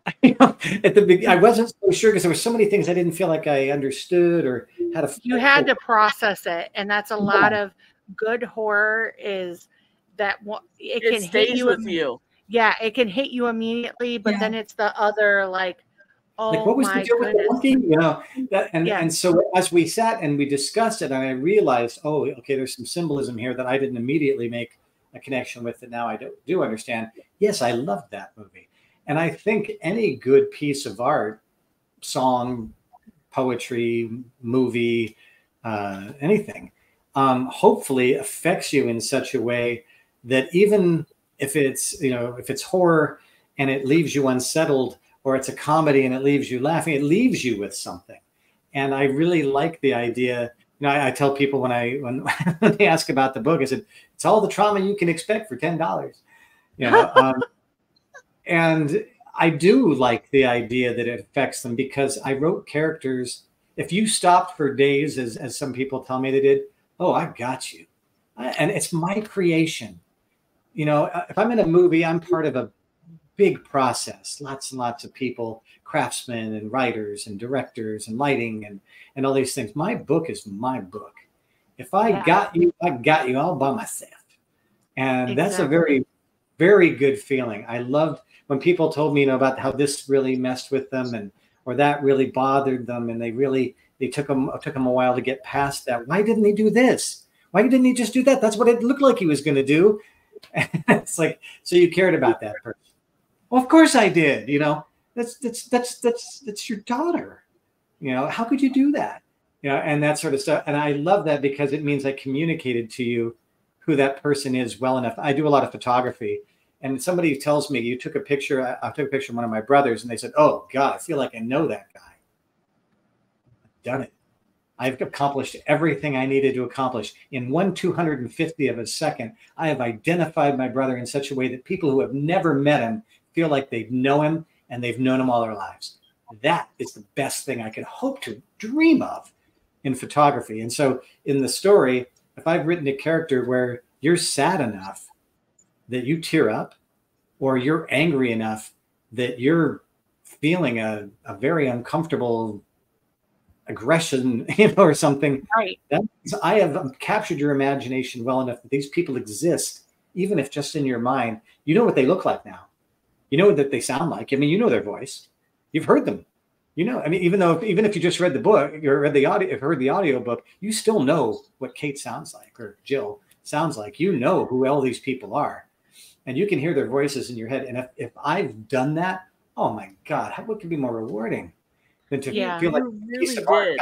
At the beginning, I wasn't so sure because there were so many things I didn't feel like I understood or had a. You had to process it, and that's a lot of good horror. Is that it can hit you with you? Yeah, it can hit you immediately, but then it's the other like. Oh, like what was the deal with the monkey? And so as we sat and we discussed it, and I realized, oh, okay, there's some symbolism here that I didn't immediately make a connection with that now I do understand. Yes, I loved that movie. And I think any good piece of art, song, poetry, movie, anything, hopefully affects you in such a way that even if it's horror and it leaves you unsettled, or it's a comedy and it leaves you laughing, it leaves you with something. And I really like the idea. I tell people when they ask about the book, I said, it's all the trauma you can expect for $10. And I do like the idea that it affects them because I wrote characters. If you stopped for days, as some people tell me they did, oh, I got you. And it's my creation. If I'm in a movie, I'm part of a big process, lots and lots of people, craftsmen and writers and directors and lighting and all these things. My book is my book. If I got you, I got you all by myself. And that's a very, very good feeling. I loved when people told me, about how this really messed with them or that really bothered them. And they took them a while to get past that. Why didn't he do this? Why didn't he just do that? That's what it looked like he was going to do. And it's like, so you cared about that person. Well, of course I did. That's your daughter. How could you do that? And that sort of stuff. And I love that because it means I communicated to you who that person is well enough. I do a lot of photography, and somebody tells me you took a picture. I took a picture of one of my brothers, and they said, "Oh God, I feel like I know that guy." I've done it. I've accomplished everything I needed to accomplish in 1/250th of a second. I have identified my brother in such a way that people who have never met him feel like they know him and they've known him all their lives. That is the best thing I could hope to dream of in photography. And so in the story, if I've written a character where you're sad enough that you tear up, or you're angry enough that you're feeling a very uncomfortable aggression, or something, right? I have captured your imagination well enough that these people exist, even if just in your mind. You know what they look like now. You know what they sound like. I mean, you know their voice. You've heard them. I mean, even if you just read the book or read the audio, heard the audio book, you still know what Kate sounds like or Jill sounds like. You know who all these people are, and you can hear their voices in your head. And if I've done that, oh my God, what could be more rewarding than to feel like you really did.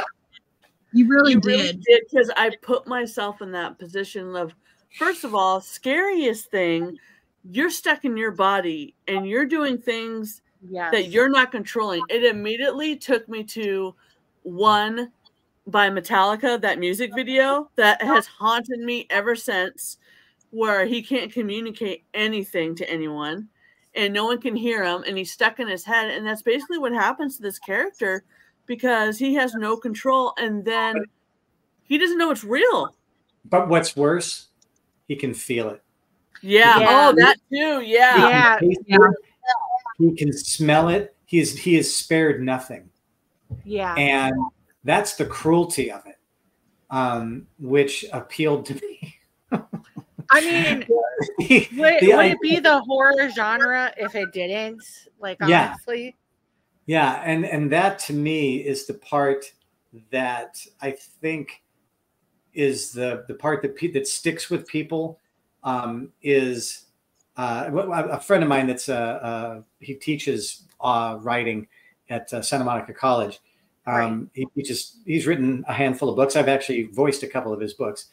You really did, because I put myself in that position of, first of all, scariest thing. You're stuck in your body and you're doing things that you're not controlling. It immediately took me to One by Metallica, that music video that has haunted me ever since. where he can't communicate anything to anyone and no one can hear him and he's stuck in his head. And that's basically what happens to this character because he has no control and then he doesn't know it's real. But what's worse, he can feel it. Yeah. Oh, that too. Yeah. He can smell it. He is spared nothing. Yeah. And that's the cruelty of it, which appealed to me. I mean, would it be the horror genre if it didn't? Like, honestly? Yeah. And that to me is the part that I think is the part that sticks with people. Is a friend of mine that's he teaches writing at Santa Monica College. He's written a handful of books. I've actually voiced a couple of his books.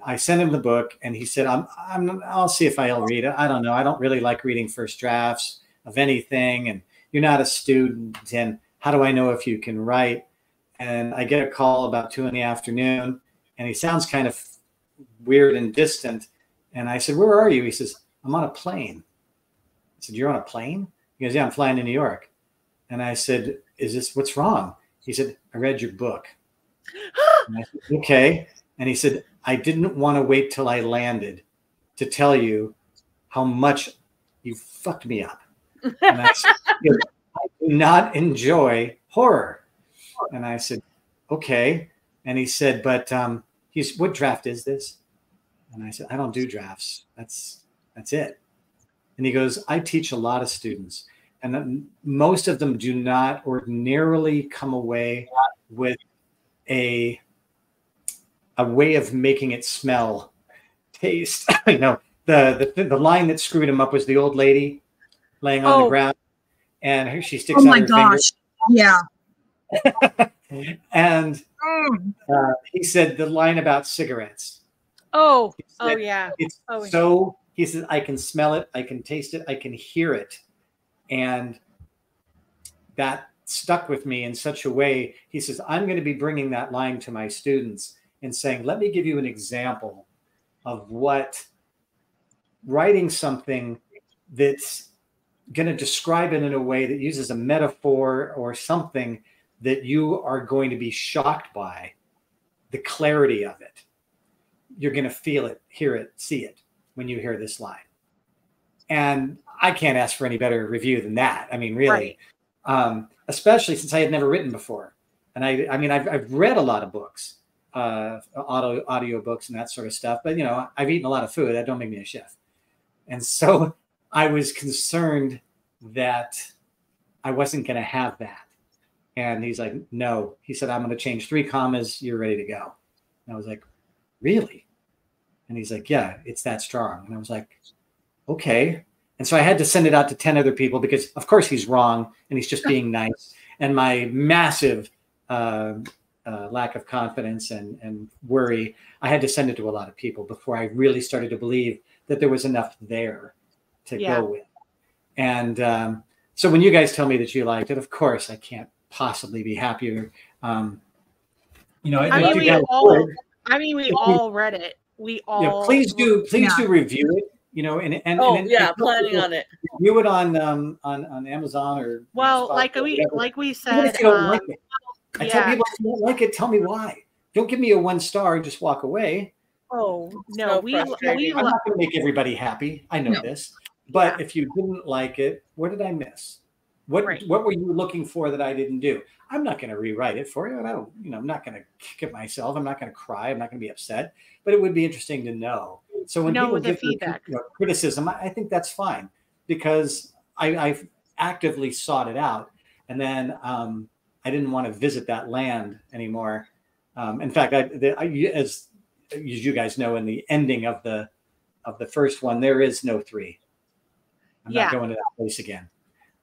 I sent him the book and he said, I'll see if I'll read it. I don't know. I don't really like reading first drafts of anything. And you're not a student. And how do I know if you can write? And I get a call about 2 PM and he sounds kind of weird and distant. And I said, where are you? He says, I'm on a plane. I said, you're on a plane? He goes, yeah, I'm flying to New York. And I said, what's wrong? He said, I read your book. And I said, okay. And he said, I didn't want to wait till I landed to tell you how much you fucked me up. And I said, I do not enjoy horror. And I said, okay. And he said, but what draft is this? And I said, I don't do drafts. That's it. And he goes, I teach a lot of students. And most of them do not ordinarily come away with a way of making it smell, taste. The line that screwed him up was the old lady laying on the ground, and she sticks out her gosh. Finger. Yeah. And he said the line about cigarettes. He said, I can smell it, I can taste it, I can hear it. And that stuck with me in such a way. He says, I'm going to be bringing that line to my students and saying, let me give you an example of what writing something that's going to describe it in a way that uses a metaphor or something that you are going to be shocked by the clarity of it. You're going to feel it, hear it, see it when you hear this line. And I can't ask for any better review than that. I mean, really, especially since I had never written before. And I've read a lot of books, audio books and that sort of stuff. But, I've eaten a lot of food. That don't make me a chef. And so I was concerned that I wasn't going to have that. And he's like, no. He said, I'm going to change 3 commas. You're ready to go. And I was like, really? And he's like, yeah, it's that strong. And I was like, okay. And so I had to send it out to 10 other people because, of course, he's wrong and he's just being nice. And my massive lack of confidence and worry, I had to send it to a lot of people before I really started to believe that there was enough there to go with. And so when you guys tell me that you liked it, of course, I can't possibly be happier. We all read it. We all please do review it. Planning on it. Review it on Amazon or like we said. If you don't like it, I tell people if you don't like it, tell me why. Don't give me a 1 star and just walk away. Oh no, I'm not going to make everybody happy. I know this, but if you didn't like it, what did I miss? What were you looking for that I didn't do? I'm not going to rewrite it for you. And I'm not going to kick it myself. I'm not going to cry. I'm not going to be upset. But it would be interesting to know. So when people give feedback, criticism, I think that's fine because I've actively sought it out. And then I didn't want to visit that land anymore. In fact, as you guys know, in the ending of the first one, there is no 3. I'm not going to that place again.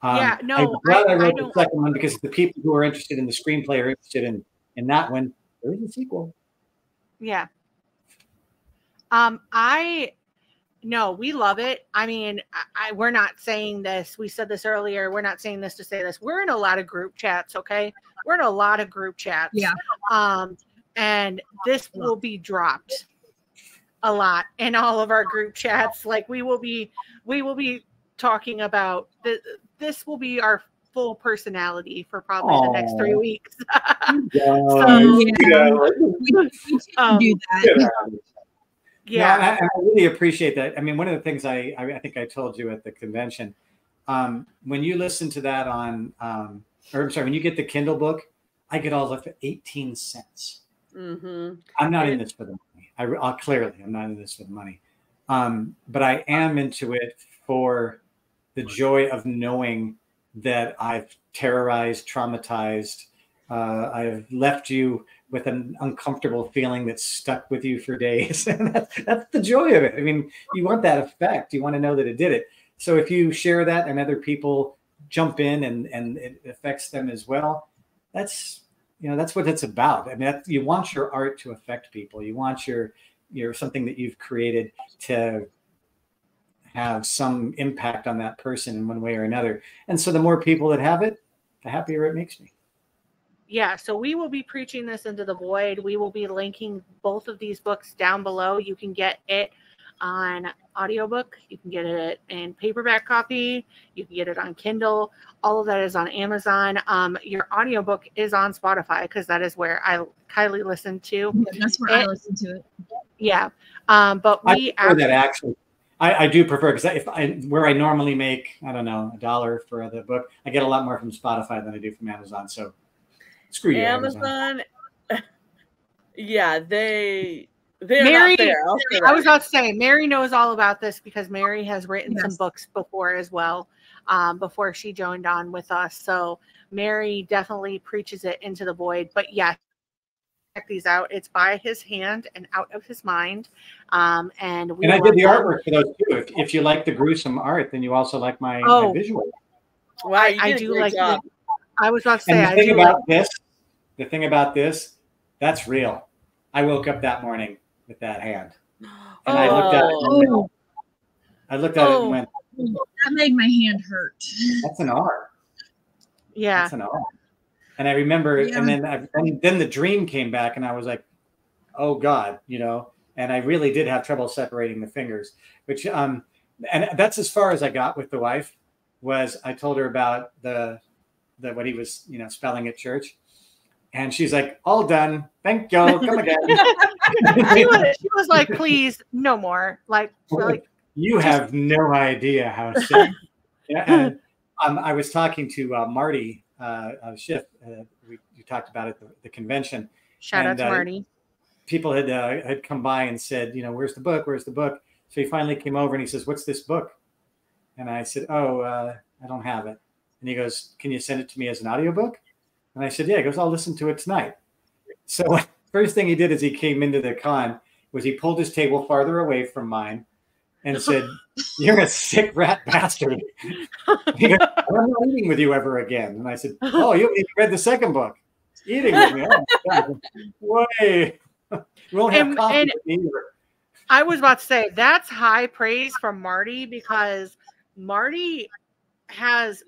I'm glad I wrote the second one because the people who are interested in the screenplay are interested in that one. There is a sequel. Yeah. We love it. I mean, we're not saying this. We said this earlier. We're not saying this to say this. We're in a lot of group chats. Okay. We're in a lot of group chats. Yeah. And this will be dropped a lot in all of our group chats. Like we will be talking about this will be our full personality for probably the next 3 weeks. So we do that. Yeah, no, I really appreciate that. I mean, one of the things I think I told you at the convention, when you listen to that on, or I'm sorry, when you get the Kindle book, I get all of it for 18 cents. Mm-hmm. I'm not in this for the money. Clearly, I'm not in this for the money. But I am into it for the joy of knowing that I've terrorized, traumatized. I've left you with an uncomfortable feeling that's stuck with you for days. And that's the joy of it. I mean, you want that effect. You want to know that it did it. So if you share that and other people jump in and it affects them as well, that's what it's about. I mean, you want your art to affect people. You want your something that you've created to have some impact on that person in one way or another. And so the more people that have it, the happier it makes me. Yeah, so we will be preaching this into the void. We will be linking both of these books down below. You can get it on audiobook. You can get it in paperback copy. You can get it on Kindle. All of that is on Amazon. Your audiobook is on Spotify because that is where Kylie listened to. Yeah, that's where I listen to it. Yeah. But we that actually. I do prefer, because where I normally make, I don't know, $1 for the book, I get a lot more from Spotify than I do from Amazon. So screw you, Amazon. Yeah, they're Mary, not there. I was about to say, Mary knows all about this because Mary has written some books before as well, before she joined on with us. So Mary definitely preaches it into the void. But yes, check these out. It's by his hand and out of his mind. And I did the artwork for those too. If you like the gruesome art, then you also like my visual. Wow, I do like it. I was about to say, the thing about this, that's real. I woke up that morning with that hand, and I looked at it. I looked at it and went, "That made my hand hurt." That's an R. Yeah, that's an R. And I remember, and then the dream came back, and I was like, "Oh God," And I really did have trouble separating the fingers, which and that's as far as I got with the wife. Was I told her about the what he was spelling at church, and she's like, "All done, thank you, come again." she was like, "Please, no more." Like you have no idea how sick. And I was talking to Marty Schiff. We talked about it at the convention. Shout out to Marty. People had come by and said, "Where's the book? Where's the book?" So he finally came over and he says, "What's this book?" And I said, "Oh, I don't have it." And he goes, "Can you send it to me as an audiobook?" And I said, "Yeah." He goes, "I'll listen to it tonight." So first thing he did as he came into the con was he pulled his table farther away from mine and said, "You're a sick rat bastard." He goes, "I'm not eating with you ever again." And I said, "Oh, you haven't even read the second book. Eating with me? Oh my God. Way. You won't have coffee with me either." I was about to say, that's high praise from Marty, because Marty has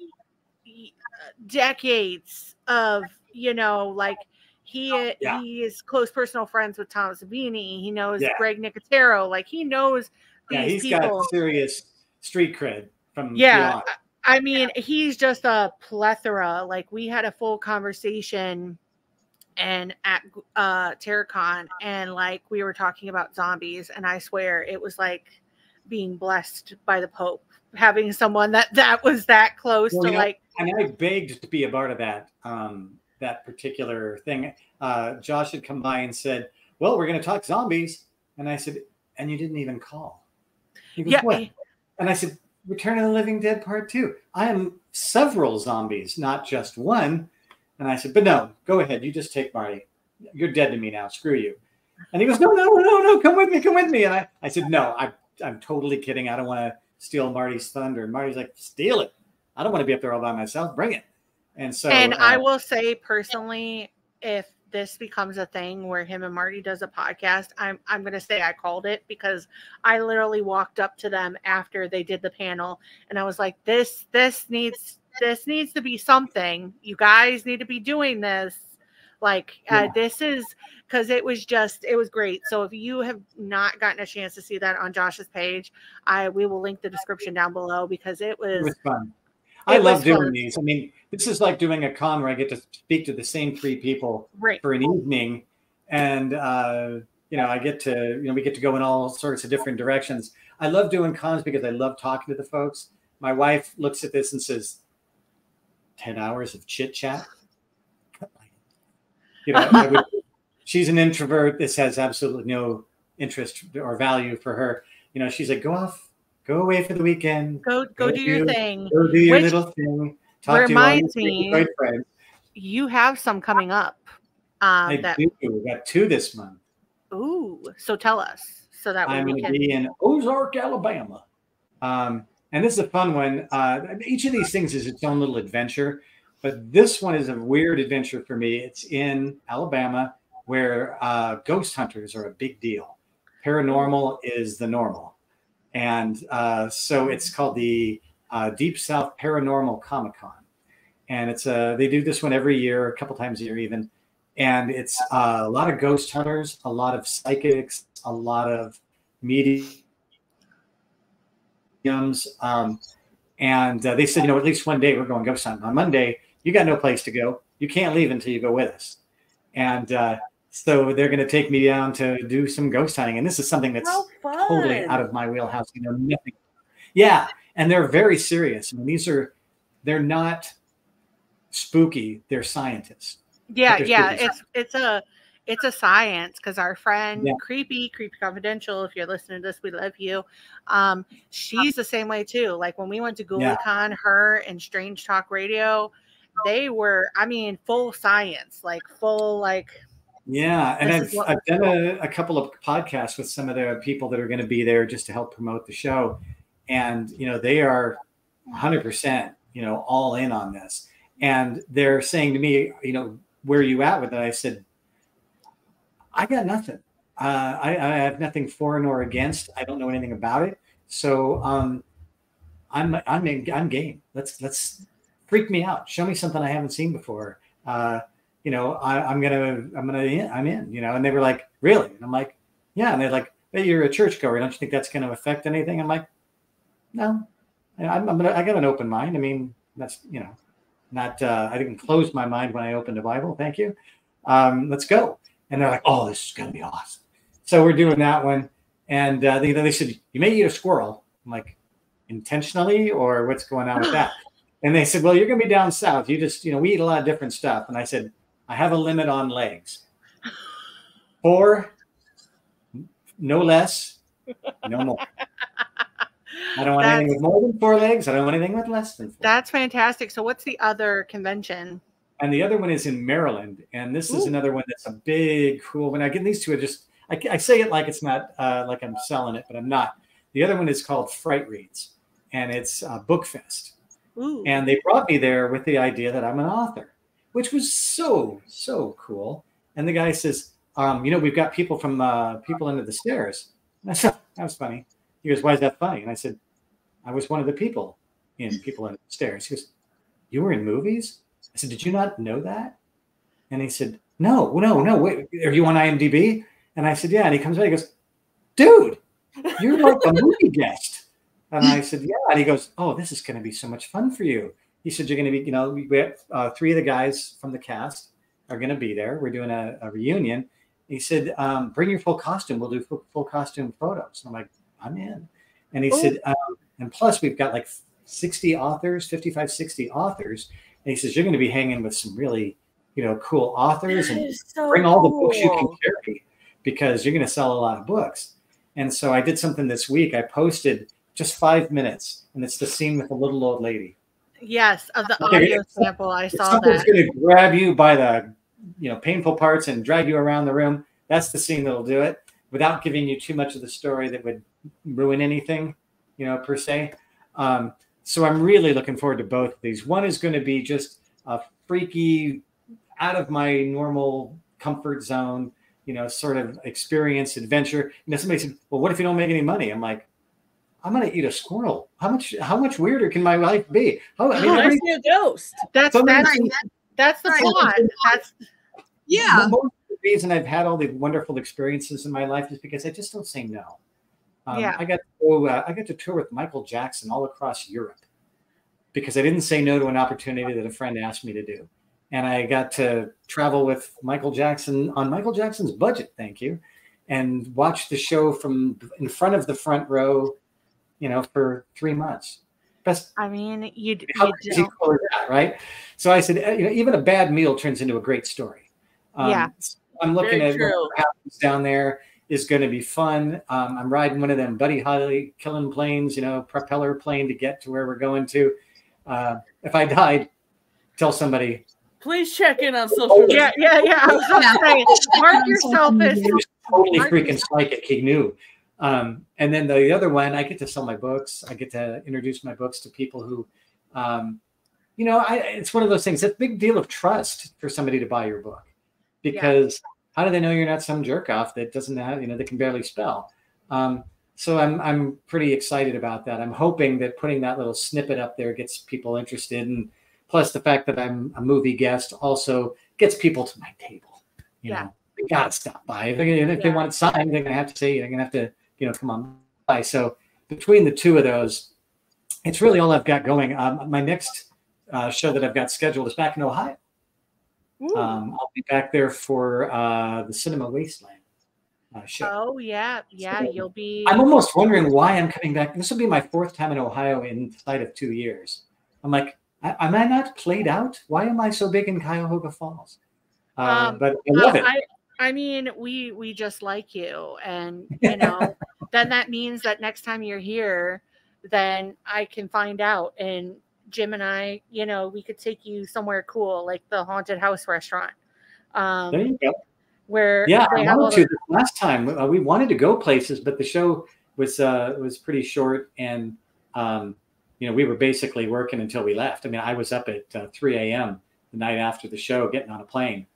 decades of, he is close personal friends with Tom Savini. He knows Greg Nicotero. Like, he knows these people. Got serious street cred from beyond. I mean, he's just a plethora. Like, we had a full conversation and at TerraCon, and like we were talking about zombies, and I swear it was like being blessed by the Pope, having someone that was that close to like. And I begged to be a part of that that particular thing. Josh had come by and said, "Well, we're going to talk zombies," and I said, "And you didn't even call." He goes, "What?" And I said, "Return of the Living Dead Part 2. I am several zombies, not just one." And I said, "But no, go ahead. You just take Marty. You're dead to me now. Screw you." And he goes, No, come with me. And I said, "No, I'm totally kidding. I don't want to steal Marty's thunder." And Marty's like, "Steal it. I don't want to be up there all by myself. Bring it." And so, I will say personally, if this becomes a thing where him and Marty does a podcast, I'm going to say I called it, because I literally walked up to them after they did the panel, and I was like, this needs to be something. You guys need to be doing this. Like this is because it was great. So if you have not gotten a chance to see that on Josh's page, we will link the description down below because it was fun. I love doing these. I mean, this is like doing a con where I get to speak to the same 3 people for an evening, and I get to we get to go in all sorts of different directions. I love doing cons because I love talking to the folks. My wife looks at this and says, 10 hours of chit chat. She's an introvert. This has absolutely no interest or value for her. She's like, go away for the weekend. Go do your thing. Go do your little thing. Talk to your friends. You have some coming up. I do. We got 2 this month. Ooh, so tell us so that I'm going to be in Ozark, Alabama. And this is a fun one. Each of these things is its own little adventure, but this one is a weird adventure for me. It's in Alabama where ghost hunters are a big deal. Paranormal is the normal. And so it's called the Deep South Paranormal Comic-Con. And they do this one every year, a couple times a year even. And it's a lot of ghost hunters, a lot of psychics, a lot of mediums. And they said, at least one day we're going ghost hunting. On Monday, you got no place to go. You can't leave until you go with us. And so they're going to take me down to do some ghost hunting. And this is something that's totally out of my wheelhouse. Nothing. Yeah. And they're very serious. I mean, they're not spooky. They're scientists. Yeah. It's a science because our friend Creepy Confidential, if you're listening to this, we love you. She's the same way too. Like when we went to GhouliCon, her and Strange Talk Radio, they were, full science, like full, like. Yeah. And I've done a couple of podcasts with some of the people that are going to be there just to help promote the show. And, they are 100%, all in on this. And they're saying to me, where are you at with it? I said, I got nothing. I have nothing for nor against. I don't know anything about it. So I'm game. Let's freak me out. Show me something I haven't seen before. I'm in. And they were like, really? And I'm like, yeah. And they're like, hey, you're a churchgoer. Don't you think that's going to affect anything? I'm like, no. I got an open mind. I mean, that's not. I didn't close my mind when I opened the Bible. Thank you. Let's go. And they're like, oh, this is going to be awesome. So we're doing that one. And they said, you may eat a squirrel. I'm like, intentionally or what's going on with that? And they said, well, you're going to be down south. You just, we eat a lot of different stuff. And I said, I have a limit on legs. 4, no less, no more. I don't want anything with more than 4 legs. I don't want anything with less than 4. That's fantastic. So what's the other convention? And the other one is in Maryland. And this is another one that's a big, cool one. I get these two, I say it like it's not like I'm selling it, but I'm not. The other one is called Fright Reads, and it's Book Fest. Ooh. And they brought me there with the idea that I'm an author, which was so, so cool. And the guy says, we've got people from People Under the Stairs. And I said, that was funny. He goes, why is that funny? And I said, I was one of the people in People Under the Stairs. He goes, you were in movies? I said, did you not know that? And he said, no, wait, are you on IMDb? And I said, yeah. And he comes out, he goes, dude, you're like a movie guest. And I said, yeah. And he goes, oh, this is going to be so much fun for you. He said, you're going to be, we have 3 of the guys from the cast are going to be there. We're doing a reunion. He said, bring your full costume. We'll do full costume photos. And I'm like, I'm in. And he said, and plus we've got like 60 authors, 55, 60 authors. And he says, you're going to be hanging with some really, cool authors and bring all the books you can carry because you're going to sell a lot of books. And so I did something this week. I posted just 5 minutes, and it's the scene with the little old lady. Yes, of the audio sample. I saw that. Someone's going to grab you by the, painful parts and drag you around the room. That's the scene that'll do it without giving you too much of the story that would ruin anything, per se. So I'm really looking forward to both of these. One is going to be just a freaky, out of my normal comfort zone, sort of experience, adventure. Somebody said, well, what if you don't make any money? I'm like, I'm going to eat a squirrel. How much weirder can my life be? I see a ghost. That's the plot. Yeah. Most of the reason I've had all the wonderful experiences in my life is because I just don't say no. Yeah. I got to tour with Michael Jackson all across Europe because I didn't say no to an opportunity that a friend asked me to do. And I got to travel with Michael Jackson on Michael Jackson's budget, thank you, and watch the show from in front of the front row, for 3 months. Best. I mean, you cool is that, right? So I said, even a bad meal turns into a great story. So I'm looking at what happens down there is going to be fun. I'm riding one of them Buddy Holly killing planes, propeller plane to get to where we're going to. If I died, tell somebody. Please check in on social media. Yeah. I was going to say, mark yourself as totally freaking psychic. He knew. And then the other one, I get to sell my books. I get to introduce my books to people who, it's one of those things. It's a big deal of trust for somebody to buy your book, because how do they know you're not some jerk off that doesn't have, that can barely spell? So I'm pretty excited about that. I'm hoping that putting that little snippet up there gets people interested, and plus the fact that I'm a movie guest also gets people to my table. They gotta stop by. If they want it signed, they're gonna have to say, they're gonna have to, come on by. So between the two of those, it's really all I've got going. My next show that I've got scheduled is back in Ohio. I'll be back there for the Cinema Wasteland show. Oh yeah, so you'll be. I'm almost wondering why I'm coming back. This will be my 4th time in Ohio inside of 2 years. I'm like, am I not played out? Why am I so big in Cuyahoga Falls? But I love it. I mean, we just like you, and then that means that next time you're here, then I can find out, and Jim and I, we could take you somewhere cool, like the Haunted House restaurant. There you go. Where I wanted to. Last time we wanted to go places, but the show was pretty short, and we were basically working until we left. I mean, I was up at 3 a.m. the night after the show, getting on a plane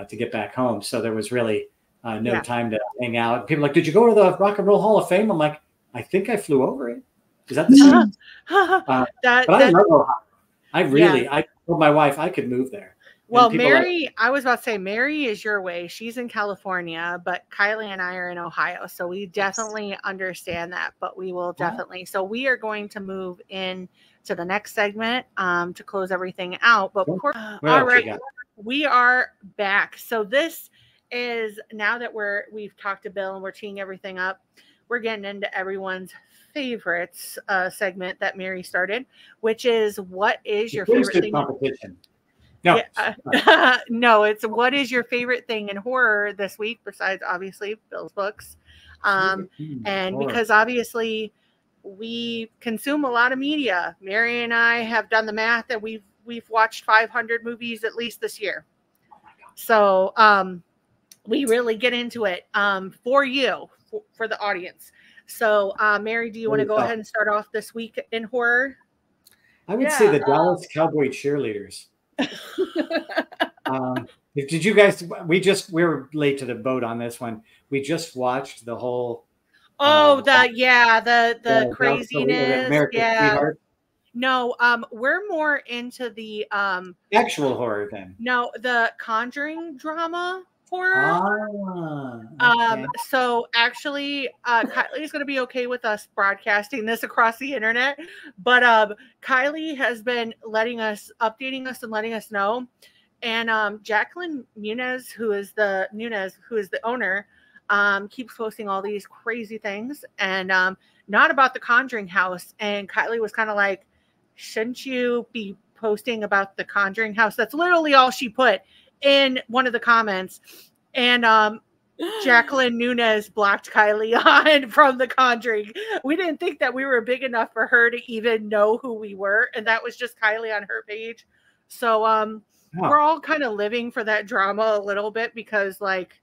to get back home. So there was really no time to hang out. People are like, did you go to the Rock and Roll Hall of Fame? I'm like, I think I flew over it. Is that the same? But I love Ohio. I told my wife I could move there. Well, Mary, I was about to say, Mary is your way. She's in California, but Kylie and I are in Ohio. So we definitely understand that, but we will definitely. So we are going to move in to the next segment to close everything out. But before, all right, we are back. So this is, now that we've talked to Bill and we're teeing everything up, we're getting into everyone's favorites segment that Mary started, which is, what is your favorite thing? Competition. No, no, it's what is your favorite thing in horror this week, besides obviously Bill's books. And because obviously we consume a lot of media. Mary and I have done the math, and we've watched 500 movies at least this year. So we really get into it for you, for the audience. So Mary, do you want to go ahead and start off this week in horror? I would say the Dallas Cowboy Cheerleaders. Did you guys? We were late to the boat on this one. We just watched the whole. The craziness. Sweetheart. No, we're more into the actual horror then. No, the Conjuring drama horror. Okay. So actually, Kylie is going to be okay with us broadcasting this across the internet, but Kylie has been updating us and letting us know, and Jacqueline Nunez, who is the owner, keeps posting all these crazy things, and not about the Conjuring house. And Kylie was kind of like, shouldn't you be posting about the Conjuring house? That's literally all she put in one of the comments. And Jacqueline Nunez blocked Kylie on from the Conjuring. We didn't think that we were big enough for her to even know who we were, and that was just Kylie on her page. So we're all kind of living for that drama a little bit, because like,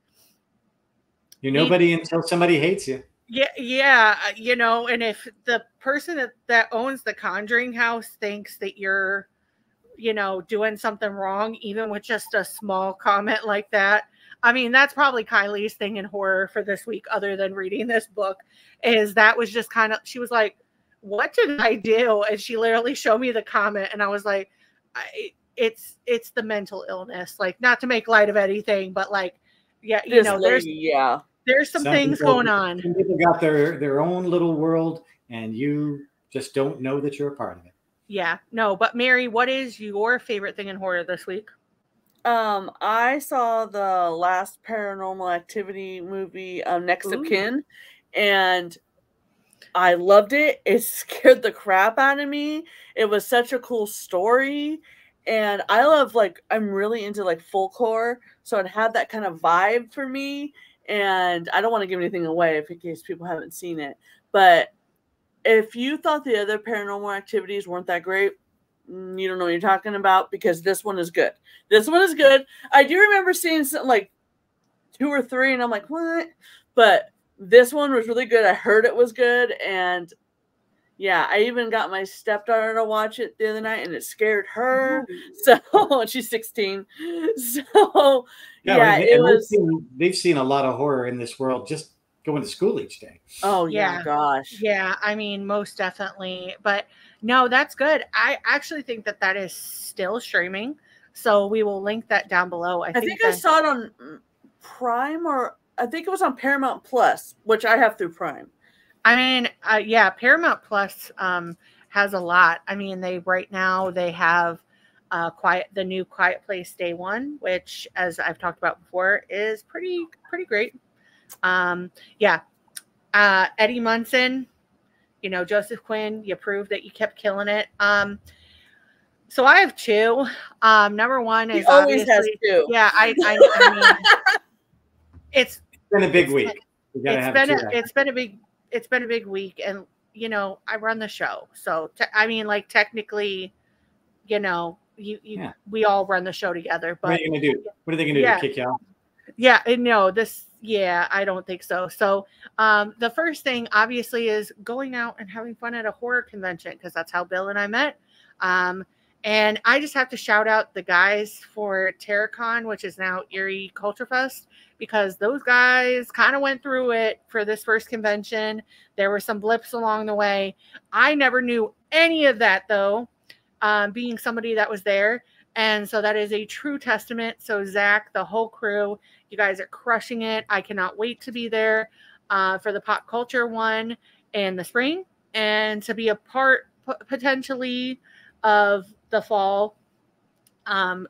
you're nobody until somebody hates you. Yeah, and if the person that owns the Conjuring house thinks that you're, doing something wrong, even with just a small comment like that, I mean, that's probably Kylie's thing in horror for this week, other than reading this book, is that was just kind of, she was like, what did I do? And she literally showed me the comment, and I was like, it's the mental illness. Like, not to make light of anything, but like, yeah, you know, there's some things going on. Some people got their own little world, and you just don't know that you're a part of it. Yeah, no, but Mary, what is your favorite thing in horror this week? I saw the last Paranormal Activity movie, Next of Kin, and I loved it. It scared the crap out of me. It was such a cool story. And I love, like, I'm really into like folk horror, so it had that kind of vibe for me. And I don't want to give anything away in case people haven't seen it. But if you thought the other Paranormal Activities weren't that great, you don't know what you're talking about, because this one is good. This one is good. I do remember seeing something like 2 or 3, and I'm like, what? But this one was really good. I heard it was good, and yeah, I even got my stepdaughter to watch it the other night, and it scared her. So she's 16. So yeah, it was. They've seen a lot of horror in this world just going to school each day. Oh yeah, gosh. Yeah, I mean, most definitely. But no, that's good. I actually think that is still streaming, so we will link that down below. I think I saw it on Prime, or I think it was on Paramount Plus, which I have through Prime. I mean, yeah, Paramount Plus has a lot. I mean, right now they have the new Quiet Place Day One, which, as I've talked about before, is pretty great. Yeah, Eddie Munson, you know, Joseph Quinn, you proved that you kept killing it. So I have 2. Number one is always has 2. Yeah, I mean, it's been a big week. It's been a big week, and you know, I run the show, so I mean, like, technically, you know, we all run the show together. But what are you gonna do? What are they gonna do? Kick you out? Yeah, no, I don't think so. So the first thing, obviously, is going out and having fun at a horror convention, because that's how Bill and I met. And I just have to shout out the guys for TerraCon, which is now Eerie Culture Fest, because those guys kind of went through it for this first convention. There were some blips along the way. I never knew any of that, though, being somebody that was there. And so that is a true testament. So Zach, the whole crew, you guys are crushing it. I cannot wait to be there for the pop culture one in the spring, and to be a part potentially of the fall,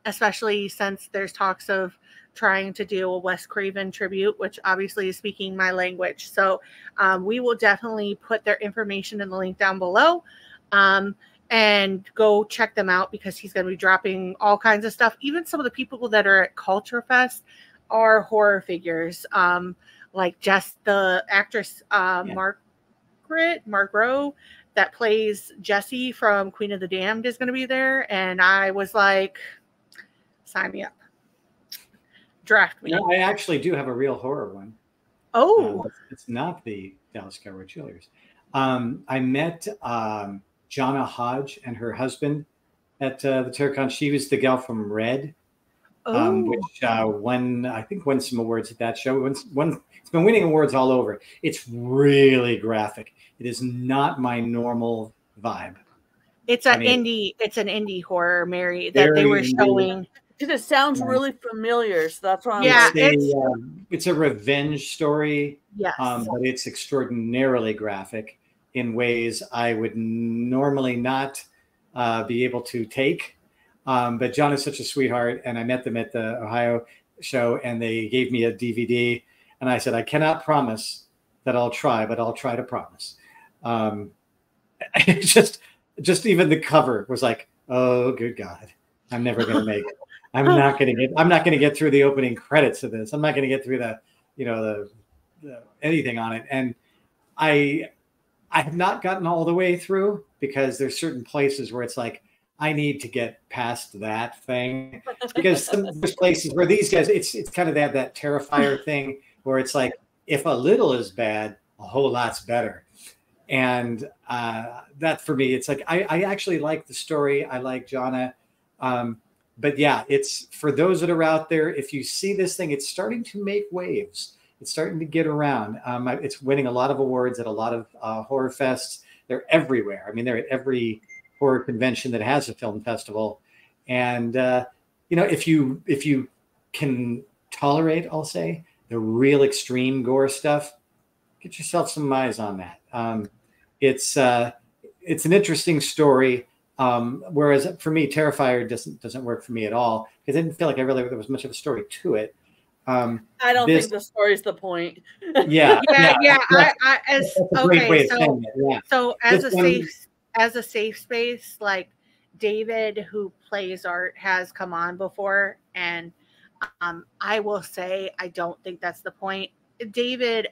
especially since there's talks of trying to do a Wes Craven tribute, which obviously is speaking my language. So we will definitely put their information in the link down below. And go check them out, because he's going to be dropping all kinds of stuff. Even some of the people that are at Culture Fest are horror figures, like just the actress Margaret that plays Jessie from Queen of the Damned is going to be there. And I was like, sign me up. Draft me. No, I actually do have a real horror one. Oh. It's not the Dallas Cowboy Cheerleaders. I met Jonna Hodge and her husband at the TerraCon. She was the gal from Red, which won some awards at that show. It's been winning awards all over. It's really graphic. It is not my normal vibe. It's an indie horror, Mary, that they were showing. It sounds really familiar, so that's why. Yeah, it's a revenge story. Yes, but it's extraordinarily graphic in ways I would normally not be able to take. But John is such a sweetheart, and I met them at the Ohio show, and they gave me a DVD, and I said, I cannot promise that I'll try, but I'll try to promise. Just even the cover was like, oh, good God, I'm never going to make it. I'm not going to get through the opening credits of this. I'm not going to get through the anything on it. And I have not gotten all the way through, because there's certain places where it's like, I need to get past that thing, because there's places where these guys, it's kind of that Terrifier thing where it's like, if a little is bad, a whole lot's better. And that for me, it's like, I actually like the story. I like Jonna. But yeah, it's for those that are out there. If you see this thing, it's starting to make waves. It's starting to get around. It's winning a lot of awards at a lot of horror fests. They're everywhere. I mean, they're at every horror convention that has a film festival. And if you can tolerate, I'll say, the real extreme gore stuff, get yourself some eyes on that. It's an interesting story. Whereas for me, Terrifier doesn't work for me at all, because I didn't feel like there was much of a story to it. I don't think the story's the point. Yeah. So as a safe space, like David, who plays Art, has come on before, and I will say I don't think that's the point. David,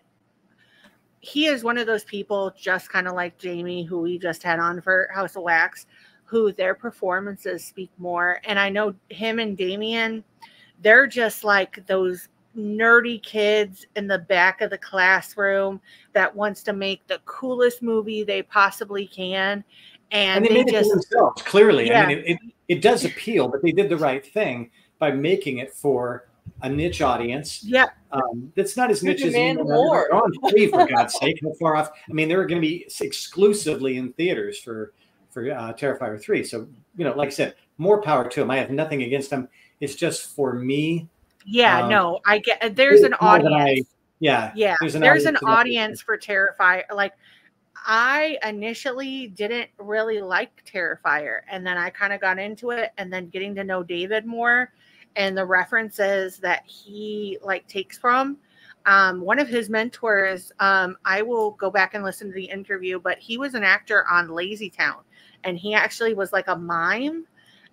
he is one of those people, just kind of like Jamie, who we just had on for House of Wax, who their performances speak more. And I know him and Damien, they're just like those nerdy kids in the back of the classroom that wants to make the coolest movie they possibly can. And they just themselves, clearly. Yeah. I mean, it does appeal, but they did the right thing by making it for a niche audience. Yeah. That's not as niche as on free, for God's sake. How far off? I mean, they're going to be exclusively in theaters for Terrifier 3. So, like I said, more power to them. I have nothing against them. It's just for me. Yeah, no, I get. There's an audience. There's an audience for Terrifier. Like, I initially didn't really like Terrifier, and then I kind of got into it, and then getting to know David more and the references that he takes from. One of his mentors, I will go back and listen to the interview, but he was an actor on Lazy Town, and he actually was like a mime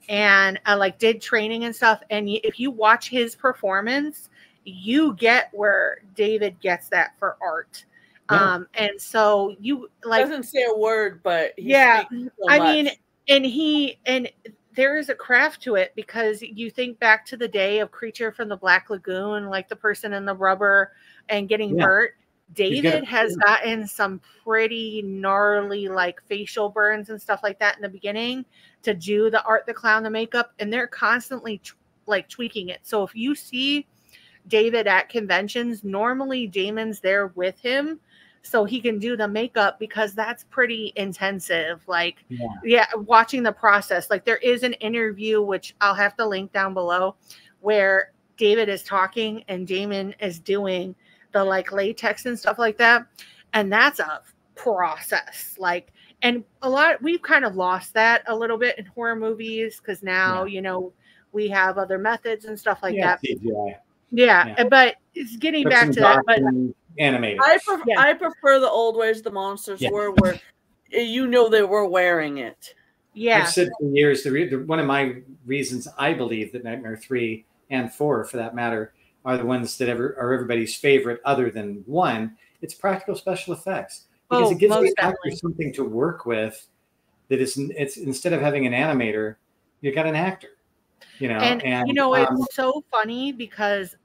and did training and stuff. And if you watch his performance, you get where David gets that for Art. Yeah. And so you doesn't say a word, but mean, and there is a craft to it, because you think back to the day of Creature from the Black Lagoon, like the person in the rubber and getting hurt. David has gotten some pretty gnarly facial burns and stuff like that in the beginning to do the Art the Clown, the makeup, and they're constantly tweaking it. So if you see David at conventions, normally Damon's there with him so he can do the makeup, because that's pretty intensive. Watching the process. There is an interview, which I'll have to link down below, where David is talking and Damon is doing the latex and stuff like that. And that's a process. And we've kind of lost that a little bit in horror movies, because now, we have other methods and stuff like that. Yeah. But it's getting back to that. But animated. I prefer the old ways the monsters were, where they were wearing it. Yeah. I've said for years, one of my reasons I believe that Nightmare 3 and 4, for that matter, are the ones that are everybody's favorite, other than 1. It's practical special effects, because it gives the actor something to work with. It's instead of having an animator, you got an actor. It's so funny, because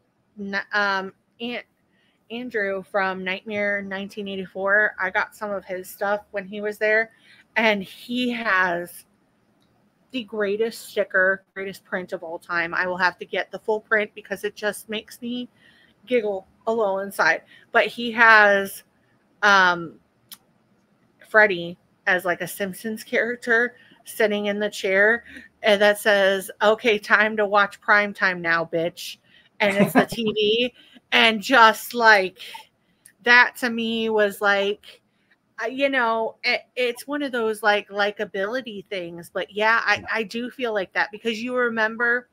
Andrew from Nightmare 1984, I got some of his stuff when he was there, and he has the greatest sticker, greatest print of all time. I will have to get the full print, because it just makes me giggle a little inside. But he has Freddy as a Simpsons character sitting in the chair, and that says, "Okay, time to watch prime time now, bitch." And it's the TV. And just that to me was it's one of those likability things. But I do feel like that, because you remember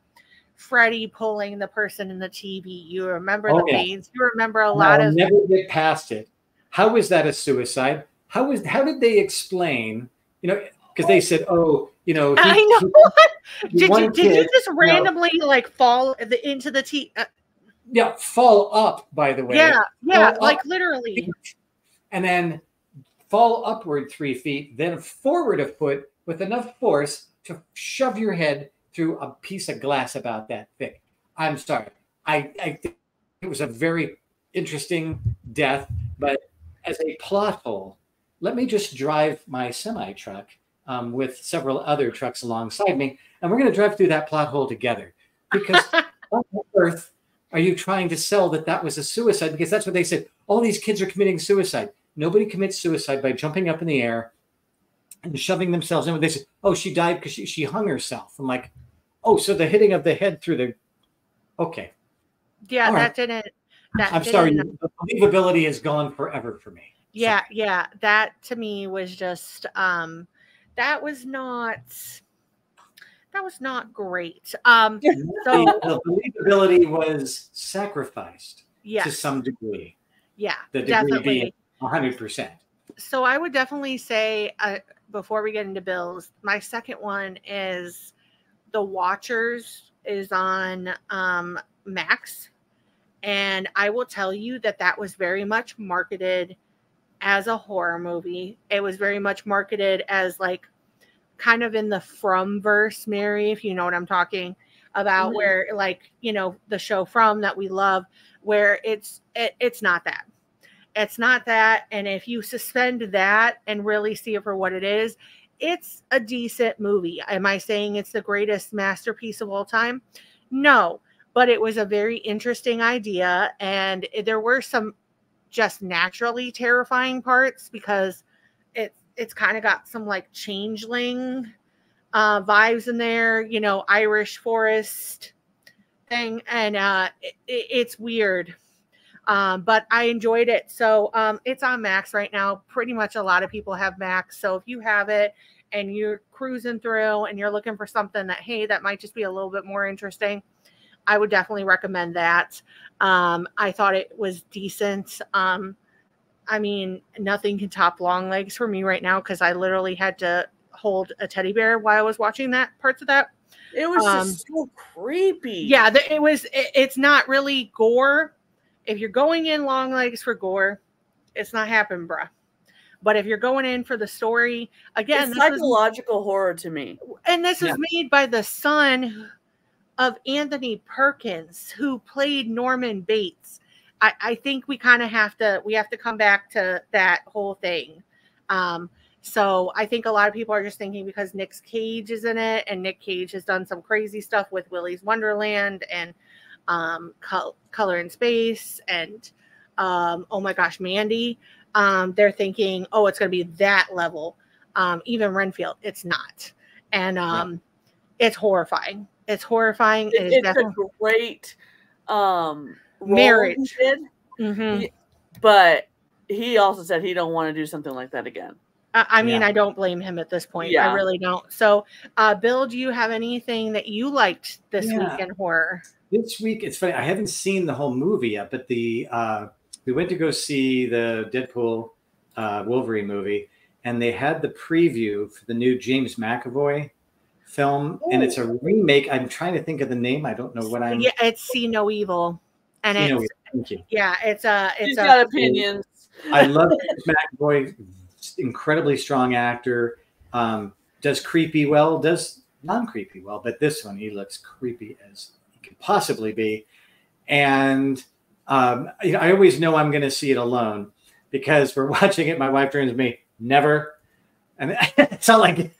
Freddy pulling the person in the TV. You remember the veins. You remember a lot of. Never get past it. How was that a suicide? How did they explain? Because they said, I know. Did you just randomly fall into the tea? Fall up, by the way. Yeah, literally. And then fall upward 3 feet, then forward a foot with enough force to shove your head through a piece of glass about that thick. I'm sorry. I think it was a very interesting death, but as a plot hole, let me just drive my semi-truck with several other trucks alongside me, and we're going to drive through that plot hole together. Because on earth are you trying to sell that was a suicide? Because that's what they said. All these kids are committing suicide. Nobody commits suicide by jumping up in the air and shoving themselves in. They said, "Oh, she died because she hung herself." I'm like, Oh, so the hitting of the head through the. Okay. Yeah, All that right. didn't. I'm sorry. The believability is gone forever for me. Yeah, Sorry. yeah. That to me was just that was not great. So the believability was sacrificed yes, to some degree. Yeah, The degree definitely. being 100%. So I would definitely say before we get into Bills, my second one is The Watchers is on Max. And I will tell you that was very much marketed as a horror movie. It was very much marketed as like kind of in the From verse, Mary, if you know what I'm talking about, Mhm. where like, you know, the show From that we love, where it's not that. It's not that. And if you suspend that and really see it for what it is, it's a decent movie. Am I saying it's the greatest masterpiece of all time? No, but it was a very interesting idea. And there were some just naturally terrifying parts because it's kind of got some like changeling vibes in there, you know, Irish forest thing. And it's weird. But I enjoyed it. So it's on Max right now. Pretty much a lot of people have Max. So if you have it and you're cruising through and you're looking for something that, hey, that might just be a little bit more interesting, I would definitely recommend that. I thought it was decent. I mean, nothing can top Long Legs for me right now because I literally had to hold a teddy bear while I was watching parts of that. It was just so creepy. Yeah, it's not really gore. If you're going in Long Legs for gore, it's not happening, bruh. But if you're going in for the story, again, it's psychological horror to me. And this is made by the son of Anthony Perkins, who played Norman Bates. I think we kind of have to come back to that whole thing. So I think a lot of people are just thinking because Nick Cage is in it, and Nick Cage has done some crazy stuff with Willy's Wonderland and Color in Space and oh my gosh, Mandy. They're thinking, oh, it's going to be that level. Even Renfield, it's not, and it's horrifying. It's horrifying. It's a great marriage. He did. Mm-hmm. But he also said he don't want to do something like that again. I mean, I don't blame him at this point. I really don't. So, Bill, do you have anything that you liked this week in horror? This week, it's funny. I haven't seen the whole movie yet, but we went to go see the Deadpool Wolverine movie, and they had the preview for the new James McAvoy film, and it's a remake. I'm trying to think of the name. I don't know what I'm. Yeah, it's See No Evil, and See No Evil. Thank you. Yeah, He's got opinions. I love James McAvoy. Incredibly strong actor. Does creepy well. Does non-creepy well, but this one he looks creepy as he could possibly be. And I always know I'm going to see it alone because we're watching it. My wife turns to me, never. And it's not like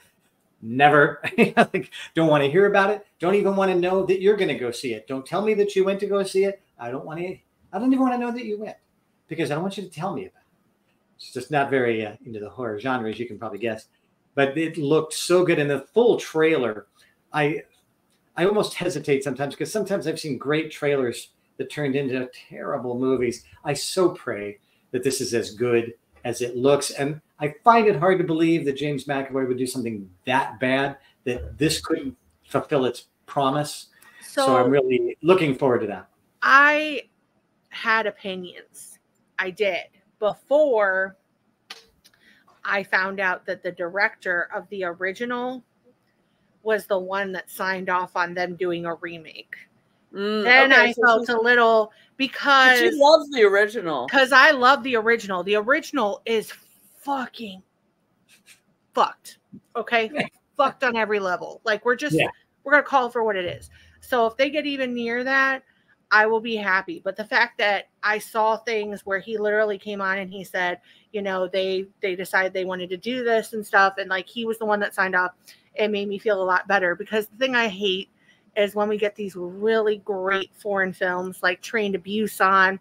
never. Like, don't want to hear about it. Don't even want to know that you're going to go see it. Don't tell me that you went to go see it. I don't even want to know that you went because I don't want you to tell me about it. It's just not very into the horror genre, as you can probably guess. But it looked so good in the full trailer. I almost hesitate sometimes because sometimes I've seen great trailers that turned into terrible movies. I so pray that this is as good as it looks. And I find it hard to believe that James McAvoy would do something that bad, that this couldn't fulfill its promise. So I'm really looking forward to that. I had opinions. I did. Before I found out that the director of the original was the one that signed off on them doing a remake. Then I felt a little because she loves the original. Because I love the original. The original is fucking fucked. Okay? Fucked on every level. Like we're gonna call it for what it is. So if they get even near that, I will be happy. But the fact that I saw things where he literally came on and he said, you know, they decided they wanted to do this and stuff. And like, he was the one that signed off. It made me feel a lot better because the thing I hate is when we get these really great foreign films like Train to Busan,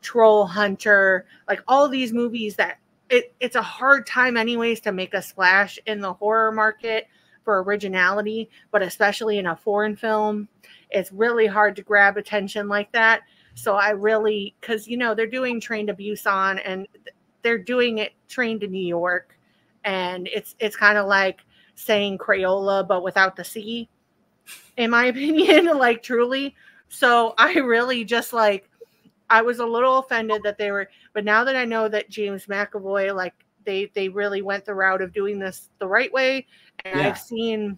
Troll Hunter, like all these movies that it's a hard time anyways to make a splash in the horror market for originality, but especially in a foreign film, it's really hard to grab attention like that. So I really, because, you know, they're doing Train to Busan and they're doing it Train to New York. And it's kind of like saying Crayola, but without the C, in my opinion, like truly. So I really just like, I was a little offended that they were, but now that I know that James McAvoy, like they really went the route of doing this the right way. And I've seen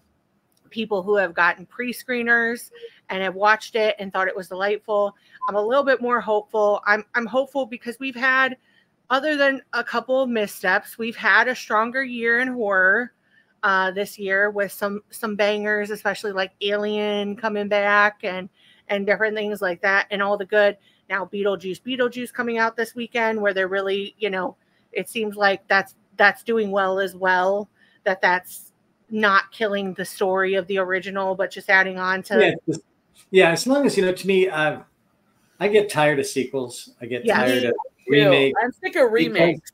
people who have gotten pre-screeners and have watched it and thought it was delightful. I'm a little bit more hopeful. I'm hopeful because we've had, other than a couple of missteps, we've had a stronger year in horror this year with some bangers, especially like Alien coming back and different things like that, and all the good. Now Beetlejuice coming out this weekend, where they're really, you know, it seems like that's doing well as well. That's not killing the story of the original, but just adding on to. Yeah, as long as, you know, to me, I get tired of sequels. I get tired of remakes. I'm sick of remakes.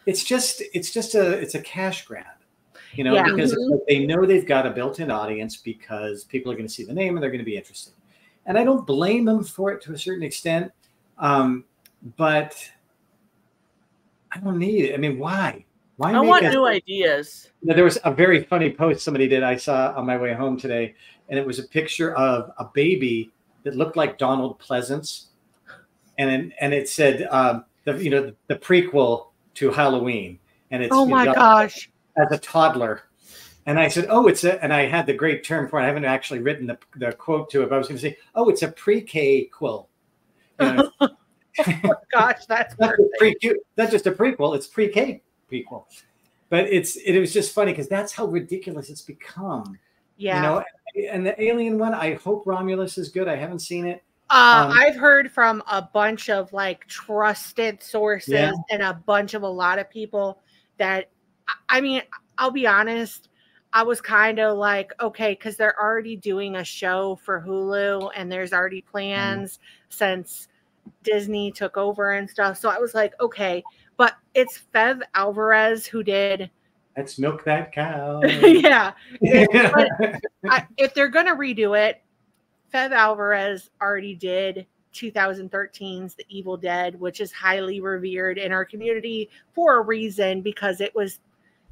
It's a cash grab, you know, because they know they've got a built-in audience because people are going to see the name and they're going to be interested. And I don't blame them for it to a certain extent, but I don't need it. I mean, why? I want new ideas. There was a very funny post somebody did I saw on my way home today, and it was a picture of a baby that looked like Donald Pleasance, and it said the prequel to Halloween, and it's gosh, as a toddler. And I said, and I had the great term for it. I haven't actually written the quote to it, but I was going to say, it's a pre-K quill. You know? Oh, gosh, that's not just a prequel, it's pre-K prequel. But it was just funny because that's how ridiculous it's become. Yeah. You know, and the Alien one, I hope Romulus is good. I haven't seen it. I've heard from a bunch of like trusted sources and a lot of people that, I mean, I'll be honest, I was kind of like, okay, because they're already doing a show for Hulu and there's already plans since Disney took over and stuff. So I was like, okay, but it's Fev Alvarez who did. Let's milk that cow. Yeah. If they're going to redo it, Fev Alvarez already did 2013's The Evil Dead, which is highly revered in our community for a reason, because it was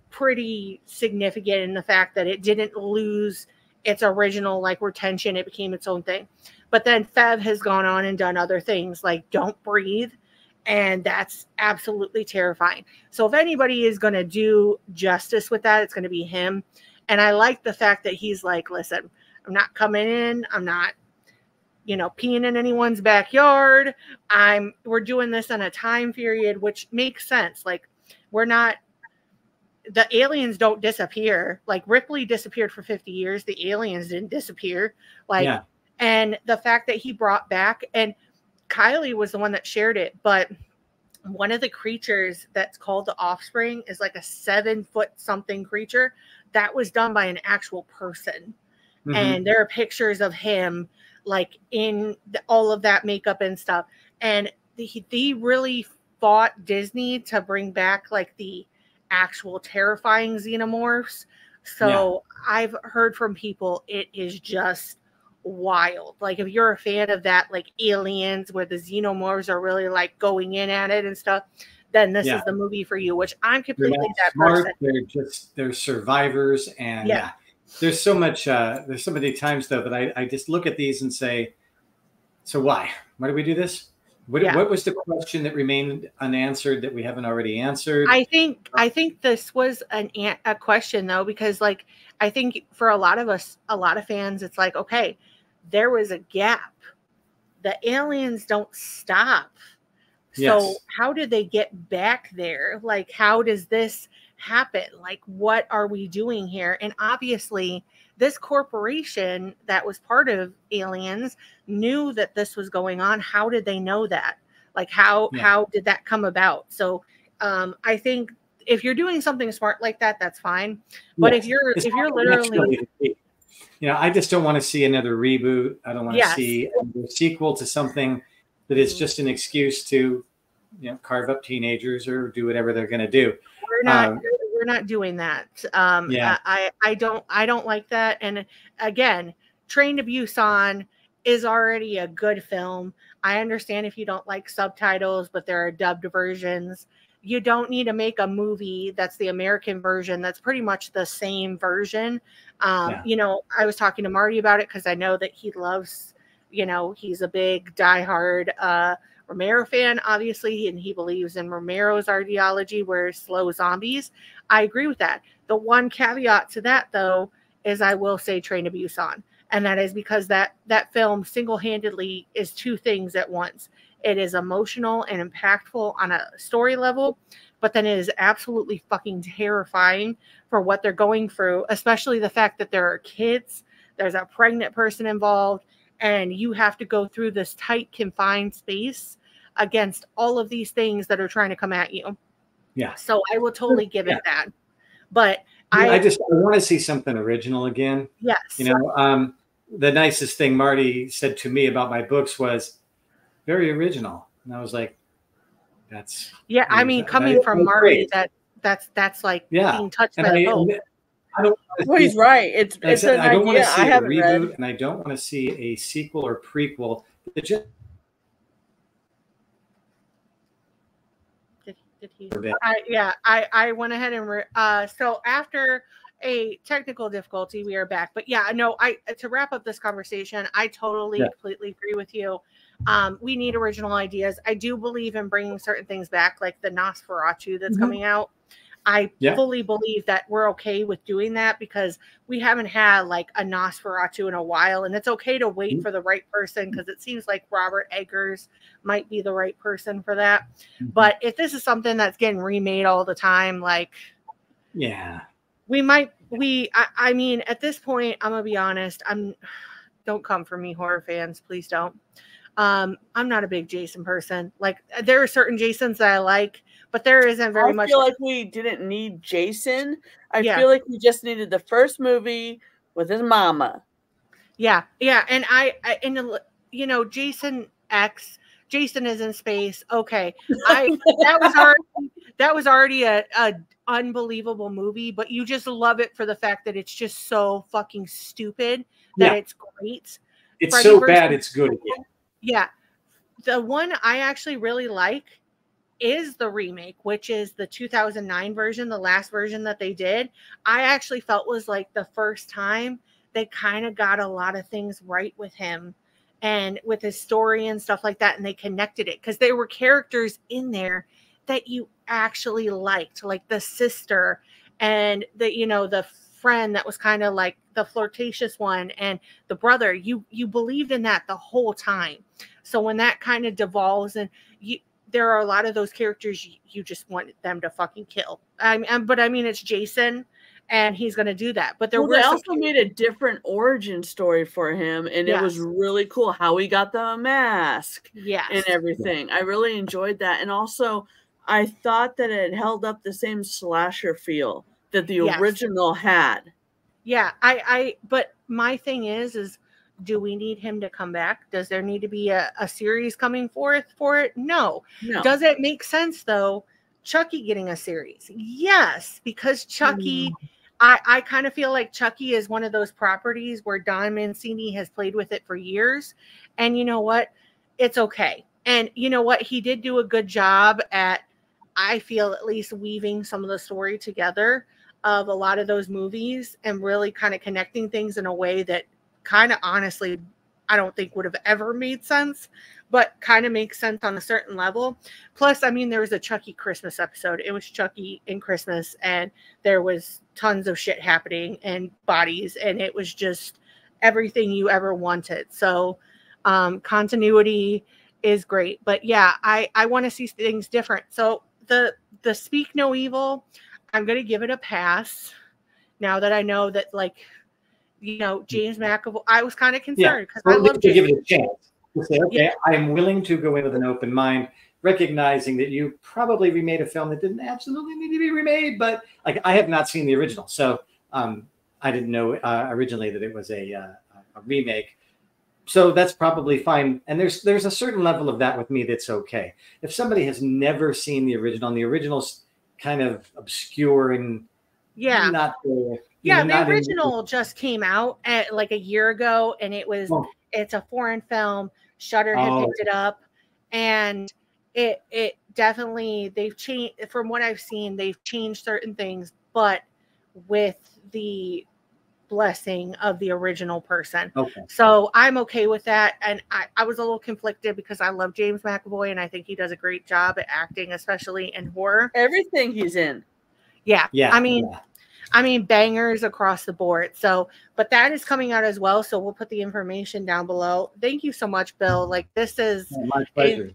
pretty significant in the fact that it didn't lose its original like retention. It became its own thing. But then Fev has gone on and done other things like Don't Breathe, and that's absolutely terrifying. So if anybody is going to do justice with that, it's going to be him. And I like the fact that he's like, listen, I'm not coming in, I'm not, you know, peeing in anyone's backyard. We're doing this in a time period, which makes sense. Like, the aliens don't disappear. Like, Ripley disappeared for 50 years. The aliens didn't disappear. And the fact that he brought back, and Kylie was the one that shared it, but one of the creatures that's called the Offspring is like a 7-foot something creature that was done by an actual person. Mm-hmm. And there are pictures of him like in all of that makeup and stuff. And he really fought Disney to bring back like the actual terrifying xenomorphs. So I've heard from people, it is just wild. Like, if you're a fan of that, like Aliens, where the xenomorphs are really like going in at it and stuff, then this is the movie for you, which I'm completely that smart person. They're survivors. And there's so many times though that I just look at these and say, so why do we do this? What was the question that remained unanswered that we haven't already answered? I think this was a question though, because like, I think for a lot of us, a lot of fans, it's like, okay, there was a gap. The aliens don't stop. So how did they get back there? Like, how does this happen? Like, what are we doing here? And obviously this corporation that was part of Aliens knew that this was going on. How did they know that? Like, how did that come about? So I think if you're doing something smart like that, that's fine. But if you're literally, I just don't want to see another reboot. I don't want to see a sequel to something that is just an excuse to, carve up teenagers or do whatever they're going to do. we're not doing that. I don't like that. And again, Train to Busan is already a good film. I understand if you don't like subtitles, but there are dubbed versions. You don't need to make a movie that's the American version that's pretty much the same version. You know, I was talking to Marty about it because I know that he loves, you know, he's a big diehard Romero fan, obviously, and he believes in Romero's ideology where slow zombies. I agree with that. The one caveat to that, though, is I will say Train to Busan. And that is because that film single-handedly is two things at once. It is emotional and impactful on a story level, but then it is absolutely fucking terrifying for what they're going through, especially the fact that there are kids, there's a pregnant person involved, and you have to go through this tight, confined space against all of these things that are trying to come at you. Yeah. So I will totally give it that. But I want to see something original again. Yes. You know, the nicest thing Marty said to me about my books was very original. And I was like, that's I mean, coming from Marty, that's like being touched by the Pope. He's right. It's an I don't want to idea see I a haven't reboot, read. and I don't want to see a sequel or prequel. It just Did he? I went ahead and so after a technical difficulty, we are back. But yeah, no, to wrap up this conversation, I totally completely agree with you. We need original ideas. I do believe in bringing certain things back, like the Nosferatu that's coming out. I fully believe that we're okay with doing that because we haven't had like a Nosferatu in a while, and it's okay to wait for the right person because it seems like Robert Eggers might be the right person for that. But if this is something that's getting remade all the time, like we might I mean, at this point, I'm gonna be honest, don't come for me, horror fans, please don't. I'm not a big Jason person. Like there are certain Jasons that I like, but there isn't very much. I feel like we didn't need Jason. I feel like we just needed the first movie with his mama. Yeah. And you know, Jason X, Jason is in space. Okay. that was already a unbelievable movie, but you just love it for the fact that it's just so fucking stupid that it's great. It's Freddy so bad it's good. Yeah. The one I actually really like is the remake, which is the 2009 version, the last version that they did. I actually felt was like the first time they kind of got a lot of things right with him and with his story and stuff like that. And they connected it because there were characters in there that you actually liked, like the sister and the friend that was kind of like the flirtatious one and the brother. You believed in that the whole time. So when that kind of devolves and there are a lot of those characters you just want them to fucking kill. But I mean, it's Jason and he's going to do that. But they also made a different origin story for him. And it was really cool how he got the mask and everything. I really enjoyed that. And also I thought that it held up the same slasher feel that the original had. Yeah. But my thing is do we need him to come back? Does there need to be a series coming forth for it? No. Does it make sense though? Chucky getting a series? Yes, because Chucky, I kind of feel like Chucky is one of those properties where Don Mancini has played with it for years. And you know what? It's okay. And you know what? He did do a good job at, I feel at least, weaving some of the story together of a lot of those movies and really kind of connecting things in a way that kind of honestly, I don't think would have ever made sense, but kind of makes sense on a certain level. Plus, I mean, there was a Chucky Christmas episode. It was Chucky in Christmas and there was tons of shit happening and bodies and it was just everything you ever wanted. So continuity is great, but yeah, I want to see things different. So the Speak No Evil, I'm going to give it a pass now that I know that James McAvoy, I was kind of concerned because I love to give it a chance. To say, okay, I'm willing to go in with an open mind, recognizing that you probably remade a film that didn't absolutely need to be remade, but like I have not seen the original, so I didn't know originally that it was a remake. So that's probably fine. And there's a certain level of that with me that's okay. If somebody has never seen the original, and the original's kind of obscure and not the the original just came out like a year ago, and it's a foreign film. Shudder had picked it up, and it definitely, they've changed, from what I've seen, they've changed certain things, but with the blessing of the original person. So I'm okay with that. And I was a little conflicted because I love James McAvoy and I think he does a great job at acting, especially in horror. Everything he's in. Yeah. I mean, bangers across the board. So, but that is coming out as well. So we'll put the information down below. Thank you so much, Bill. Like, this is my pleasure.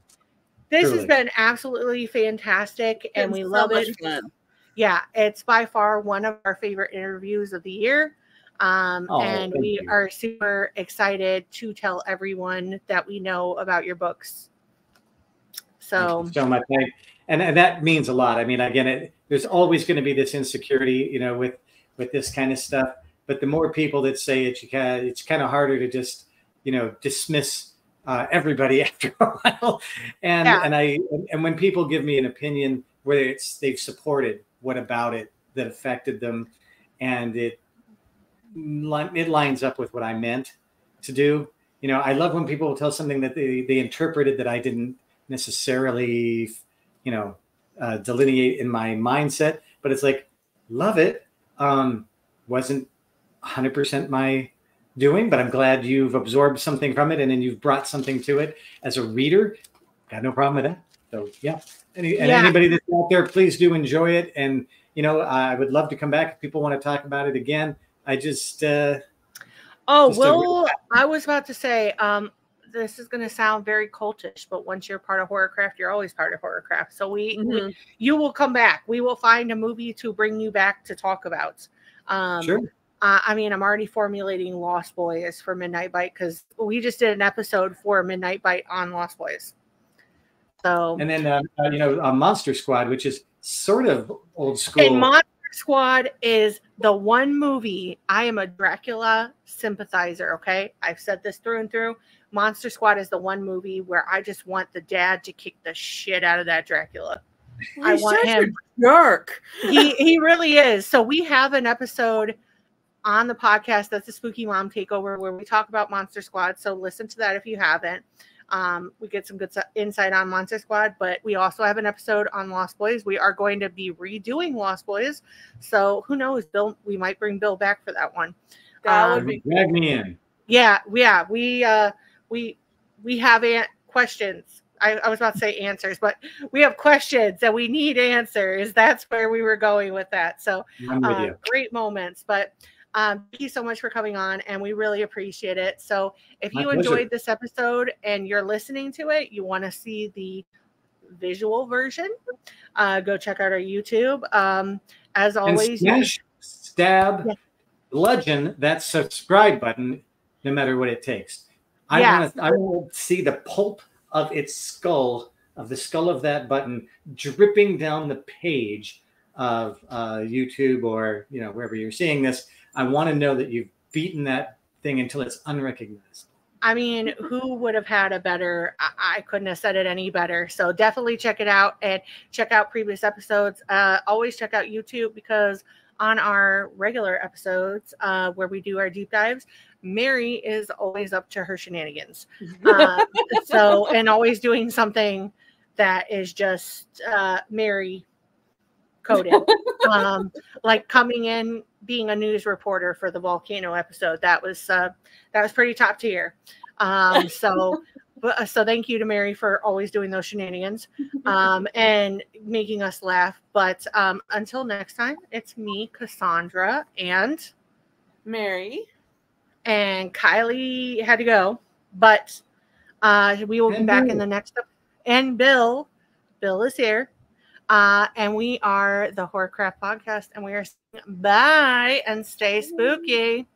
This has been absolutely fantastic, and we love it. Fun. Yeah, it's by far one of our favorite interviews of the year. And we are super excited to tell everyone that we know about your books. So, thank you so much. And that means a lot. I mean, again, there's always going to be this insecurity, you know, with this kind of stuff. But the more people that say it, it's kind of harder to just, you know, dismiss everybody after a while. And when people give me an opinion where they've supported what about it that affected them, and it lines up with what I meant to do. You know, I love when people tell something that they interpreted that I didn't necessarily, you know, delineate in my mindset, but it's like, love it. Wasn't 100% my doing, but I'm glad you've absorbed something from it, and then you've brought something to it as a reader. Got no problem with that. So yeah. Anybody that's out there, please do enjoy it. And, you know, I would love to come back if people want to talk about it again. I just I was about to say, this is going to sound very cultish, but once you're part of Horrorcraft, you're always part of Horrorcraft. So you will come back. We will find a movie to bring you back to talk about. Sure. I mean, I'm already formulating Lost Boys for Midnight Bite because we just did an episode for Midnight Bite on Lost Boys. So, and then you know, Monster Squad, which is sort of old school. And Monster Squad is the one movie. I am a Dracula sympathizer. Okay, I've said this through and through. Monster Squad is the one movie where I just want the dad to kick the shit out of that Dracula. I want him. Jerk. He really is. So we have an episode on the podcast that's the Spooky Mom Takeover where we talk about Monster Squad. So listen to that if you haven't. We get some good insight on Monster Squad, but we also have an episode on Lost Boys. We are going to be redoing Lost Boys. So who knows, Bill, we might bring Bill back for that one. That would be drag me in. Yeah. We have questions. I was about to say answers, but we have questions and we need answers. That's where we were going with that. So great moments, but thank you so much for coming on, and we really appreciate it. So if you enjoyed this episode and you're listening to it, you want to see the visual version, go check out our YouTube. As always, bludgeon that subscribe button, no matter what it takes. I want to see the pulp of its skull, of the skull of that button, dripping down the page of YouTube or, you know, wherever you're seeing this. I want to know that you've beaten that thing until it's unrecognizable. I mean, who would have had a better, I couldn't have said it any better. So definitely check it out and check out previous episodes. Always check out YouTube, because on our regular episodes where we do our deep dives, Mary is always up to her shenanigans. And always doing something that is just Mary coded. Like coming in, being a news reporter for the volcano episode. That was pretty top tier. So thank you to Mary for always doing those shenanigans and making us laugh. But until next time, it's me, Cassandra, and Mary. And Kylie had to go, but we will be back in the next episode. And Bill is here. And we are the Horrorcraft Podcast, and we are saying bye and stay spooky.